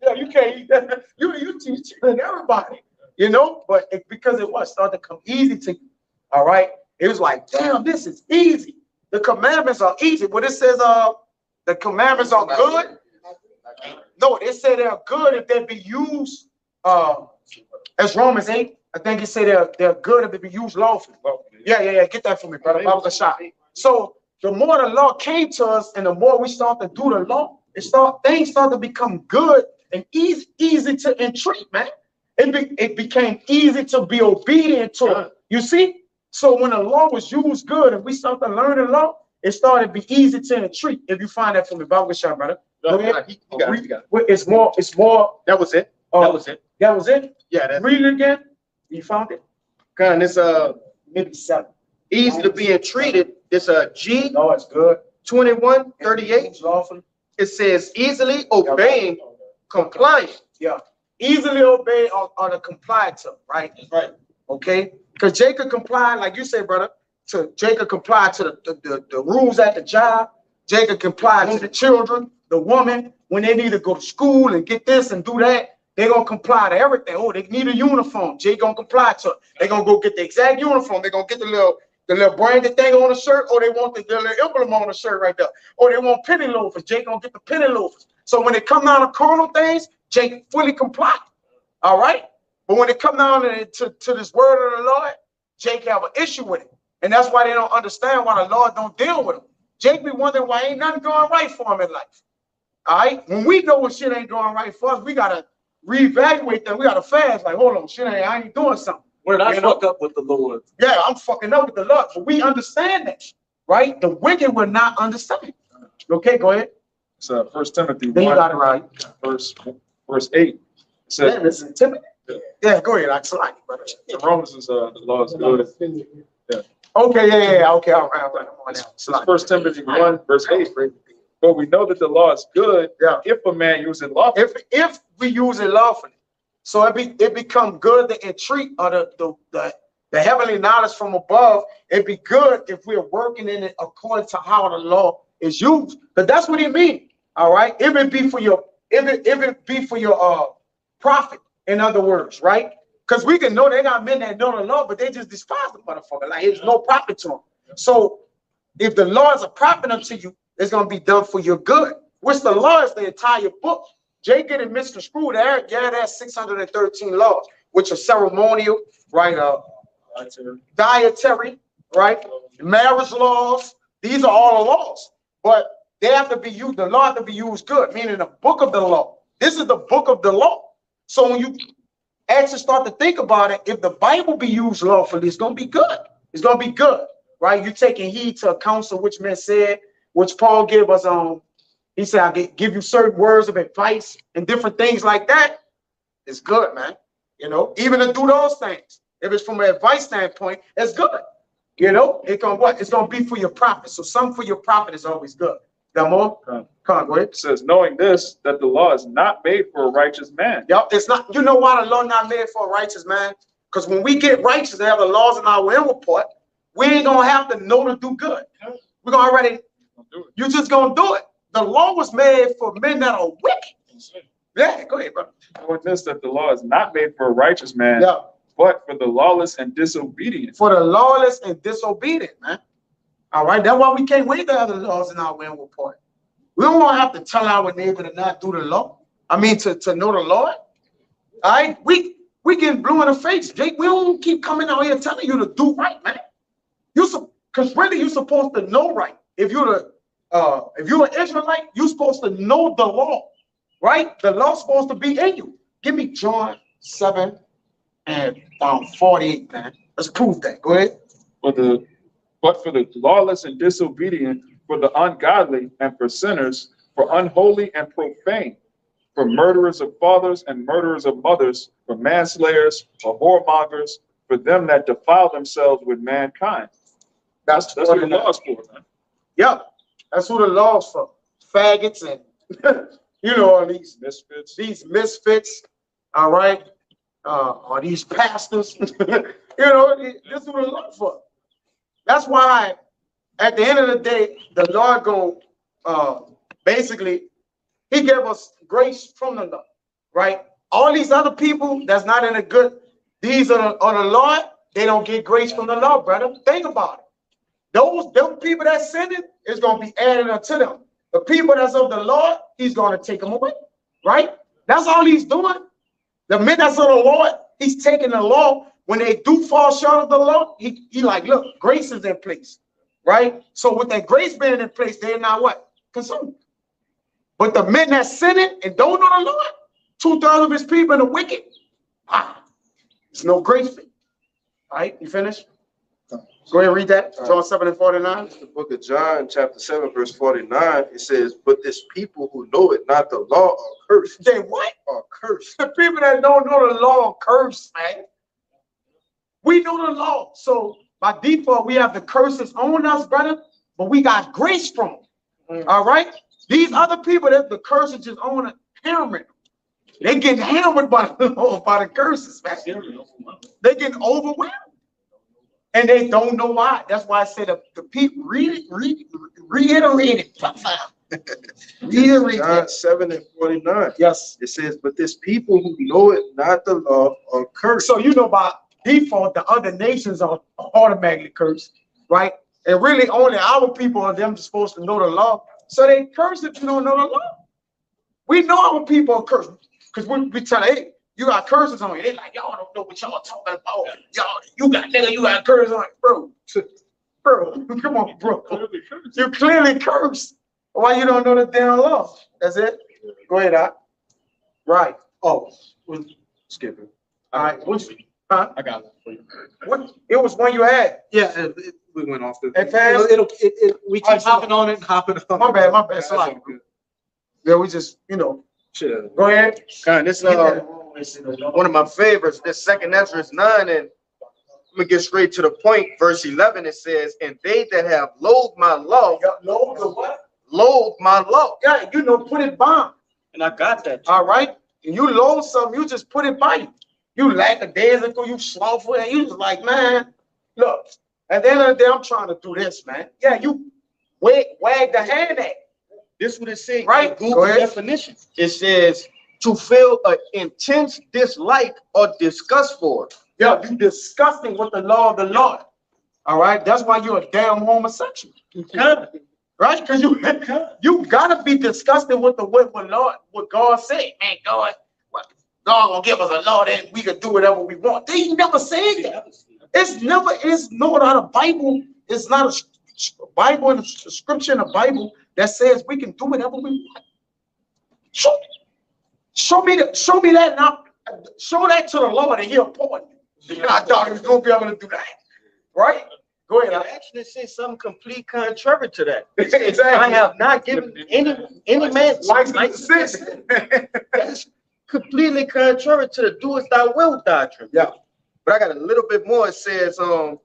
Yeah, you can't eat that. You teaching everybody, you know. But because it was started to come easy to you. All right, it was like, damn, this is easy. The commandments are easy. But it says, the commandments are good. No, it said they're good if they be used. As Romans 8, I think it said they're good if they be used lawfully. Yeah. Get that for me, brother. That was a shot. So the more the law came to us, and the more we start to do the law, things start to become good and easy to entreat, man. It became easy to be obedient to it. You see? So when the law was used good and we started to learn the law, it started to be easy to entreat. If you find that for me, Bible shot, brother. Go ahead. You got it. It's more. That was it. That was it. That was it. Yeah, that's Read it again. You found it. kind. It's Maybe 7. easy to be entreated. It's G No, it's good. 21:38. Lawfully. It says easily obeying, complying. Yeah. Easily obey or to comply to, right? Right. Okay. Because Jacob complied, like you say, brother. Jacob complied to the rules at the job. Jacob complied to the children, the woman, when they need to go to school and get this and do that. They're gonna comply to everything. Oh, they need a uniform. Jay gonna comply to it. They're gonna go get the exact uniform. They're gonna get the little branded thing on the shirt, or they want the little emblem on the shirt right there. Or they want penny loafers. Jay gonna get the penny loafers. So when it come down to carnal things, Jay fully comply. All right. But when it come down to this word of the Lord, Jake have an issue with it. And that's why they don't understand why the Lord don't deal with them. Jake be wondering why ain't nothing going right for him in life. All right. When we know what shit ain't going right for us, we gotta reevaluate that. We gotta fast. Like, hold on, I ain't doing something. Where did I fuck up with the Lord? Yeah, I'm fucking up with the Lord. But we understand that, right? The wicked will not understand. Okay, go ahead. It's 1 Timothy Then you 1, got it right. verse 8. It says, Yeah, listen, Timothy. Yeah, go ahead. I like it, brother. in Romans is the law is good. Okay, yeah. Okay, all right. I'm on now. It's 1 Timothy 1, verse 8. But we know that the law is good, Yeah. if a man use it lawfully. If we use it lawfully, so it become good to entreat or the heavenly knowledge from above. It'd be good if we're working in it according to how the law is used. But that's what he mean. All right. If it be for your profit, in other words, right? Because we can know they got men that know the law, but they just despise the motherfucker. Like it's no profit to them. So if the law is a profit unto you, it's gonna be done for your good. Which the law is the entire book. Jay getting misconstrued there. Yeah, that's 613 laws, which are ceremonial, right? Dietary, right? Marriage laws. These are all the laws, but they have to be used. The law have to be used good, meaning the book of the law. This is the book of the law. So when you actually start to think about it, if the Bible be used lawfully, it's gonna be good. It's gonna be good, right? You're taking heed to a counsel which men said, which Paul gave us on. He said, I give you certain words of advice and different things like that. It's good, man. You know, even to do those things. If it's from an advice standpoint, it's good. You know, it's gonna be for your profit. So something for your profit is always good. Got more? Come on, go ahead. It says, knowing this, that the law is not made for a righteous man. Yep, it's not. You know why the law not made for a righteous man? Because when we get righteous and have the laws in our inward part, we ain't gonna have to know to do good. We're gonna already. You're just gonna do it. The law was made for men that are wicked. Yeah, go ahead, brother. Knowing this, that the law is not made for a righteous man, Yeah. but for the lawless and disobedient. For the lawless and disobedient, man. All right, that's why we can't wait to have the laws in our inward part. We don't want to have to tell our neighbor to not do the law. I mean, to know the Lord. All right, we getting blue in the face, Jake. We don't keep coming out here telling you to do right, man. Because really, you're supposed to know right. If you're an Israelite, you're supposed to know the law, right? The law's supposed to be in you. Give me John 7 and 48, man. Let's prove that. Go ahead. But for the lawless and disobedient, for the ungodly and for sinners, for unholy and profane, for murderers of fathers and murderers of mothers, for manslayers, for whoremongers, for them that defile themselves with mankind. That's what the law's for, man. Yep, that's who the law's for. Faggots and, you know, all these misfits, all right, or these pastors. You know, this is what the law's for. That's why, at the end of the day, the Lord basically, he gave us grace from the Lord, right? All these other people that's not in a good, these are the Lord, they don't get grace from the Lord, brother. Think about it. Those people that sinning is going to be added unto them. The people that's of the Lord, he's going to take them away, right? That's all he's doing. The men that's of the Lord, he's taking the law. When they do fall short of the law, he like, look, grace is in place, right? So with that grace being in place, they're not what? Consumed. But the men that sinning and don't know the Lord, 2/3 of his people and the wicked, there's no grace for you. All right, you finished? Go ahead and read that. John 7:49. The book of John, chapter 7, verse 49, it says, but this people who know it not the law are cursed. They what? Are cursed. The people that don't know the law are cursed, man. We know the law. So by default, we have the curses on us, brother, but we got grace from them. All right? These other people, that the curses just on them, hammering. They getting hammered by the curses, man. They getting overwhelmed. And they don't know why. That's why I said the people reiterate it. John 7:49. Yes. It says, but this people who know it not the law are cursed. So you know by default, the other nations are automatically cursed, right? And really only our people are them supposed to know the law. So they curse if you don't know the law. We know our people are cursed because we tell them, hey, you got curses on you. They like, y'all don't know what y'all talking about. Y'all, you got curses on you, bro. Bro, come on, bro. You clearly cursed. Why you don't know the damn law? That's it. Go ahead, Doc. Right. Oh, we'll skip it. All right. Huh? I got one for you. What? It was one you had. Yeah, we went off the. It passed? We keep hopping on it and hopping on. My bad. Sorry. Yeah, we just, Sure. Go ahead. God, this one of my favorites. This 2 Ezra 9, and I'm gonna get straight to the point. Verse 11, it says, and they that have loathed my law, Loathe the what? loathe my law. Yeah, put it by. And I got that. All right. And you loathe something, you just put it by you. You lackadaisical, you slothful, and you just like, man, look, at the end of the day, I'm trying to do this, man. Yeah, you wag the hand at. This is what it says. Right. Google definition. It says to feel an intense dislike or disgust for. Yeah, you disgusting with the law of the Lord. All right. That's why you're a damn homosexual. Right? Because you gotta be disgusted with what God said. Man, God gonna give us a law that we can do whatever we want. They never said that. It's not a Bible. It's not a Bible and a scripture in the Bible that says we can do whatever we want. Show me that now. Show that to the Lord and he'll pardon you. I thought he was gonna be able to do that. Right? Go ahead. I actually say something complete contrary to that. Exactly. I have not given any man license. That's completely contrary to the do as thou wilt doctrine. Yeah. But I got a little bit more. It says, and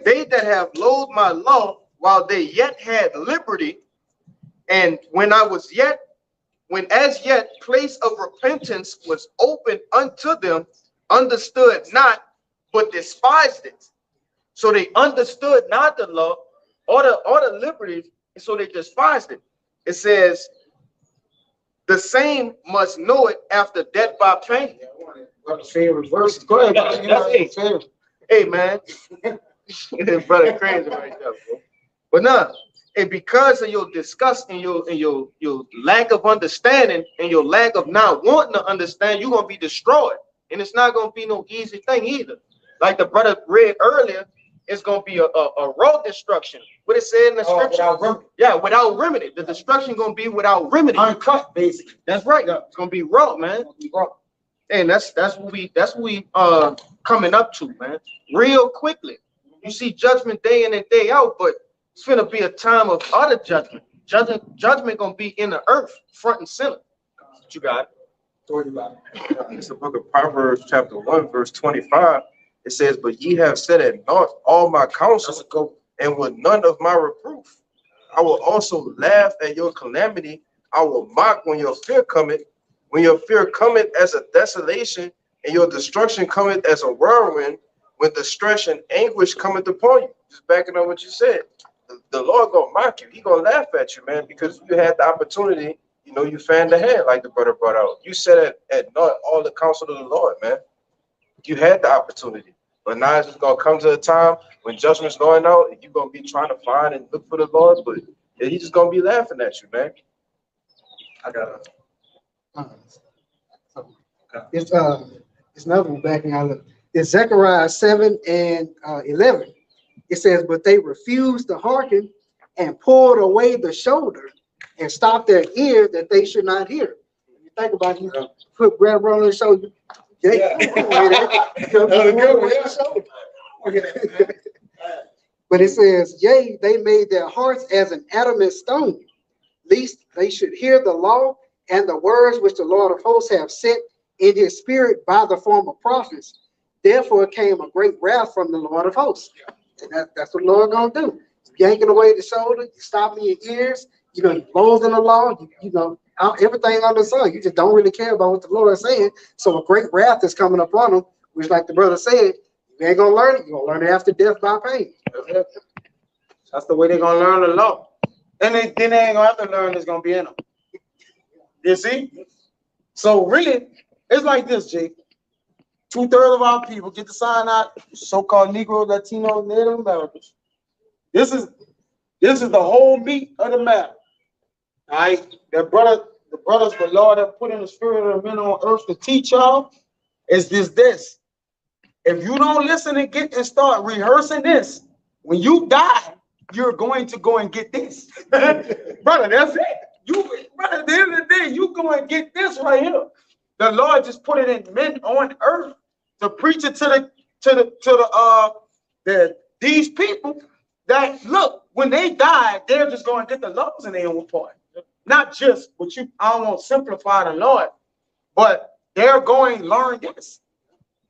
they that have loathed my law while they yet had liberty, and when as yet place of repentance was open unto them, understood not, but despised it. So they understood not the law or the liberties, and so they despised it. It says, the same must know it after death by pain. Favorite verses. Go ahead. That's hey, man. Brother crazy right there, bro. But no, and because of your disgust and your lack of understanding and your lack of not wanting to understand, you're gonna be destroyed. And it's not gonna be no easy thing either. Like the brother read earlier, it's gonna be a raw destruction. What it said in the scripture. Without remedy. The destruction gonna be without remedy. Uncut, basically. That's right. It's gonna be raw, man. And that's what we coming up to, man. Real quickly. You see judgment day in and day out, but It's gonna be a time of utter judgment. Judgment gonna be in the earth, front and center. What you got? It's the book of Proverbs, chapter 1, verse 25. It says, "But ye have set at naught all my counsel, and with none of my reproof. I will also laugh at your calamity. I will mock when your fear cometh. When your fear cometh as a desolation, and your destruction cometh as a whirlwind, when distress and anguish cometh upon you." Just backing up what you said. The Lord gonna mock you. He gonna laugh at you, man, because you had the opportunity. You know, you fanned the hand like the brother brought out. You said at naught all the counsel of the Lord, man. You had the opportunity. But now it's just gonna come to a time when judgment's going out, and you're gonna be trying to find and look for the Lord, but he's just gonna be laughing at you, man. I got It's another one backing out of it's Zechariah 7 and 11. It says, but they refused to hearken and pulled away the shoulder and stopped their ear that they should not hear. When you think about it, you put grab on the shoulder. But it says, yea, they made their hearts as an adamant stone, lest they should hear the law and the words which the Lord of hosts have sent in his spirit by the former prophets. Therefore came a great wrath from the Lord of hosts. And that's what the Lord gonna do. Yanking away the shoulder, you stopping your ears, you know, you closing the law, you know, everything under the sun. You just don't really care about what the Lord is saying. So a great wrath is coming upon them, which, like the brother said, you ain't gonna learn it. You're gonna learn it after death by pain. That's the way they're gonna learn the law. And then they ain't gonna have to learn it's gonna be in them. You see? So really, it's like this, Jake. 2/3 of our people get to sign out, so-called Negro, Latino, Native Americans. This is the whole meat of the matter. All right, the brothers the Lord have put in the spirit of the men on earth to teach y'all is this. If you don't listen and get and start rehearsing this, when you die, you're going to go and get this. Brother, that's it. Brother, at the end of the day, you go and get this right here. The Lord just put it in men on earth to preach it to these people that look, when they die, they're just going to get the laws in their own part. Not just what I don't want to simplify the Lord, but they're going to learn this.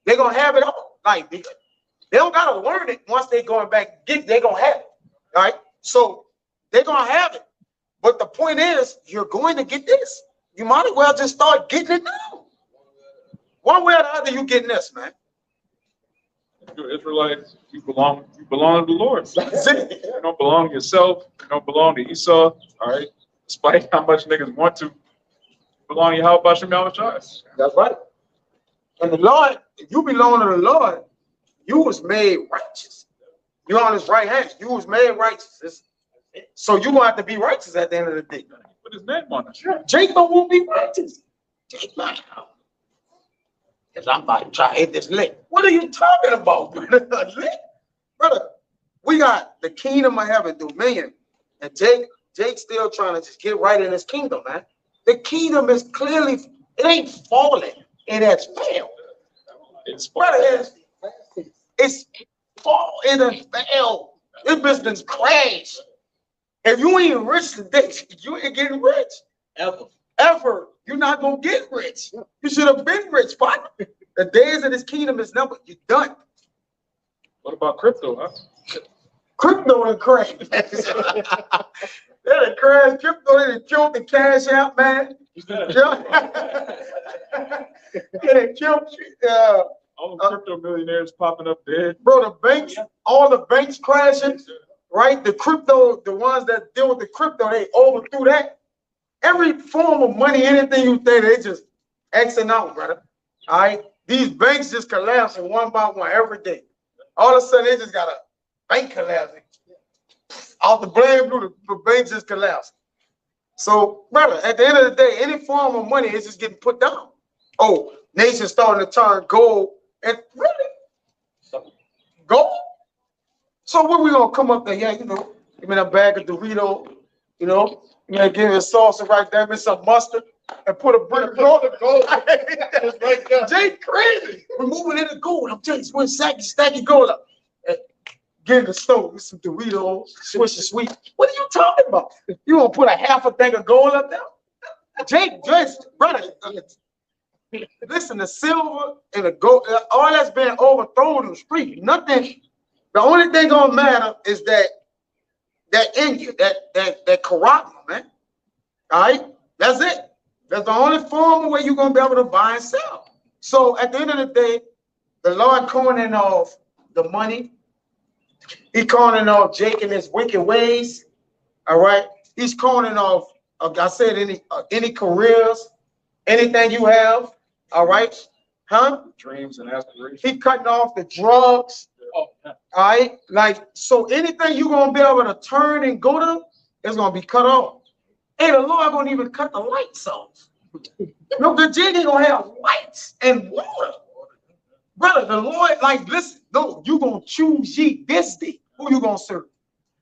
They're going to have it all. Like they don't got to learn it once they're going back. They're going to have it. All right. So they're going to have it. But the point is, you're going to get this. You might as well just start getting it now. One way or the other, you getting this, man. You're Israelites, you belong to the Lord. That's it. You don't belong to yourself, you don't belong to Esau, all right? Despite how much niggas want to, you belong to Yahweh Shem Yahushua. That's right. And the Lord, if you belong to the Lord, you was made righteous. You're on his right hand. You was made righteous. So you're going to have to be righteous at the end of the day. Put his name on it. Sure. Jacob won't be righteous. Jacob, because I'm about to try to hit this lick. What are you talking about, brother? Lick? Brother, we got the kingdom of heaven, dominion. And Jake's still trying to just get right in his kingdom, man. The kingdom is clearly, it ain't falling. It has failed. It's Fall. It has failed. This business crashed. If you ain't rich today, you ain't getting rich. Ever. You're not going to get rich. You should have been rich, partner. The days of this kingdom is numbered. You're done. What about crypto, huh? Crypto done crashed. They done crashed. Crypto, they done killed the cash out, man. They done killed, All the crypto millionaires popping up dead. bro, the banks, all the banks crashing, right? The crypto, the ones that deal with the crypto, they overthrew that. Every form of money, anything you think, they just Xing out, brother. All right? These banks just collapsing one by one every day. All of a sudden, they just got a bank collapsing. Out the blame blue, the bank just collapsed. So, brother, at the end of the day, any form of money is just getting put down. Oh, nations starting to turn gold. And really? Gold? So when we gonna come up there? Yeah, you know, give me a bag of Dorito, you know, you know, give me a salsa right there, with some mustard, and put a brick of gold. Right there. Jay crazy. We're moving into gold. I'm telling you, one stack of gold up. get in the store with some Doritos, Swish and Sweet. What are you talking about? You gonna put a half a thing of gold up there? Jake, just brother, listen, the silver and the gold, all that's been overthrown in the street. Nothing. The only thing gonna matter is that in you, that charisma, man. All right, that's it. That's the only form of way you're gonna be able to buy and sell. So at the end of the day, the Lord cornering off the money. He cornering off Jake and his wicked ways. All right, he's cornering off. I said any careers, anything you have. All right, huh? Dreams and aspirations. He cutting off the drugs. Oh, yeah. All right, like so anything you're gonna be able to turn and go to is gonna be cut off. Hey, the Lord gonna even cut the lights off. No, the jig ain't gonna have lights and water. Brother, the Lord, like, listen, no, you gonna choose ye this day who you gonna serve.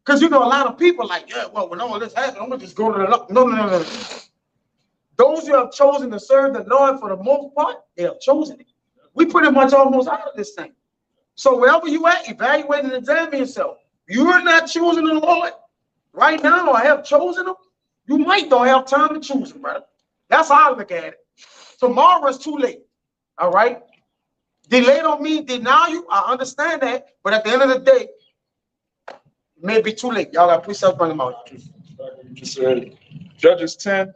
Because you know a lot of people like, yeah, well, when all this happens, I'm gonna just go to the Lord. No. Those who have chosen to serve the Lord for the most part, they have chosen it. We pretty much almost out of this thing. So wherever you at, evaluate and examine yourself. You're not choosing the Lord right now or have chosen him, you might don't have time to choose him, brother. That's how I look at it. Tomorrow is too late. All right. Delay don't mean deny you. I understand that. But at the end of the day, it may be too late. Y'all got to put yourself on the mouth. You said Judges 10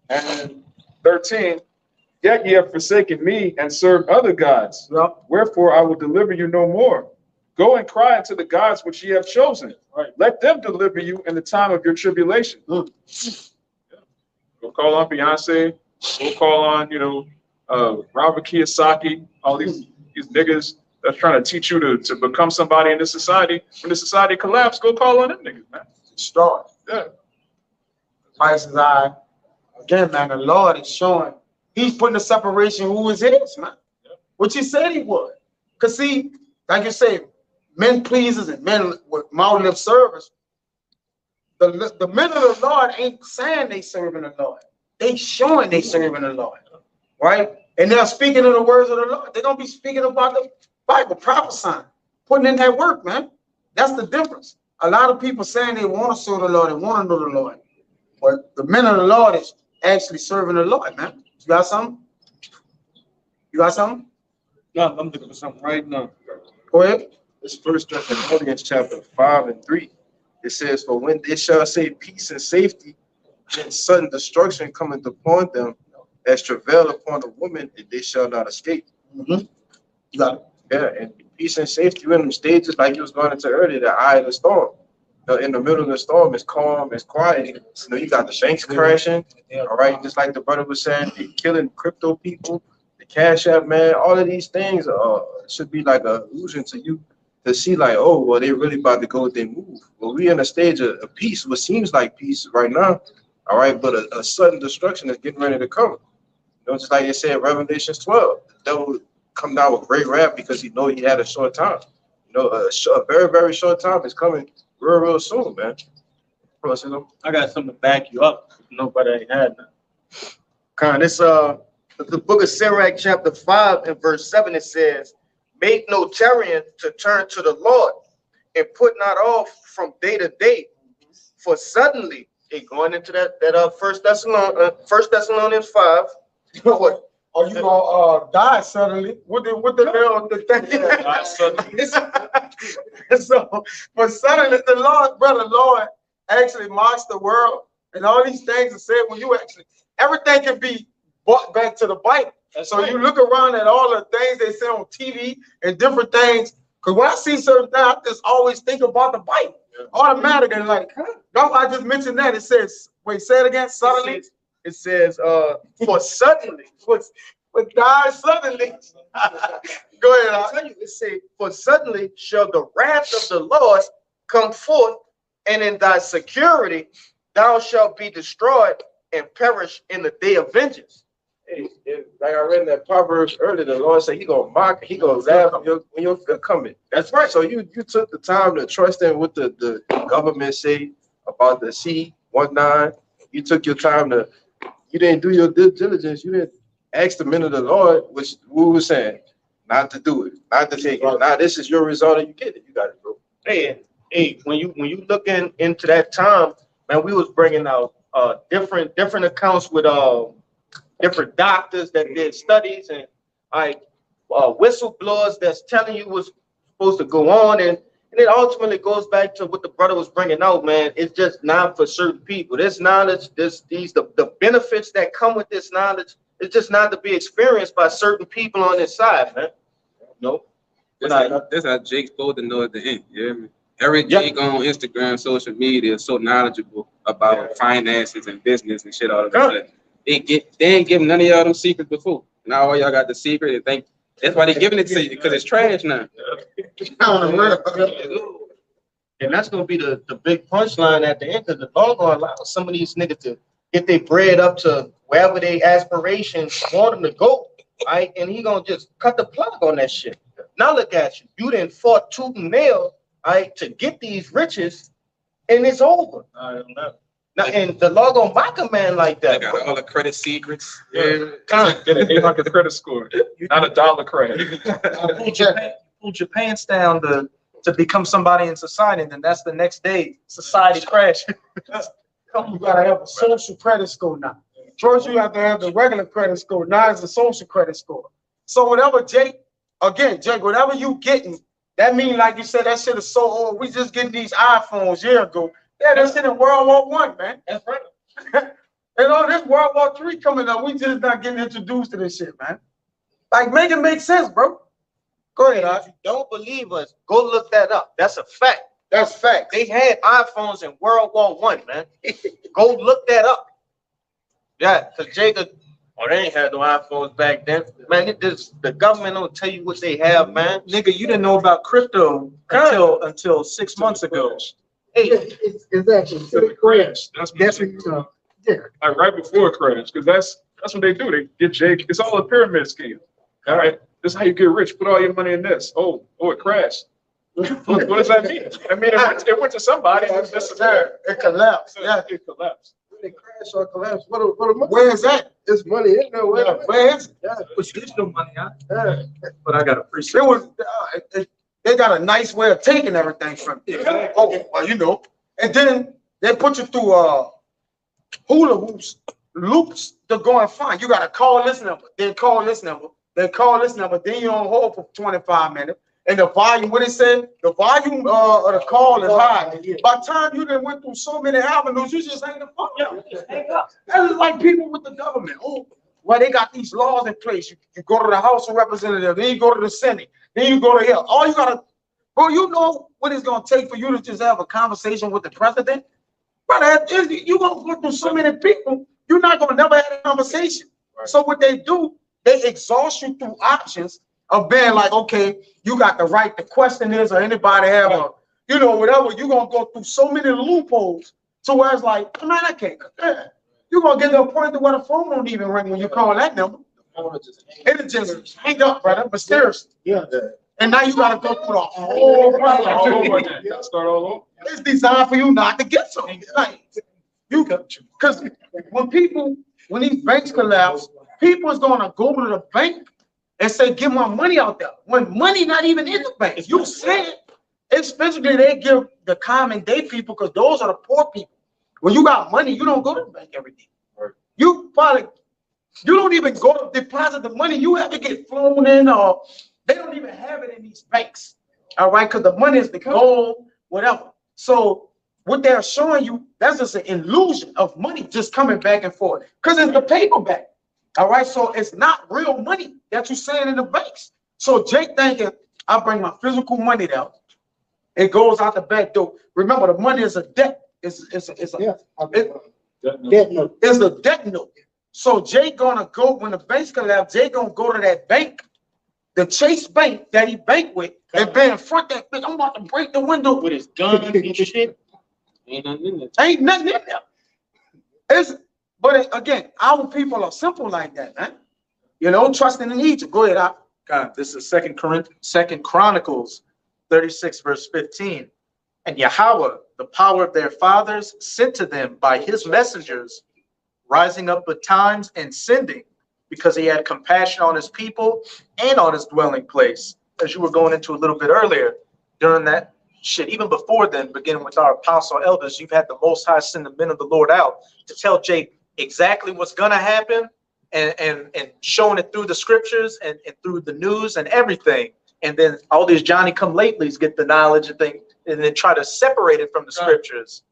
and 13. Yet ye have forsaken me and served other gods. Yep. Wherefore I will deliver you no more. Go and cry unto the gods which ye have chosen. Right. Let them deliver you in the time of your tribulation. Go call on Beyonce. Go call on, Robert Kiyosaki. All these niggas that's trying to teach you to become somebody in this society. When the society collapses, go call on them niggas, man. Start. Yeah. Christ is I. Again, man, the Lord is showing. He's putting a separation who is his, man. Which he said he would. Because see, like you say, men pleasers and men with mouth lip service. The men of the Lord ain't saying they serving the Lord. They showing they serving the Lord. Right? And they're speaking of the words of the Lord. They're gonna be speaking about the Bible, prophesying, putting in that work, man. That's the difference. A lot of people saying they want to serve the Lord and want to know the Lord. But the men of the Lord is actually serving the Lord, man. You got something? You got something? No, I'm looking for something right now. Go ahead. It's First Thessalonians chapter 5 and 3. It says, "For when they shall say peace and safety, then sudden destruction cometh upon them, as travail upon a woman, and they shall not escape." Mm-hmm. You got it. Yeah, and peace and safety in them stages, like you was going into earlier, the eye of the storm. In the middle of the storm, it's calm, it's quiet. You got the banks crashing. All right, just like the brother was saying, they killing crypto people, the Cash App, man. All of these things should be like an illusion to you to see, like, oh, well, they really about to go with their move. Well, we in a stage of peace, what seems like peace right now. All right, but a sudden destruction is getting ready to come. Just like it said, Revelations 12, the devil come down with great wrath because he know he had a short time. A very, very short time is coming real soon, man. I got something to back you up. Nobody ain't had none. This the book of Sirach, chapter 5 and verse 7, it says, "Make no tarrying to turn to the Lord, and put not off from day to day, for suddenly," going into that First Thessalonians 5. What? Are you gonna die suddenly? What the hell the thing? Die suddenly. So, but suddenly the Lord actually marks the world, and all these things are said when you actually everything can be brought back to the Bible. So you look around at all the things they say on TV and different things. Because when I see certain things, I just always think about the Bible. Automatically, like, no, I just mentioned that. It says, wait, say it again, suddenly. It says, for suddenly, But die suddenly. Go ahead. I'll tell you, it says, "For suddenly shall the wrath of the Lord come forth, and in thy security thou shalt be destroyed and perish in the day of vengeance." Like I read in that Proverbs earlier, the Lord said he gonna mock, he gonna laugh when you're coming. That's right. So you took the time to trust in what the government say about the C-19. You took your time you didn't do your due diligence. You didn't ask the men of the Lord, which we were saying, not to do it, not to take it. Now this is your result, and you get it. You got it, bro. Hey, when you look into that time, man, we was bringing out different accounts with different doctors that did studies and like whistleblowers that's telling you what's supposed to go on, and it ultimately goes back to what the brother was bringing out, man. It's just not for certain people. This knowledge, the benefits that come with this knowledge, it's just not to be experienced by certain people on this side, man. No. That's how Jake's supposed to know at the end. You hear me? Every Jake on Instagram, social media is so knowledgeable about finances and business and shit all of that. They ain't giving none of y'all them secrets before. Now all y'all got the secret and think that's why they giving it to you, because it's trash now. And that's gonna be the big punchline at the end, because the law gonna allow some of these niggas to get their bread up to wherever they aspirations want them to go, right? And he gonna just cut the plug on that shit. Now look at you. You done fought tooth and nail, right, to get these riches, and it's over. Now, and the law gonna mock a man like that. They got all the credit secrets. Get an 800 credit score, not a dollar credit. Pulled your pants down to become somebody in society, and then that's the next day society crashes. You gotta have a social credit score now. First, you have to have the regular credit score. Now it's a social credit score. So whatever Jake, whatever you getting, that mean like you said, that shit is so old. We just getting these iPhones a year ago. Yeah, that shit in World War I, man. That's right. You know, this World War III coming up. We just not getting introduced to this shit, man. Like, make it make sense, bro. Go ahead, If you don't believe us, go look that up. That's a fact. That's fact. They had iPhones in World War I, man. Go look that up. Yeah, because Jacob, they ain't had no iPhones back then. Man, the government don't tell you what they have, man. Nigga, you didn't know about crypto until 6 months ago. Hey, It's actually the crash. That's That's what you know. Yeah. like right before a crash, because that's what they do. They get Jake. It's all a pyramid scheme. All right, this is how you get rich. Put all your money in this. Oh, it crashed. What does that mean? I mean, it went to somebody. It collapsed. Yeah, it collapsed. They crash or collapse. where is that? It's money in there. Where is it? Which gives no money out. But I got appreciate. It was. They got a nice way of taking everything from you. Okay, well, you know, and then they put you through hula loops to go and find. You got to call this number, then call this number, then call this number, then you're on hold for 25 minutes. And the volume, what it said, the volume of the call is high. By the time you done went through so many avenues, you just hang the phone. That's like people with the government. Oh, well, they got these laws in place. You go to the House of Representatives, then you go to the Senate, then you go to here. All you gotta, bro, you know what it's gonna take for you to just have a conversation with the president? Brother, you're gonna go through so many people, you're not gonna never have a conversation. Right. So what they do, they exhaust you through options of being like, okay, you got the right to question this, or anybody have a, you know, whatever. You're gonna go through so many loopholes to where it's like, man, I can't. You're gonna get to a point to where the phone don't even ring when you call that number. It'll just hang up, brother, mysteriously. Yeah. And now you gotta go through the whole process. Start all over. It's designed for you not to get something. Like, because when these banks collapse, people is gonna go to the bank and say, "Give my money out there." When money not even in the bank, you say it. Especially they give the common day people, because those are the poor people. When you got money, you don't go to the bank every day. Right. You don't even go to deposit the money. You have to get flown in, or they don't even have it in these banks. All right, because the money is the gold, whatever. So what they're showing you, that's just an illusion of money just coming back and forth, because it's the paper back. All right, so it's not real money that you're saying in the banks. So Jake thinking, I bring my physical money down. It goes out the back door. Remember, the money is a debt. It's a debt note. So Jake gonna go, when the banks collapse, Jake gonna go to that bank, the Chase Bank that he banked with, and be in front of that bitch. I'm about to break the window with his gun and shit. Ain't nothing in there. Ain't nothing in there. But again, our people are simple like that, man. You know, trusting in Egypt. Go ahead, God, this is Second Chronicles 36, verse 15. And Yahweh, the power of their fathers, sent to them by his messengers, rising up at times and sending, because he had compassion on his people and on his dwelling place. As you were going into a little bit earlier, during that shit, even before then, beginning with our apostle elders, you've had the Most High send the men of the Lord out to tell Jake exactly what's going to happen and showing it through the scriptures and through the news and everything. And then all these Johnny come latelys get the knowledge and thing, and then try to separate it from the scriptures.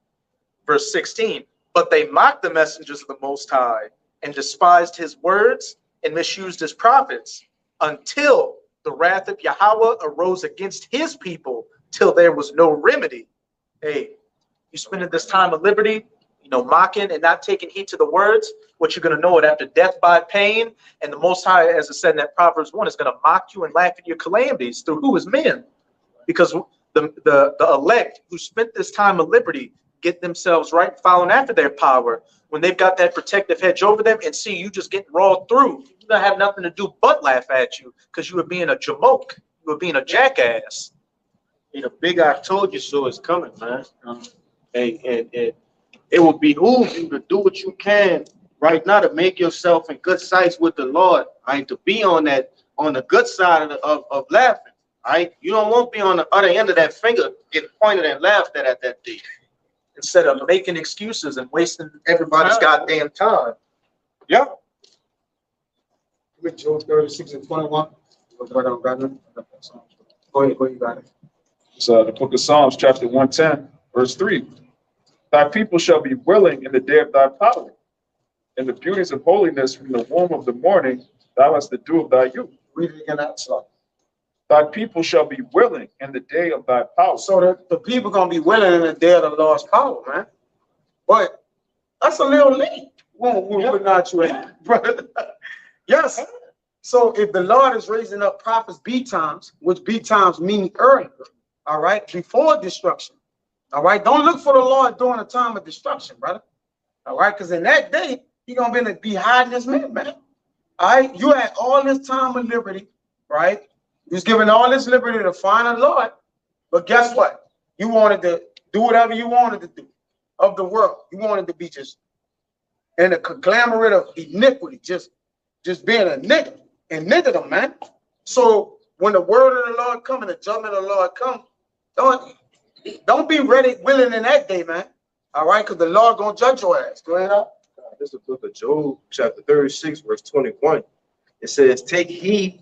Verse 16, but they mocked the messengers of the Most High and despised his words and misused his prophets until the wrath of Yahweh arose against his people till there was no remedy. Hey, you spending this time of liberty, mocking and not taking heed to the words, what you're going to know it after death by pain. And the Most High, as it said in that Proverbs 1, is going to mock you and laugh at your calamities through who is men. Because the elect who spent this time of liberty get themselves right following after their power, when they've got that protective hedge over them and see you just getting raw through, you're going to have nothing to do but laugh at you because you were being a jamoke. You were being a jackass. The big I told you so is coming, man. And it will behoove you to do what you can right now to make yourself in good sights with the Lord, right? To be on the good side of laughing, right? You don't want to be on the other end of that finger getting pointed and laughed at that day. Instead of making excuses and wasting everybody's goddamn time. Yeah. With Job 36 and 21. Go ahead, you got it. It's the book of Psalms, chapter 110, verse 3. Thy people shall be willing in the day of thy power. In the beauties of holiness from the womb of the morning, thou hast the dew of thy youth. Read it again out slow. Thy people shall be willing in the day of thy power. So the people going to be willing in the day of the Lord's power, man. But that's a little late. We're not you at, brother. Yes. So if the Lord is raising up prophets B times, which B times mean earlier, all right, before destruction, all right, don't look for the Lord during the time of destruction, brother, all right, because in that day, He's going to be hiding his men, man, all right, you had all this time of liberty, right, you was given all this liberty to find the Lord, but guess what, you wanted to do whatever you wanted to do of the world, you wanted to be just in a conglomerate of iniquity, just being a nigga, and niggerdom, man. So when the word of the Lord come and the judgment of the Lord come, don't be ready, willing in that day, man. All right, because the Lord gonna judge your ass. Go ahead. This is the book of Job, chapter 36, verse 21. It says, take heed,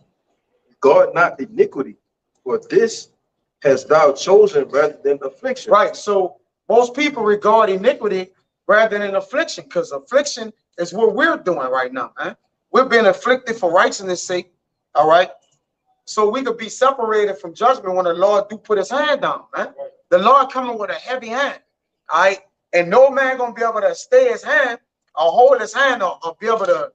guard not iniquity, for this hast thou chosen rather than affliction. Right. So most people regard iniquity rather than affliction, because affliction is what we're doing right now, man. We're being afflicted for righteousness' sake, all right? So we could be separated from judgment when the Lord do put his hand down, man. The Lord coming with a heavy hand, all right? And no man gonna be able to stay his hand or hold his hand or be able to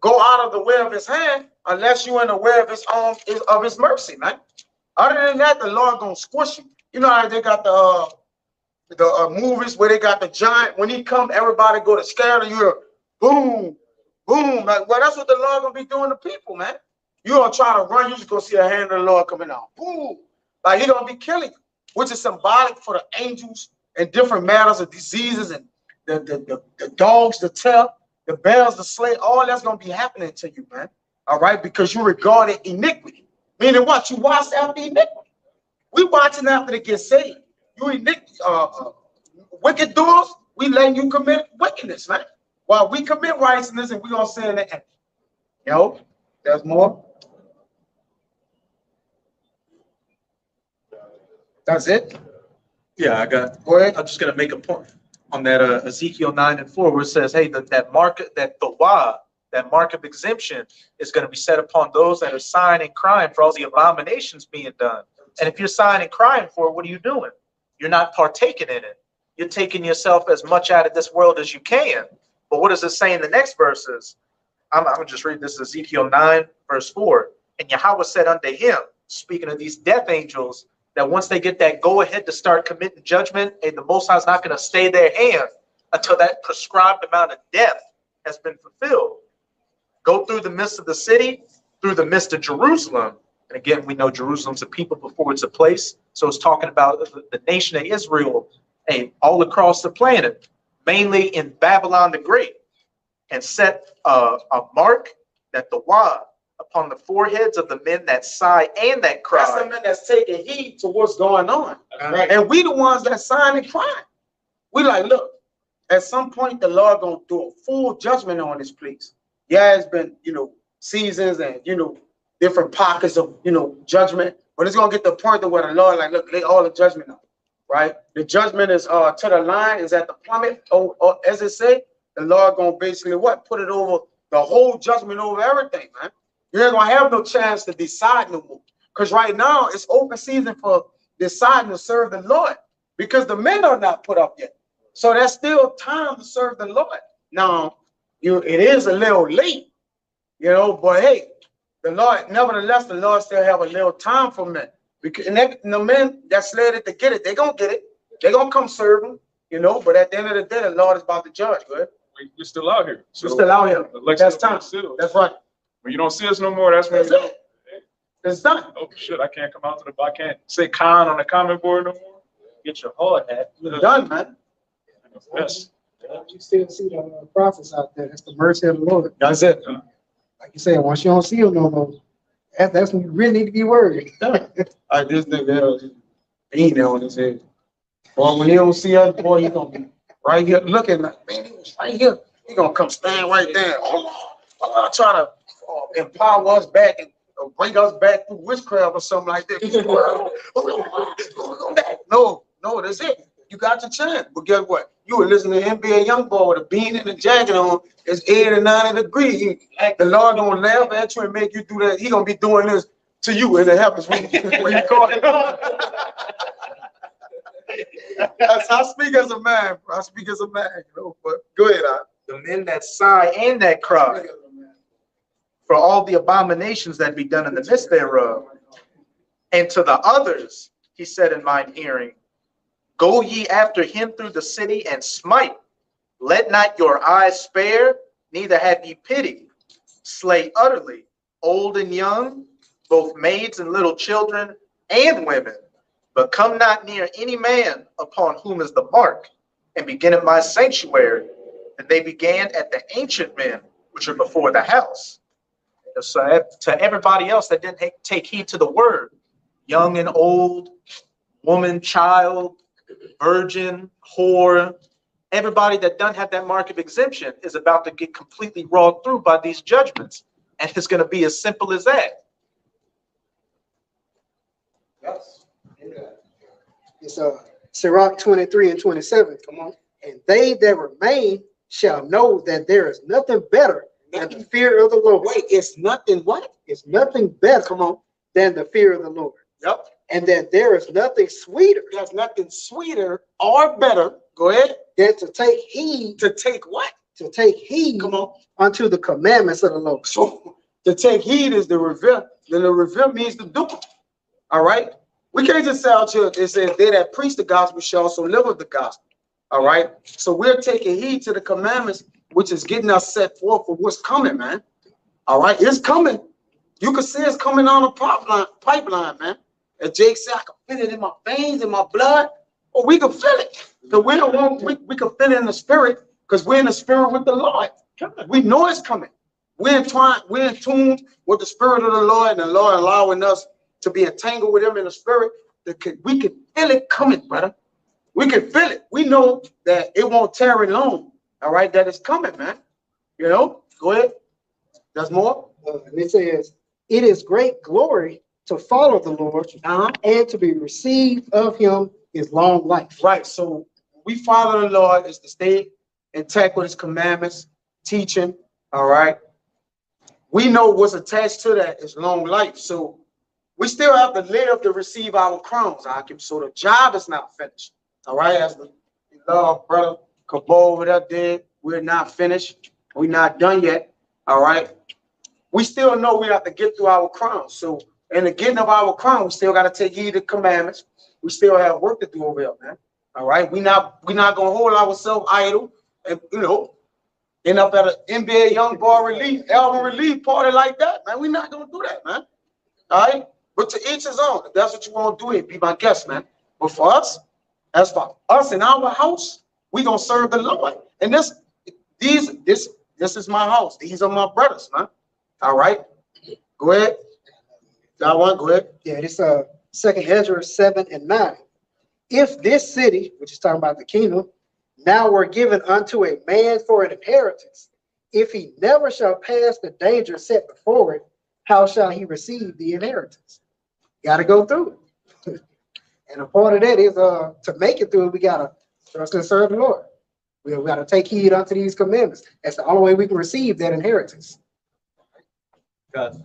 go out of the way of his hand unless you're in the way of his arm, of his mercy, man. Other than that, the Lord gonna squish you. You know how they got the movies where they got the giant, when he come, everybody go to scare and you're boom, boom. Like, well, that's what the Lord gonna be doing to people, man. You gonna try to run, you just gonna see the hand of the Lord coming out. Boom. Like he gonna be killing you, which is symbolic for the angels and different matters of diseases and the dogs, the tail, the bears, the slay, all that's gonna be happening to you, man. All right, because you regarded iniquity. Meaning what? You watched after iniquity. We watching after they get saved. You wicked doers, we letting you commit wickedness, man. While we commit righteousness and we gonna sin in the end. There's more. That's it. Yeah, I got. Go ahead. I'm just gonna make a point on that Ezekiel 9:4, where it says, "Hey, that mark of exemption is going to be set upon those that are sighing and crying for all the abominations being done." And if you're sighing and crying for it, what are you doing? You're not partaking in it. You're taking yourself as much out of this world as you can. But what does it say in the next verses? I'm gonna just read this, Ezekiel 9:4. And Yahweh said unto him, speaking of these death angels, that once they get that go ahead to start committing judgment, and the Most High is not going to stay their hand until that prescribed amount of death has been fulfilled. Go through the midst of the city, through the midst of Jerusalem. And again, we know Jerusalem's a people before it's a place. So it's talking about the nation of Israel all across the planet, mainly in Babylon the Great, and set a mark that the Wad, upon the foreheads of the men that sigh and that cry. That's the men that's taking heed to what's going on. Right. And we the ones that sign and crying. We like, look, at some point the Lord gonna do a full judgment on this place. Yeah, it's been, seasons and, different pockets of, judgment, but it's gonna get to the point of where the Lord like, look, lay all the judgment on, right? The judgment is to the line, is at the plummet, or as it say, the Lord gonna basically what? Put it over the whole judgment over everything, man. You ain't gonna have no chance to decide no more. Because right now it's open season for deciding to serve the Lord, because the men are not put up yet. So there's still time to serve the Lord. Now, it is a little late, but hey, the Lord, nevertheless, the Lord still have a little time for men. Because the men that's slated to get it, they're gonna get it. They're gonna come serve him, but at the end of the day, the Lord is about to judge. Go ahead. We're still out here. We're still out here. That's time. That's right. When you don't see us no more, that's when it's done. oh shit, I can't come out to I can't say con on the comment board no more. Get your hard hat. It's done, man. Yes. You still see the prophets out there. That's the mercy of the Lord. That's it. Like you said, once you don't see them no more, that's when you really need to be worried. I just think that ain't on his head. Boy, when he don't see us, boy, he gonna be right here looking like, man, he was right here. He gonna come stand right there. Try to empower us back and bring us back through witchcraft or something like that. No, that's it. You got your chance. But guess what? You were listening to NBA Youngboy with a bean and a jacket on. It's 80 to 90 degrees. The Lord gonna laugh at you and make you do that. He gonna be doing this to you, and it happens when you call it. I speak as a man. I speak as a man. But go ahead, The men that sigh and that cry for all the abominations that be done in the midst thereof. And to the others, he said in mine hearing, go ye after him through the city and smite. Let not your eyes spare, neither have ye pity. Slay utterly, old and young, both maids and little children and women. But come not near any man upon whom is the mark, and begin at my sanctuary. And they began at the ancient men, which are before the house. So to everybody else that didn't take heed to the word, young and old, woman, child, virgin, whore, everybody that doesn't have that mark of exemption is about to get completely rawed through by these judgments. And it's going to be as simple as that. Yes. It's Sirach 23 and 27. Come on. And they that remain shall know that there is nothing better than the fear of the Lord. Wait, it's nothing what? It's nothing better, come on, than the fear of the Lord. Yep. And that there is nothing sweeter. There's nothing sweeter or better. Go ahead. Than to take heed. To take what? To take heed. Come on. Unto the commandments of the Lord. So to take heed is the revere. Then the revere means to do it. All right. We can't just say out here, it says they that preach the gospel shall also live with the gospel. All right. So we're taking heed to the commandments, which is getting us set forth for what's coming, man. All right. It's coming. You can see it's coming on the pipeline, man. And Jake said, I can feel it in my veins, in my blood. Or we can feel it. So we can feel it in the spirit because we're in the spirit with the Lord. We know it's coming. We're in tune with the spirit of the Lord, and the Lord allowing us to be entangled with him in the spirit. We can feel it coming, brother. We can feel it. We know that it won't tarry long. All right, that it's coming, man. Go ahead. There's more. And it says, it is great glory to follow the Lord and to be received of him is long life. Right. So we follow the Lord is to stay intact with his commandments, teaching. All right. We know what's attached to that is long life. So we still have to live to receive our crowns, Akim. So the job is not finished. All right. As the love brother Cabot over there did, we're not finished. We're not done yet. All right. We still know we have to get through our crowns. So in the getting of our crown, we still got to take heed to commandments. We still have work to do over here, man. All right. We're not gonna hold ourselves idle and end up at an NBA Youngboy album release party like that, man. We're not gonna do that, man. All right. But to each his own. If that's what you want to do, it be my guest, man. But for us, as for us in our house, we gonna serve the Lord. And this is my house. These are my brothers, man. All right. Go ahead. Got one? Go ahead. Yeah, this second Ezra 7 and 9. If this city, which is talking about the kingdom, now were given unto a man for an inheritance, if he never shall pass the danger set before it, how shall he receive the inheritance? Got to go through it. And a part of that is to make it through it, we gotta trust and serve the Lord. We gotta take heed unto these commandments. That's the only way we can receive that inheritance. God.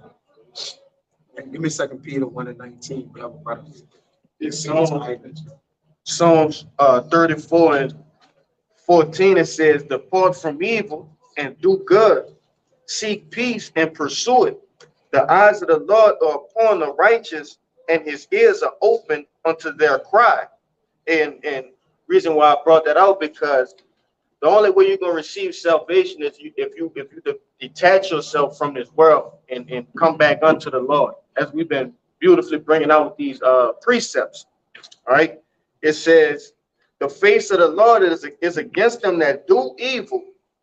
Give me 2 Peter 1 and 19. It's Psalms 34 and 14, it says, depart from evil and do good. Seek peace and pursue it. The eyes of the Lord are upon the righteous, and his ears are open unto their cry. And reason why I brought that out, because the only way you're gonna receive salvation is if you detach yourself from this world and come back unto the Lord, as we've been beautifully bringing out these precepts. All right, it says, the face of the Lord is against them that do evil,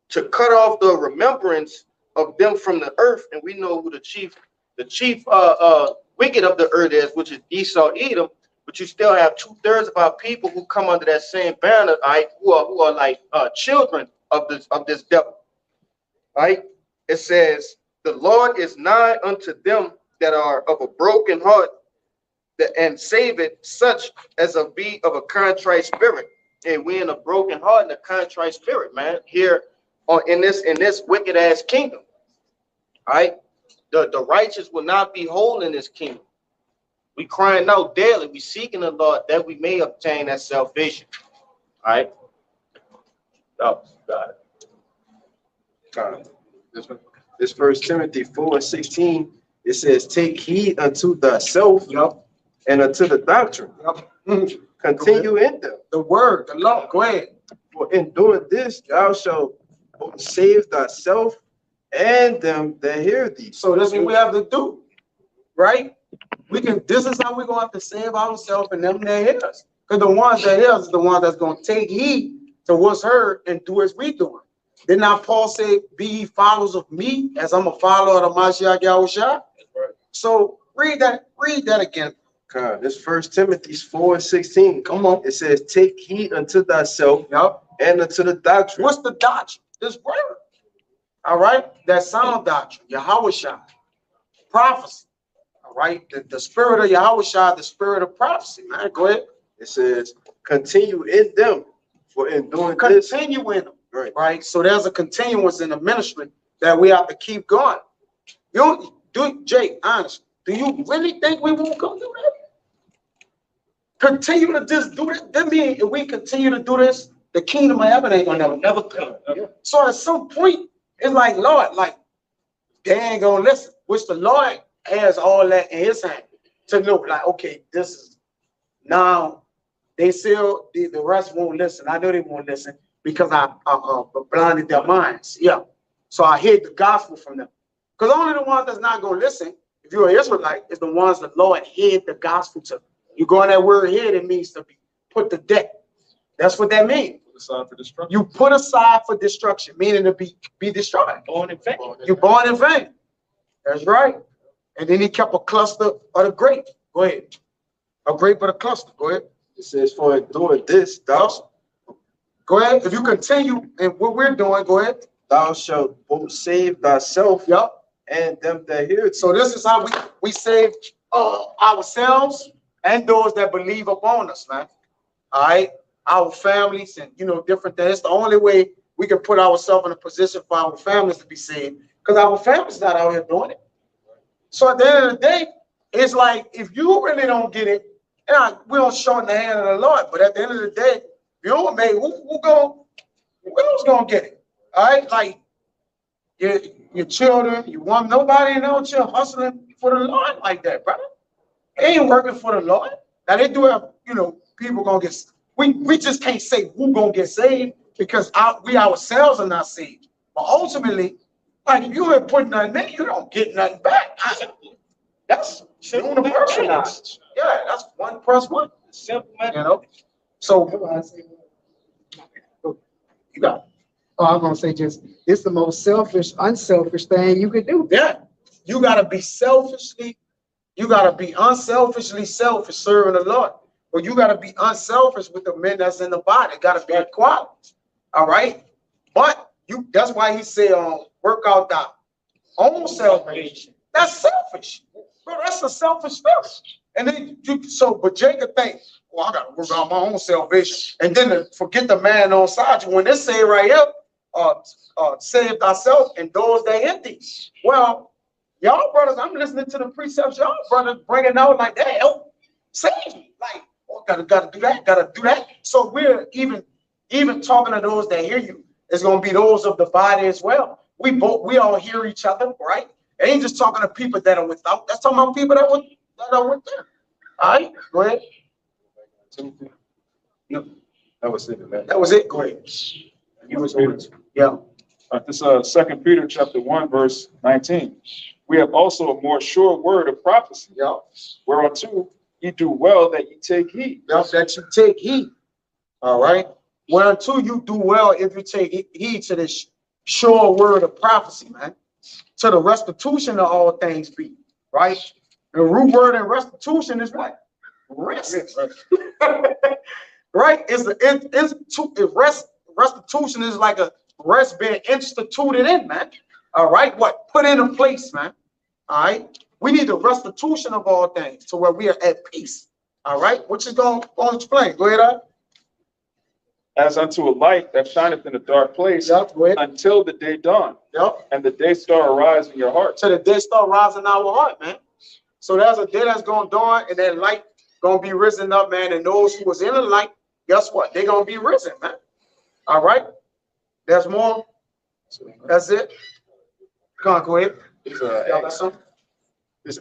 to cut off the remembrance of them from the earth. And we know who the chief wicked of the earth is, which is Esau, Edom. But you still have 2/3 of our people who come under that same banner, right? Who are like children of this devil, right? It says, the Lord is nigh unto them that are of a broken heart, and save it such as be of a contrite spirit. And we in a broken heart and a contrite spirit, man. Here in this wicked ass kingdom, all right? The righteous will not be whole in this kingdom. We crying out daily. We seeking the Lord that we may obtain that salvation. All right. Oh, got it. This First Timothy 4 and 16, it says, take heed unto thyself and unto the doctrine. Continue in them. The word, the law. Go ahead. For in doing this, thou shalt both save thyself and them that hear thee. So this is what we have to do, right? This is how we're going to have to save ourselves and them that hear us. Because the ones that hear us is the ones that's going to take heed to what's heard and do as we doing. Did not Paul say, be ye followers of me, as I'm a follower of the Mashiach Yahushua? Right. So read that again. God, this First Timothy 4 and 16. Come on. It says, take heed unto thyself and unto the doctrine. What's the doctrine? This word. All right. That sound doctrine, Yahushua. Prophecy. All right. The spirit of Yahushua, the spirit of prophecy, man. Go ahead. It says, continue in them, for in doing this. Continue in them. Right. So there's a continuance in the ministry that we have to keep going. You do, Jake, honestly, do you really think we won't go do that? Continue to just do that. That means if we continue to do this, the kingdom of heaven ain't gonna never come. So at some point, it's like, Lord, like, they ain't gonna listen, which the Lord has all that in his hand to know, like, okay, this is now they still, the rest won't listen. I know they won't listen because I blinded their minds. Yeah. So I hid the gospel from them. Because only the ones that's not gonna listen, if you're an Israelite, is the ones the Lord hid the gospel to. You go on that word hid, it means to be put to death. That's what that means. Put aside for destruction. You put aside for destruction, meaning to be destroyed. Born in vain. You're born in vain. That's right. And then he kept a cluster of the grape. Go ahead. A grape of the cluster. Go ahead. It says, for in doing this, thou. Go ahead. If you continue in what we're doing, go ahead. Thou shalt both save thyself and them that hear it. So this is how we save ourselves and those that believe upon us, man. All right. Our families and, different things. It's the only way we can put ourselves in a position for our families to be saved, because our families not out here doing it. So at the end of the day, it's like, if you really don't get it, we don't shorten the hand of the Lord, but at the end of the day, you don't make who's gonna get it? All right, like your children, you want nobody knows you're hustling for the Lord like that, brother. It ain't working for the Lord. Now they do have, people gonna get. We just can't say who gonna get saved because we ourselves are not saved. But ultimately, like, if you ain't putting nothing in, you don't get nothing back. That's universal. Yeah, that's 1 + 1. Simple, man. So you got it. Oh, I'm gonna say just it's the most selfish, unselfish thing you could do. Yeah. you gotta be unselfishly selfish serving the Lord. But you gotta be unselfish with the men that's in the body. Gotta be equality. All right. But that's why he said, work out thy own salvation. That's selfish. Bro, that's a selfish spirit. And then but Jacob thinks, well, I gotta work out my own salvation. And then forget the man on side you. When they say right here, save thyself and those that empty. Well, y'all brothers, I'm listening to the precepts, y'all brothers bringing out like that, help save me. Like, oh, gotta do that. So we're even talking to those that hear you, it's gonna be those of the body as well. We all hear each other, right? It ain't just talking to people that are without. That's talking about people that are with them. All right, go ahead. No, that was it, man. That was it. Go ahead. Yeah. This 2 Peter chapter 1, verse 19. We have also a more sure word of prophecy. Yeah. Whereunto ye do well that ye take heed. Yeah, that you take heed. All right. Whereunto you do well if you take heed to this sure word of prophecy, man. To the restitution of all things be. Right? The root word in restitution is what? Rest. Right? Restitution is like a rest being instituted in, man. All right. What? Put in a place, man. All right. We need the restitution of all things to where we are at peace. All right. Which is going to explain. Go ahead. As unto a light that shineth in a dark place, Yep, until the day dawn. Yep. And the day star arise in your heart. So the day star rise in our heart, man. So there's a day that's going to dawn, and that light going to be risen up, man. And those who was in the light, guess what? They're going to be risen, man. All right. There's more. That's it. Come on, go ahead. It's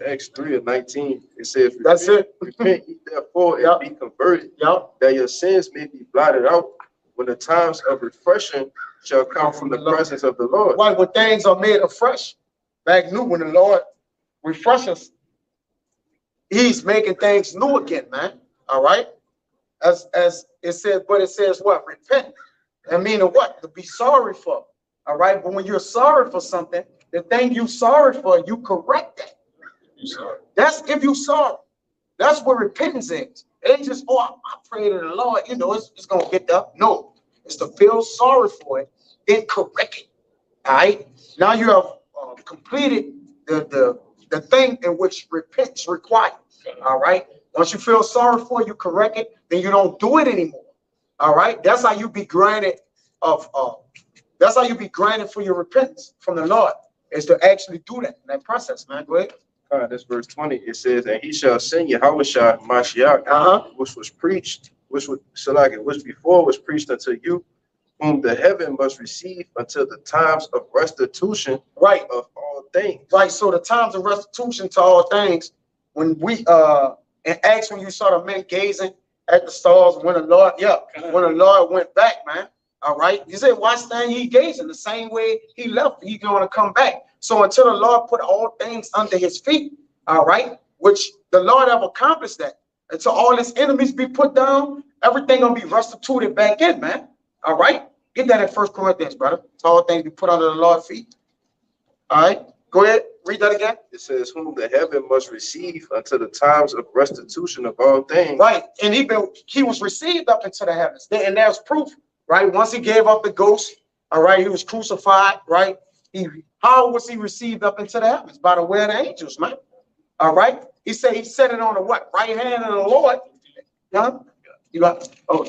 Acts 3:19. It says, that's it. Repent ye therefore and be converted, that your sins may be blotted out when the times of refreshing shall come from the presence of the Lord. Right, when things are made afresh, back new, when the Lord refreshes, he's making things new again, man. All right. As it says, but it says what? Repent. I mean, what? To be sorry for. All right. But when you're sorry for something, the thing you're sorry for, you correct that. That's if you sorry. That's what repentance is. It ain't just, oh, I pray to the Lord, it's going to get up. No, it's to feel sorry for it, then correct it. All right. Now you have completed the thing in which repentance requires. All right. Once you feel sorry for it, you correct it, then you don't do it anymore. All right. That's how you be granted that's how you be granted for your repentance from the Lord, is to actually do that process, man. Go ahead. That's verse 20. It says, and he shall send Yahushua Mashiach, which was preached, which before was preached unto you, whom the heaven must receive until the times of restitution of all things. Right. So the times of restitution to all things, when we in Acts, when you saw the men gazing at the stars, when the Lord went back, man. All right. You said, why stand ye gazing? The same way he left, he's going to come back. So until the Lord put all things under his feet, all right, which the Lord have accomplished that. Until all his enemies be put down, everything gonna be restituted back in, man. All right. Get that in 1 Corinthians, brother. So all things be put under the Lord's feet. All right. Go ahead. Read that again. It says, whom the heaven must receive until the times of restitution of all things. Right. And he was received up into the heavens. And there's proof, right? Once he gave up the ghost, all right, he was crucified, right? How was he received up into the heavens? By the way of the angels, man. All right. He said he set it on the what? Right hand of the Lord. Huh?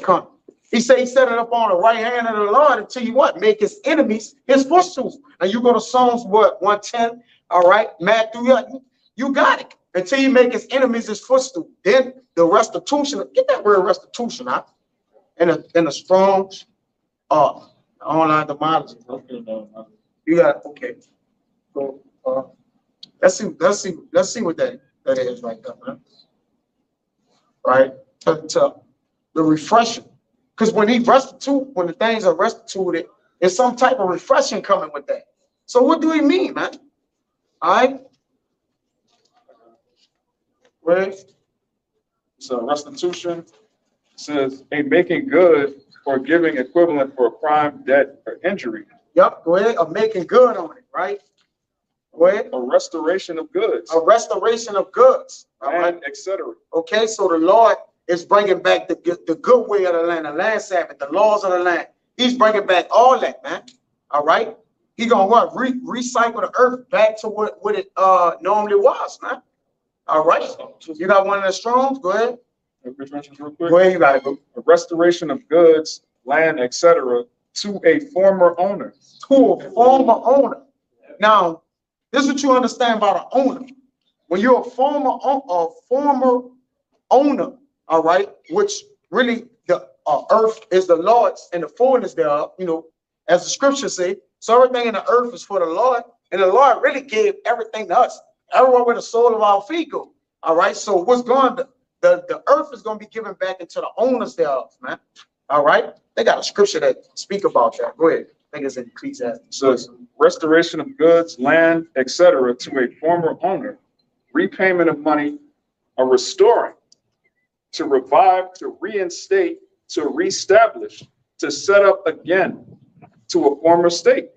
Come. He said he set it up on the right hand of the Lord until you what? Make his enemies his footstools. And you go to Psalms what? 110. All right. Matthew, you got it. Until you make his enemies his footstool. Then the restitution. Get that word restitution out. In the Strong's online democracy. You got it. Okay. So let's see what that is right there, man. Right? To the refreshing. Because when the things are restituted, there's some type of refreshing coming with that. So what do he mean, man? All right. Right. So restitution says a making good or giving equivalent for a crime, debt, or injury. Yep, go ahead. I'm making good on it, right? Go ahead. A restoration of goods, A restoration of goods. All right. and etc. Okay, so the Lord is bringing back the good way of the land Sabbath, the laws of the land. He's bringing back all that, man. All right. He gonna what? Recycle the earth back to what it normally was, man. All right. You got one of the Strongs? Go ahead. Real quick. Go ahead, you got it. A restoration of goods, land, etc. to a former owner. To a former owner. Now, this is what you understand about an owner. When you're a former owner, all right, which really the earth is the Lord's and the fullness thereof, you know, as the scriptures say. So everything in the earth is for the Lord, and the Lord really gave everything to us. Everywhere where the sole of our feet go. All right. So what's going on? The earth is going to be given back into the owners thereof, man. All right. They got a scripture that speak about that. Go ahead. I think it's in Ecclesiastes. So restoration of goods, land, etc. to a former owner, repayment of money, a restoring, to revive, to reinstate, to reestablish, to set up again to a former state.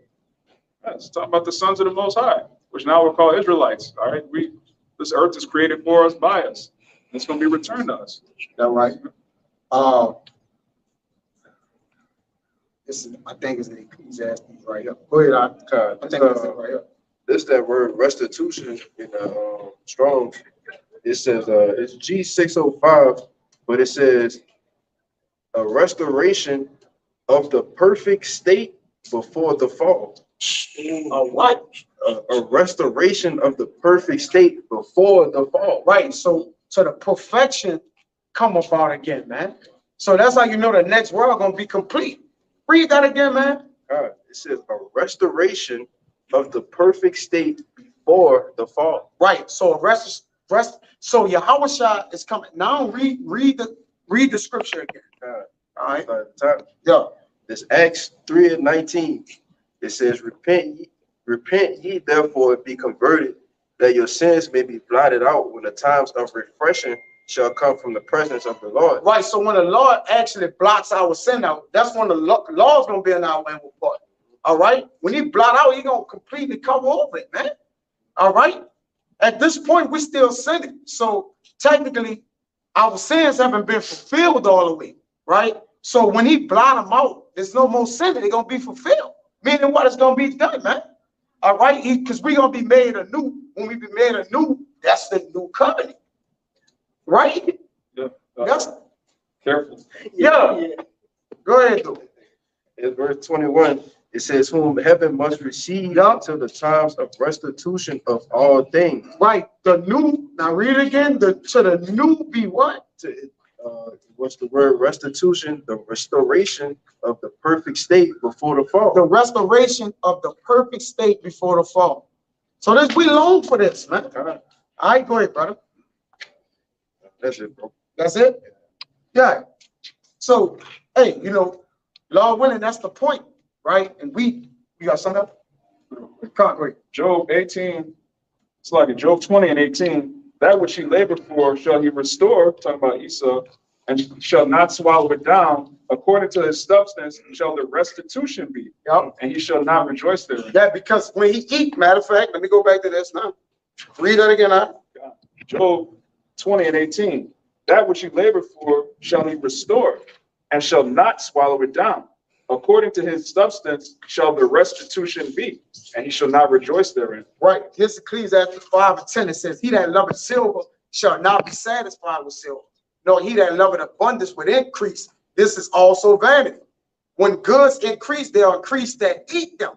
Let's talk about the sons of the Most High, which now we're called Israelites. All right, this earth is created for us by us. It's going to be returned to us. That right? I think it's in Ecclesiastes right here. Go ahead. I think it's right here. This that word restitution in Strong's. It says it's G605, but it says a restoration of the perfect state before the fall. A what? A restoration of the perfect state before the fall. Right. So the perfection come about again, man. So that's how you know the next world gonna be complete. Read that again, man. It says a restoration of the perfect state before the fall. Right. So so Yahushua is coming. Now read the scripture again. All right. Yeah. This Acts 3:19. It says, repent ye therefore and be converted, that your sins may be blotted out when the times of refreshing shall come from the presence of the Lord. Right. So when the Lord actually blots our sin out, that's when the law's gonna be in our inward part. All right. When he blot out, he gonna completely cover over it, man. All right. At this point, we're still sinning. So technically, our sins haven't been fulfilled all the way, right? So when he blot them out, there's no more sin. They're gonna be fulfilled. Meaning what is gonna be done, man. All right, because we're gonna be made anew. When we be made anew, that's the new covenant, right? Yeah. That's Careful. yeah. Go ahead, though. In verse 21, it says, whom heaven must receive until the times of restitution of all things. Right. The new. Now read it again. To the new be what? What's the word? Restitution, the restoration of the perfect state before the fall. The restoration of the perfect state before the fall. So this we long for this, man. All right, go ahead, brother. That's it, bro. That's it? Yeah. So, hey, you know, Lord willing, that's the point, right? And we got something else? Concrete. Job 18, it's like in Job 20 and 18, that which he labored for shall he restore, talking about Esau, and shall not swallow it down. According to his substance shall the restitution be, and he shall not rejoice therein. Yeah, because when he eat, matter of fact, let me go back to this now. Read that again, huh? Job 20 and 18, that which he labored for shall he restore, and shall not swallow it down. According to his substance shall the restitution be, and he shall not rejoice therein. Right. Here's Ecclesiastes 5:10. It says, he that loveth silver shall not be satisfied with silver, nor he that loveth abundance with increase. This is also vanity. When goods increase, they'll increase that eat them.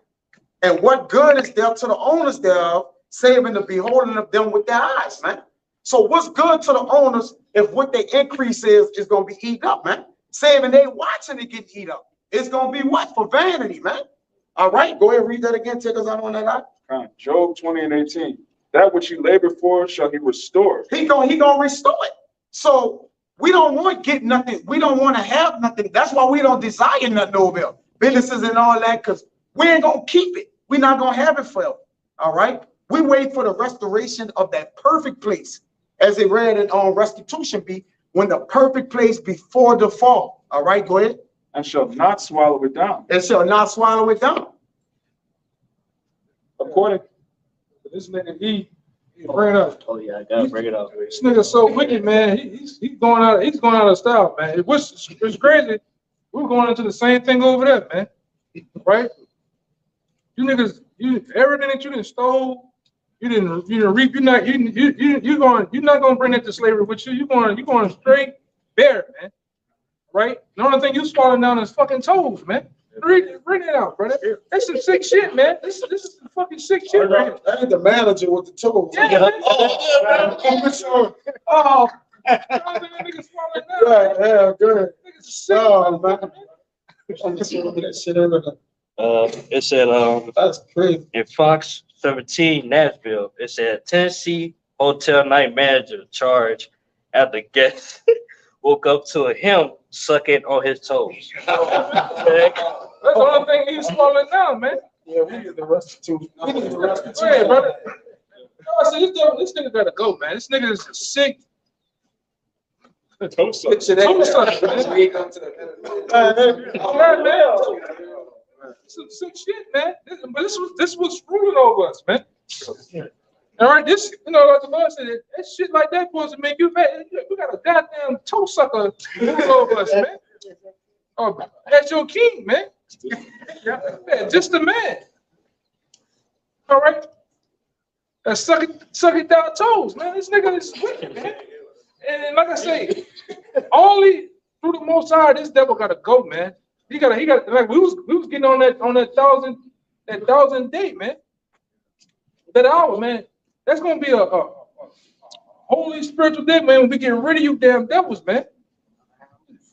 And what good is there to the owners thereof, saving the beholding of them with their eyes, man? So what's good to the owners if what they increase is going to be eaten up, man? Saving they watching it get eat up. It's going to be what? For vanity, man. All right, go ahead and read that again. Take us out on that out. Job 20 and 18, that which he labored for shall he restore. He gonna restore it. So we don't want to get nothing. We don't want to have nothing. That's why we don't desire nothing over there. Businesses and all that, because we ain't gonna keep it. We're not gonna have it forever. All right. We wait for the restoration of that perfect place, as they read in on restitution be when the perfect place before the fall. All right, go ahead. And shall not swallow it down. And shall not swallow it down. According. This nigga, he bring it up. Oh yeah, I gotta bring it up. This nigga so wicked, man. He's going out of style, man. It's crazy. We're going into the same thing over there, man. Right? You niggas, everything that you didn't stole, you didn't reap. You're not gonna bring that to slavery with you. You're going straight bare, man. Right? The only thing you swallowing down is fucking toes, man. Bring it out, brother. That's some sick shit, man. This is some fucking sick shit, right? I ain't the manager with the toes. Yeah, man. Oh, nigga swallowing down. Yeah, good. Niggas sick, Oh, man. man. I'm just looking at that shit over there. It said That's crazy. in Fox 17 Nashville, it said Tennessee hotel night manager charged after guest woke up to him sucking on his toes. That's the only thing he's swallowing down, man. Yeah, we need the restitution. We need the restitution. Hey, brother. I said, this nigga gotta go, man. This nigga is sick. Toe suck. Picture that. Toe sucker, man. We ain't come to the- Oh, man. Some sick shit, man. But this was ruling over us, man. All right, this, like the Lord said, that shit like that supposed to make you mad. We got a goddamn toe sucker ruling over us, man. Oh, that's your king, man. Yeah, just the man. All right. Suck it down toes, man. This nigga is wicked, man. And like I say, only through the Most High, this devil gotta go, man. He got like we was getting on that thousand date, man. That hour, man. That's gonna be a holy spiritual day, man. When we get rid of you damn devils, man.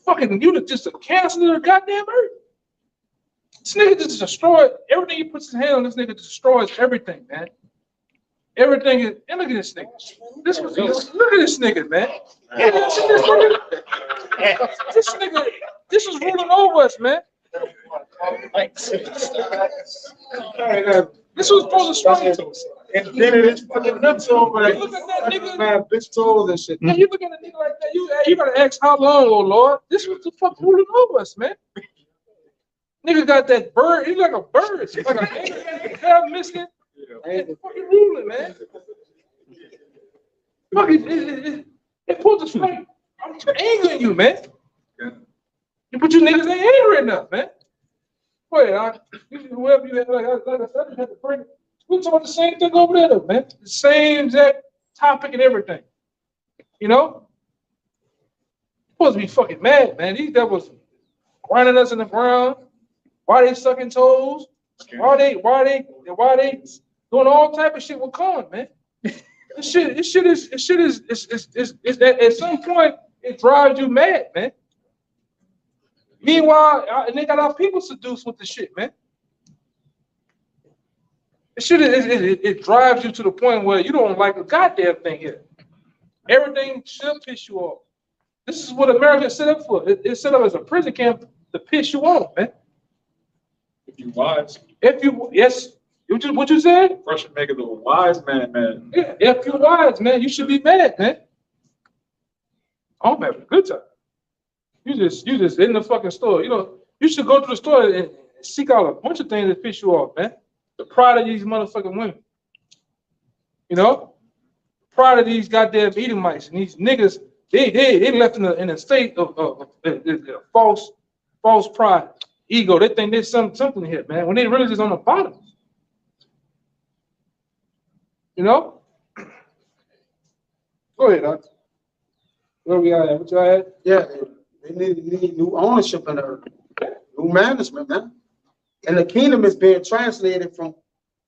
Fucking you just a cancer to the goddamn earth. This nigga just destroyed everything he puts his hand on. This nigga destroys everything, man. Everything is, and look at this nigga. Look at this nigga, man. This is ruling over us, man. This was supposed to start. And then it is fucking nuts over there. Look at that nigga. Man, bitch toes and shit. Man, you look at a nigga like that, you gotta ask how long, oh Lord. This was the fuck ruling over us, man. Nigga got that bird, he's like a bird. It's like a hair missing. It's fucking ruling, man. Fucking, it pulled the straight. I'm angering you, man. But you niggas ain't angry enough, man. Wait, whoever you had, like I said, I just had to bring it. We're talking about the same thing over there, though, man. The same exact topic and everything. You know? Supposed to be fucking mad, man. These devils grinding us in the ground. Why they sucking toes? Why they doing all type of shit with corn, man? This shit is at some point it drives you mad, man. Meanwhile, they got our people seduced with the shit, man. It drives you to the point where you don't like a goddamn thing here. Everything should piss you off. This is what America is set up for. It's set up as a prison camp to piss you off, man. If you wise. What you said? First, make it a wise man. Yeah, if you're wise, man, you should be mad, man. I'm having a good time. You just in the fucking store. You should go to the store and seek out a bunch of things that piss you off, man. The pride of these motherfucking women. Pride of these goddamn Edomites and these niggas. They left in a state of false pride, ego. They think there's something here, man. When they really just on the bottom. Go ahead, Doc. Where we at? What y'all at? Yeah, they need new ownership and new management, man. And the kingdom is being translated from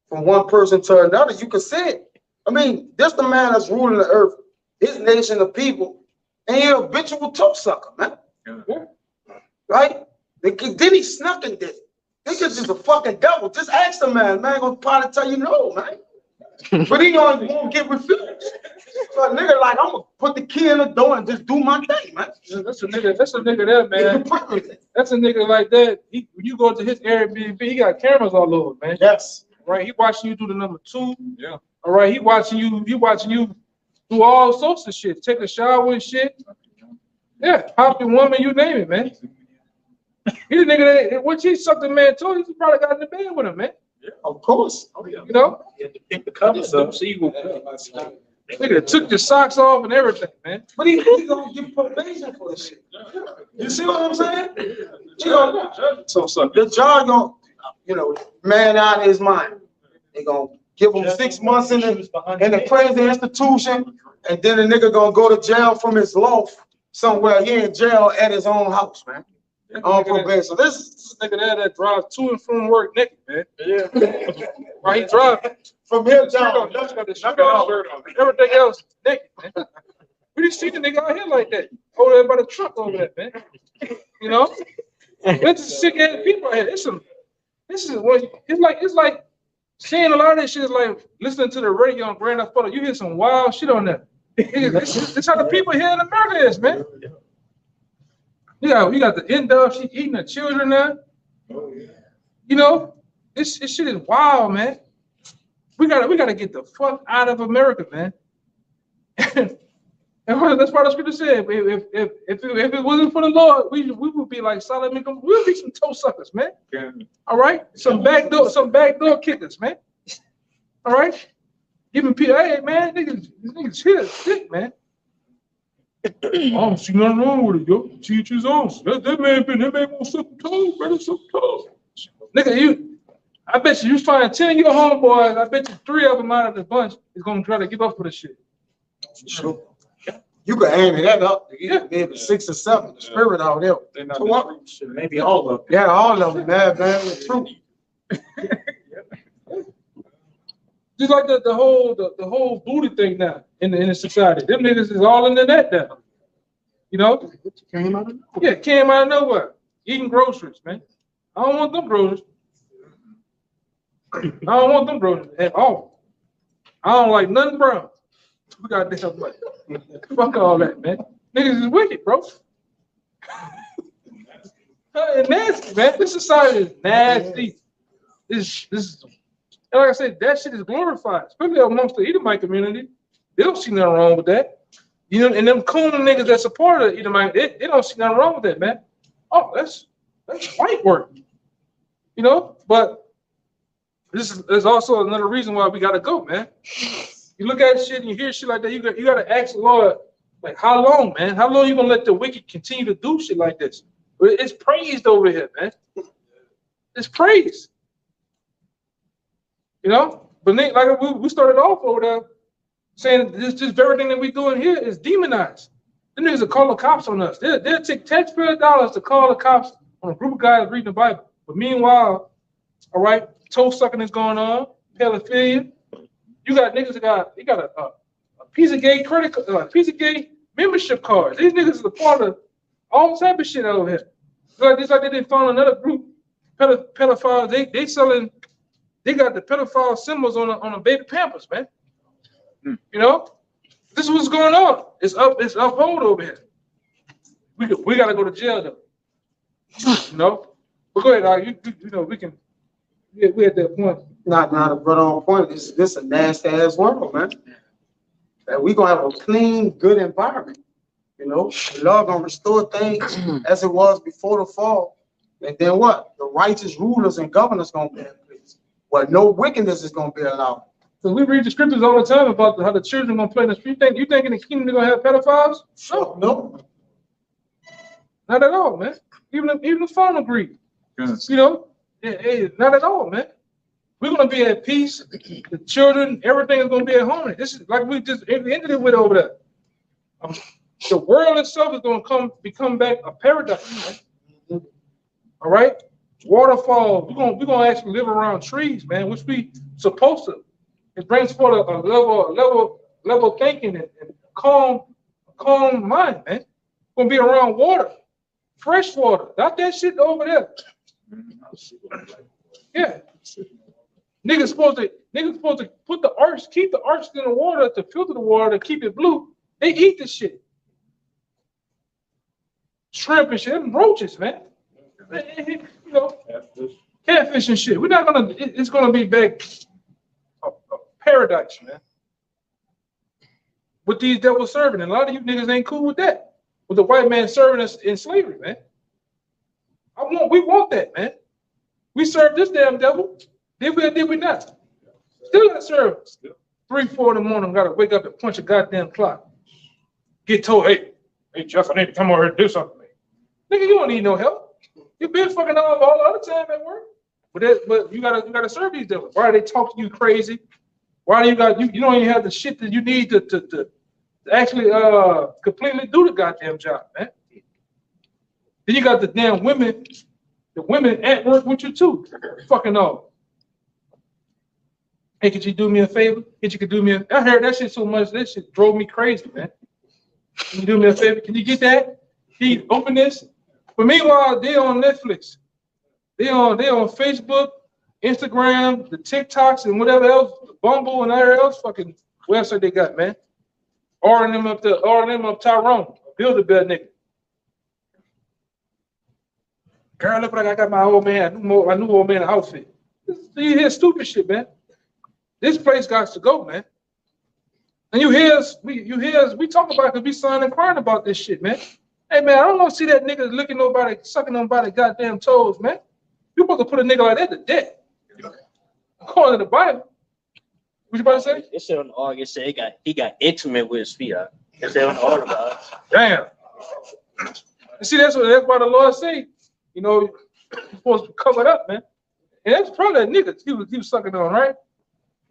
one person to another. You can see it. I mean, this the man that's ruling the earth, his nation of people, and you're a habitual toe sucker, man. Yeah. Right? Then he snuck and did it. This is just a fucking devil. Just ask the man. Man gonna probably tell you no, man. But he won't get refused. So a nigga like, I'm gonna put the key in the door and just do my thing, man. That's a nigga there, man. That's a nigga like that. When you go to his Airbnb, he got cameras all over, man. Yes. Right? He watching you do the number 2. Yeah. All right, he watching you do all sorts of shit. Take a shower and shit. Yeah, pop your woman, you name it, man. He the nigga that, what he sucked the man told, he probably got in the bed with him, man. Of course. You know, You had to pick the covers up. nigga took your socks off and everything, man. But he gonna give probation for this shit. You see what I'm saying? He gonna, So, The judge gonna, man out of his mind. They gonna give him 6 months in the crazy institution, and then the nigga gonna go to jail from his loft somewhere here in jail at his own house, man. On probation. this nigga there that drives to and from work naked, man. Yeah. While he driving. From here Shirt on, down. got the shirt on, everything else naked, man. We just see the nigga out here like that. Over there by the truck over there, man. You know? There's just sick ass people out here. This is what it's like seeing a lot of this shit is like listening to the radio on Grand Theft Auto. You hear some wild shit on there. This how the people here in America is, man. You got the in-dog, she eating the children there. You know, this shit is wild, man. We gotta get the fuck out of America, man. And that's why the scripture said, if it wasn't for the Lord, we would be like Solomon. We would be some toe suckers, man. All right, some backdoor kickers, man. All right, giving people, hey man, niggas hit a stick, man. I don't see nothing wrong with it, yo. Teach his own. That man won't suck some toes, brother, suck toes. Nigga, I bet you find 10 of your homeboys, I bet you 3 of them out of the bunch is gonna try to give up for the shit. Sure. You can aim that up. Maybe 6 or 7. The spirit out there. Maybe all of them. Yeah, all of them, man. The truth. Just like the whole booty thing now in the society. Them niggas is all in the net now. You know? Came out of nowhere. Yeah, came out of nowhere. Eating groceries, man. I don't want them groceries. I don't want them groceries at all. I don't like nothing brown. We got this up like fuck all that, man. Niggas is wicked, bro. It's nasty, man. This society is nasty. This is, like I said, that shit is glorified, especially amongst the Edomite community. They don't see nothing wrong with that. You know, and them coon niggas that support the Edomite, they don't see nothing wrong with that, man. Oh, that's white work. You know, but there's also another reason why we gotta go, man. You look at shit and you hear shit like that, you gotta ask the Lord, like, how long, man? How long you gonna let the wicked continue to do shit like this? It's praised over here, man. It's praised. You know? But like we started off over there saying this very thing that we doing here is demonized. Them niggas will call the cops on us. They'll take taxpayer dollars to call the cops on a group of guys reading the Bible. But meanwhile, all right, toe sucking is going on, pedophilia. You got niggas that got a piece of gay credit, piece of gay membership cards. These niggas is a part of all type of shit over here. It's like they didn't find another group, pedophiles. They selling, they got the pedophile symbols on a baby Pampers, man. You know, this is what's going on. It's uphold over here. We gotta go to jail though. You know, but go ahead, you know we can. We at that point. Not a brother on point. This a nasty ass world, man. And we gonna have a clean, good environment. You know, the Lord gonna restore things as it was before the fall. And then what? The righteous rulers and governors gonna be in place. Well, no wickedness is gonna be allowed. So we read the scriptures all the time about how the children gonna play in the street. You think in the kingdom they're gonna have pedophiles? No. Not at all, man. Even the phone agreed. Yes. You know, not at all, man. We're gonna be at peace. The children, everything is gonna be at home. This is like we just ended it with over there. The world itself is gonna become back a paradise, man. All right, waterfalls. We're gonna actually live around trees, man, which we supposed to. It brings forth a level thinking and calm mind, man. We're gonna be around water, fresh water, not that shit over there. Yeah. Niggas supposed to put the arcs, keep the arcs in the water to filter the water to keep it blue. They eat this shit. Shrimp and shit, and roaches, man. You know, catfish and shit. We're not gonna. It's gonna be back a paradise, man. With these devils serving, and a lot of you niggas ain't cool with that. With the white man serving us in slavery, man. We want that, man. We serve this damn devil. Did we or did we not? Still got to serve. 3, 4 in the morning, got to wake up and punch a goddamn clock. Get told, hey, Jeff, I need to come over here and do something. Nigga, you don't need no help. You been fucking all the other time at work. But you gotta serve these dealers. Why do they talk to you crazy? Why do you don't even have the shit that you need to actually completely do the goddamn job, man? Then you got the damn women, at work with you too. Fucking all. Hey, could you do me a favor? I heard that shit so much, that shit drove me crazy, man. Can you do me a favor? Can you get that? Can you open this? But meanwhile, they on Netflix. They on Facebook, Instagram, the TikToks, and whatever else, Bumble and whatever else fucking website they got, man. Ordering them up Tyrone, build a better nigga. Girl, look like I got my old man, my new old man outfit. You hear stupid shit, man. This place got to go, man. And you hear us, we talk about it because we signed and crying about this shit, man. Hey, man, I don't want to see that nigga licking nobody, sucking nobody's goddamn toes, man. You supposed to put a nigga like that to death. According to the Bible. What you about to say? It said on the ark, it said he got intimate with his feet. It said on the ark about it. Damn. You see, that's why the Lord say, you know, you're supposed to cover it up, man. And that's probably that nigga he was sucking on, right?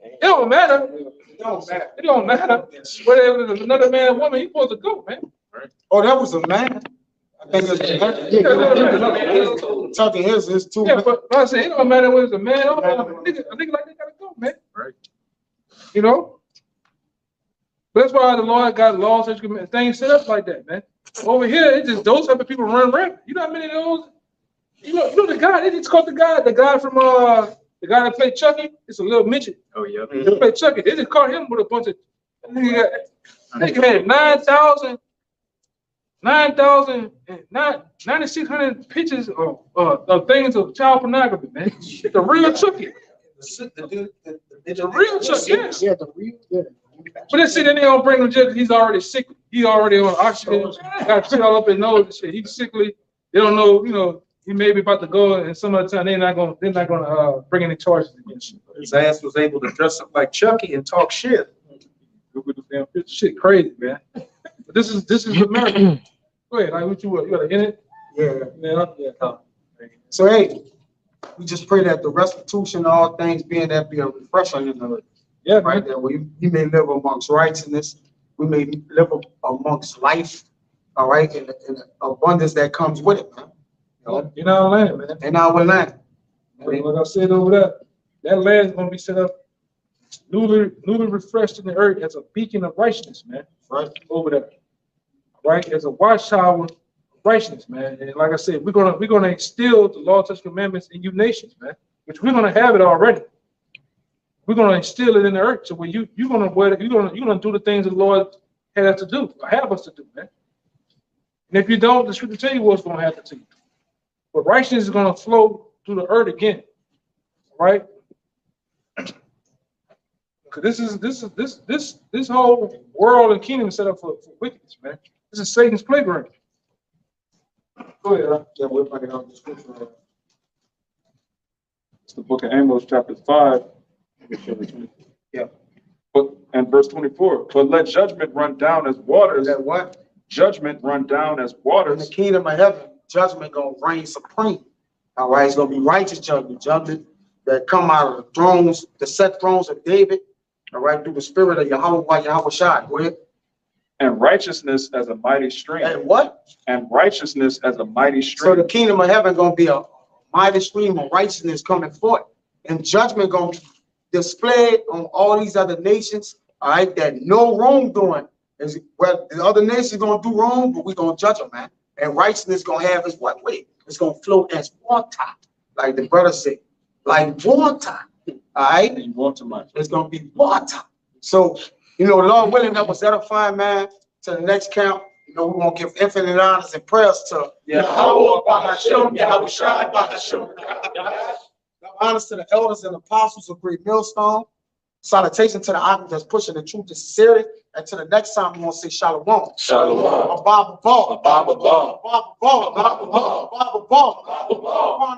It don't matter. It don't matter. Whether it was another man or woman, he's supposed to go, man. Oh, that was a man. I think it's talking his two. Yeah, but I say it don't matter whether it's a man or a nigga like they gotta go, man. Right. You know? That's why the Lord got laws and things set up like that, man. Over here, it's just those type of people run rampant. You know how many of those? You know the guy. It's called the guy from the guy that played Chucky. It's a little midget. Oh yeah. They played Chucky. They just caught him with a bunch of. Nigga had 9,600 pictures of things of child pornography, man. The real Chucky. The real Chucky, yes. Yeah, the real, yeah. But they say then they don't bring him just he's already sick. He already on oxygen. Got shit all up his nose and shit. He's sickly. They don't know, you know, he may be about to go, and some other time they're not gonna bring any charges against him. His ass was able to dress up like Chucky and talk shit. Shit crazy, man. But this is America. Go ahead, like what you gotta hit it? Yeah. So hey, we just pray that the restitution of all things being that be a refreshing in the Yeah, right right. there. We may live amongst righteousness. We may live amongst life. All right, and the abundance that comes with it, man. You know what I'm saying, man. In our land. Like I said over there, that land is gonna be set up newly refreshed in the earth as a beacon of righteousness, man. Right. Over there. Right? As a watchtower of righteousness, man. And like I said, we're gonna instill the law, statutes, commandments in you nations, man. Which we're gonna have it already. We're gonna instill it in the earth. So when you're gonna do the things the Lord had us to do, or have us to do, man. And if you don't, the scripture tell you what's gonna happen to you. But righteousness is gonna flow through the earth again. Right? Because this whole world and kingdom is set up for wickedness, man. This is Satan's playground. Go ahead. Yeah, we're bringing out the scripture. It's the book of Amos, chapter 5. Yeah. And verse 24. But let judgment run down as waters. That what? Judgment run down as In waters. the kingdom of heaven, judgment gonna reign supreme. All right, it's gonna be righteous judgment that come out of the thrones, the set thrones of David. All right, through the spirit of Yahweh Shai. Go ahead. And righteousness as a mighty stream. And what? And righteousness as a mighty So stream. the kingdom of heaven gonna be a mighty stream of righteousness coming forth, and judgment gonna be displayed on all these other nations. All right, that no wrongdoing is well, the other nations gonna do wrong, but we gonna judge them, man. And righteousness gonna have its what way? It's gonna flow as water, like the brother said, like water. All right, And water much. it's gonna be water. So, you know, Lord willing, that was edifying, man. To the next count, you know, we're gonna give infinite honors and prayers to Yahweh Bahashem, Yahweh Shai Bahashem. Honors to the elders and apostles of Great Millstone. Salutation to the audience that's pushing the truth to sincerity. And to the next time, we're gonna say Shalom. Shalom. A Bible ball. A Bible ball. Bible ball. Bible ball. Bible ball. Bible ball.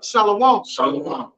Shalom. Shalom. Shalom.